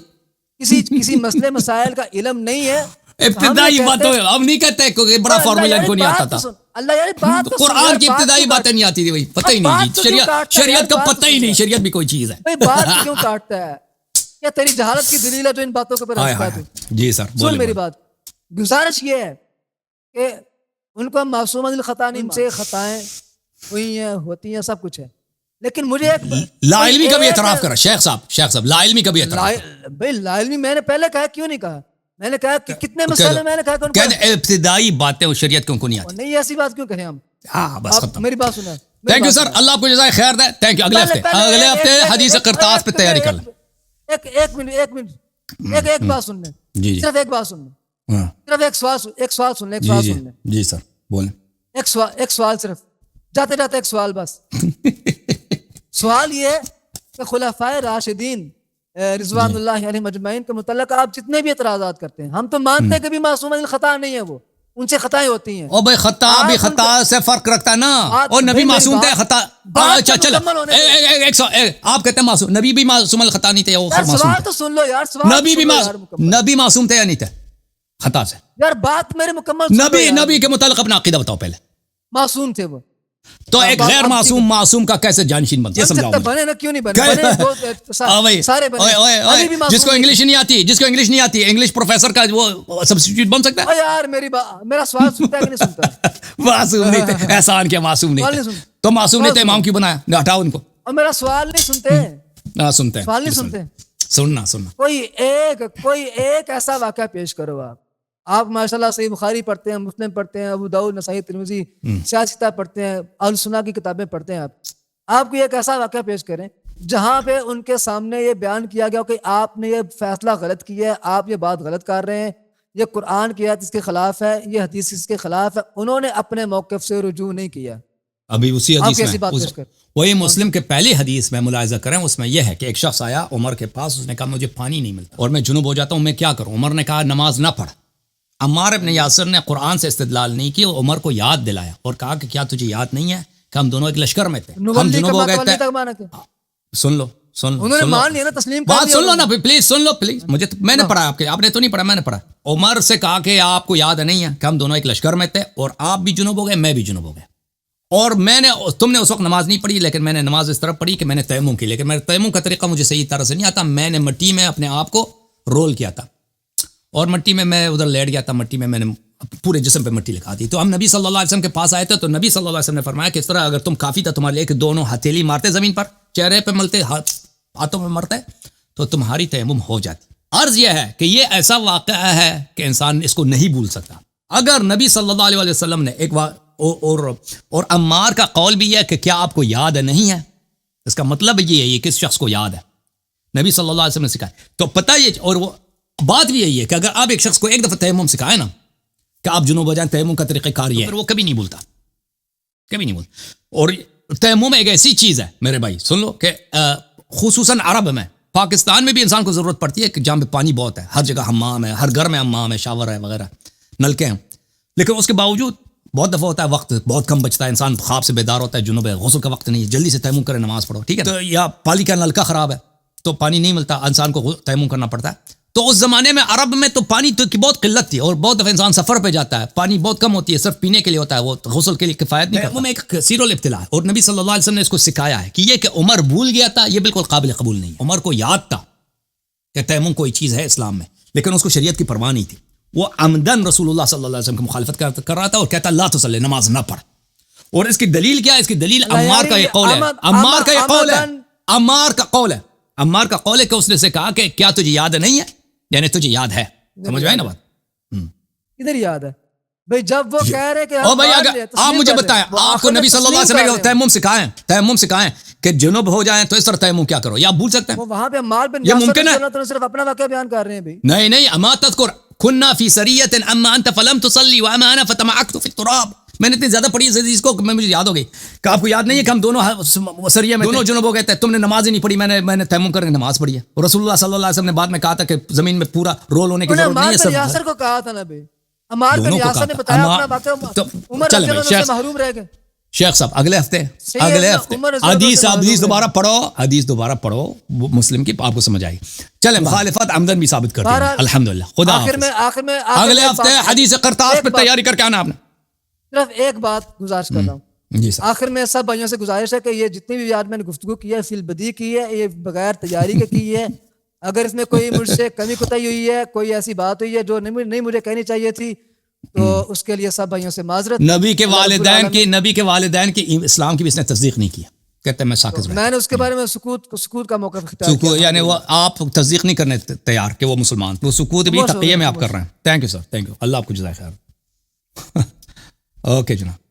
کسی مسئلے مسائل کا علم نہیں ہے, ابتدائی باتیں اب نہیں کہتے کہ بڑا فارمولا ان کو نہیں آتا تھا. اللہ یار بات قرآن کی ابتدائی باتیں نہیں آتی تھی بھائی, پتہ ہی نہیں جی, شریعت کا پتہ ہی نہیں, شریعت بھی کوئی چیز ہے. بات کیوں کاٹتا ہے, کیا تیری جہالت کی دلیل ہے جو ان باتوں کے اوپر؟ جی سر سن میری بات, گزارش یہ ہے کہ ان کو ہم معصوم عن الخطا نہیں, ان سے خطائیں ہوئی ہیں, ہوتی ہیں, سب کچھ ہے, لیکن مجھے لا علمی کا بھی اعتراف کرا شیخ صاحب, لا علمی کا بھی اعتراف. بھائی لا علمی میں نے پہلے کہا, کیوں نہیں کہا, میں نے کہا کہ کتنے مسئلے میں نے کہا کہ ابتدائی باتیں وہ شریعت کو نہیں آتی. نہیں ایسی بات کیوں کہیں ہم, بس ختم. میری بات سنیں. تھینک یو سر, اللہ آپ کو جزائے خیر دے. Thank you. اگلے ہفتے حدیث قرطاس پہ تیاری کر لیں. ایک منٹ ایک بات سن لیں, صرف ایک بات سن لیں, صرف ایک سوال سن لیں. جی سر بولیں. ایک سوال صرف, جاتے جاتے ایک سوال بس. سوال یہ کہ خلفائے راشدین رضوان اللہ علیہ مجمعین کے متعلق آپ جتنے بھی اعتراضات کرتے ہیں، ہم تو مانتے ہیں کہ بھی معصوم ہیں، خطا نہیں ہے، وہ ان سے خطائیں ہوتی ہیں. او بھائی خطا بھی خطا سے فرق رکھتا ہے نا. اور نبی معصوم تھے خطا. اچھا چلو آپ کہتے ہیں معصوم، نبی بھی معصوم الخطا نہیں تھے، وہ سوال تو سن لو یار، نبی معصوم تھے یا نہیں تھے خطا سے؟ یار بات میرے مکمل نبی کے متعلق اپنا عقیدہ بتاؤ پہلے. معصوم تھے وہ، تو ایک غیر معصوم کا کیسے جانشین بنتا ہے؟ سمجھاؤ بنے نا، کیوں نہیں بنے؟ سارے بنے. جس کو انگلش نہیں آتی انگلش پروفیسر کا وہ سبسٹیٹیوٹ بن سکتا ہے؟ یار میرا سوال سنتا ہے کہ نہیں سنتا؟ معصوم نہیں تھے، احسان کیا معصوم نہیں تھے. تو معصوم نہیں تھے، امام کیوں بنایا؟ ہٹاؤ ان کو. اور میرا سوال نہیں سنتے، سنتے سوال نہیں سنتے. سننا کوئی ایک ایسا واقعہ پیش کرو. آپ ماشاءاللہ صحیح بخاری پڑھتے ہیں، مسلم پڑھتے ہیں، ابو داؤد، نسائی، ترمذی، سیاست کتاب پڑھتے ہیں، اہل سنہ کی کتابیں پڑھتے ہیں. آپ کو ایک ایسا واقعہ پیش کریں جہاں پہ ان کے سامنے یہ بیان کیا گیا کہ آپ نے یہ فیصلہ غلط کیا ہے، آپ یہ بات غلط کر رہے ہیں، یہ قرآن کی آیت اس کے خلاف ہے، یہ حدیث اس کے خلاف ہے، انہوں نے اپنے موقف سے رجوع نہیں کیا. ابھی اسی حدیث میں وہی مسلم کے پہلی حدیث میں ملاحظہ کریں، اس میں یہ ہے کہ ایک شخص آیا عمر کے پاس، اس نے کہا مجھے پانی نہیں ملتا اور میں جنوب ہو جاتا ہوں، میں کیا کروں؟ عمر نے کہا نماز نہ پڑھ. عمار ابن یاسر نے قرآن سے استدلال نہیں کی، عمر کو یاد دلایا اور کہا کہ کیا تجھے یاد نہیں ہے کہ ہم دونوں ایک لشکر میں تھے، ہم جنوب ہو گئے تھے. سن لو بات سن لو نا پلیز، سن لو پلیز. مجھے میں نے پڑھا، آپ نے تو نہیں پڑھا، میں نے پڑھا. عمر سے کہا کہ آپ کو یاد نہیں ہے کہ ہم دونوں ایک لشکر میں تھے اور آپ بھی جنوب ہو گئے، میں بھی جنوب ہو گئے، اور تم نے اس وقت نماز نہیں پڑھی، لیکن میں نے نماز اس طرح پڑھی کہ میں نے تیمم کی، لیکن میرے تیمم کا طریقہ مجھے صحیح طرح سے نہیں آتا. میں نے مٹی میں اپنے آپ کو رول کیا تھا اور مٹی میں ادھر لیٹ گیا تھا، مٹی میں نے پورے جسم پہ مٹی لگا دی. تو ہم نبی صلی اللہ علیہ وسلم کے پاس آئے تھے، تو نبی صلی اللہ علیہ وسلم نے فرمایا کہ اس طرح اگر تم کافی تھا تمہارے لیے کہ دونوں ہتھیلی مارتے زمین پر، چہرے پہ ملتے، ہاتھوں میں مرتے، تو تمہاری تیمم ہو جاتی. عرض یہ ہے کہ یہ ایسا واقعہ ہے کہ انسان اس کو نہیں بھول سکتا. اگر نبی صلی اللہ علیہ وسلم نے ایک اور عمار کا قول بھی ہے کہ کیا آپ کو یاد نہیں ہے، اس کا مطلب یہ ہے یہ کس شخص کو یاد ہے، نبی صلی اللہ علیہ وسلم نے سکھایا. تو پتہ یہ، اور وہ بات بھی یہی ہے کہ اگر آپ ایک شخص کو ایک دفعہ تیمم سکھائے نا کہ آپ جنوب ہو جائیں، تیمم کا طریقہ کار یہ ہے، وہ کبھی نہیں بھولتا، کبھی نہیں بھولتا. اور تیمم ایک ایسی چیز ہے میرے بھائی، سن لو کہ خصوصاً عرب میں، پاکستان میں بھی انسان کو ضرورت پڑتی ہے کہ جہاں پہ پانی بہت ہے، ہر جگہ حمام ہے، ہر گھر میں حمام ہے، شاور ہے وغیرہ، نلکے ہیں، لیکن اس کے باوجود بہت دفعہ ہوتا ہے وقت بہت کم بچتا ہے، انسان خواب سے بیدار ہوتا ہے، جنوب ہے، غسل کا وقت نہیں ہے، جلدی سے تیمم کرے، نماز پڑھو، ٹھیک ہے. تو یا پانی کا نلکا خراب ہے تو پانی نہیں ملتا، انسان کو تیمم کرنا پڑتا ہے. تو اس زمانے میں عرب میں تو پانی کی بہت قلت تھی، اور بہت دفعہ انسان سفر پہ جاتا ہے، پانی بہت کم ہوتی ہے، صرف پینے کے لیے ہوتا ہے، وہ غسل کے لیے کفایت نہیں کرتا. وہ ایک کثیر الابتلاء ہے، اور نبی صلی اللہ علیہ وسلم نے اس کو سکھایا ہے کہ یہ کہ عمر بھول گیا تھا، یہ بالکل قابل قبول نہیں. عمر کو یاد تھا کہ تیمم کوئی چیز ہے اسلام میں، لیکن اس کو شریعت کی پرواہ نہیں تھی. وہ عمدن رسول اللہ صلی اللہ علیہ وسلم کی مخالفت کر رہا تھا اور کہتا لا تصلی، نماز نہ پڑھ. اور اس کی دلیل کیا ہے؟ اس کی دلیل عمار کا یہ قول ہے، عمار کا یہ قول ہے، عمار کا قول ہے، عمار کا قول ہے کہ اس نے سے کہا کہ کیا تجھے یاد نہیں ہے، یعنی تجھے یاد ہے. سمجھ میں آئی نا بات؟ ادھر یاد ہے بھئی، جب وہ کہہ رہے کہ او بھائی اگر آپ مجھے بتائیں، آپ کو نبی صلی اللہ علیہ وسلم نے تیمم سکھائیں کہ جنوب ہو جائیں تو اس طرح تیمم کیا کرو، یا آپ بھول سکتے ہیں؟ وہاں پہ عمار بن یہ ممکن ہے؟ صرف اپنا واقعہ بیان کر رہے ہیں بھائی. نہیں اما تذکر كنا في سریۃ اما انت فلم تصلی واما انا فتمعكت في التراب. میں نے اتنی زیادہ پڑھی اس حدیث کو کہ مجھے یاد ہو گئی کہ آپ کو یاد نہیں ہے کہ ہم دونوں سریہ میں دونوں جنوب ہو گئے تھے، تم نے نماز ہی نہیں پڑھی، میں نے تیمم کر کے نماز پڑھی ہے. اور رسول اللہ صلی اللہ علیہ وسلم نے بعد میں کہا تھا کہ زمین میں پورا رول ہونے کی ضرورت نہیں ہے. عمار بن یاسر کو کہا تھا نا بھائی، عمار بن یاسر نے بتایا اپنا واقعہ، عمر رضی اللہ عنہ سے محروم رہ گئے. شیخ صاحب اگلے ہفتے حدیث دوبارہ پڑھو مسلم کی، آپ کو سمجھ آئے گی. چلیں مخالفت عمدن بھی ثابت کرتے ہیں الحمدللہ. خدا آخر میں اگلے ہفتے حدیث قرطاس پہ تیاری کر کے آنا. آپ نے صرف ایک بات گزارش کر رہا ہوں جی صاحب، آخر میں سب بھائیوں سے گزارش ہے کہ یہ جتنی بھی آج میں نے گفتگو کی ہے فی البدیع کی ہے، یہ بغیر تیاری کے کی ہے. اگر اس میں کوئی مجھ سے کمی کوتاہی ہوئی ہے، کوئی ایسی بات ہوئی ہے جو نہیں مجھے کہنی چاہیے تھی، تو اس کے لیے سب بھائیوں سے معذرت. نبی کے والدین کی اسلام کی بھی اس نے تصدیق نہیں کی، کہتے ہیں میں ساکت رہا. میں نے اس کے بارے میں سکوت کا موقف اختیار کیا، یعنی وہ آپ تصدیق نہیں کرنے تیار کہ وہ مسلمان، وہ سکوت بھی تقیہ میں آپ کر رہے ہیں. Thank you sir, thank you. اللہ آپ کو جزائے خیر. اوکے جناب.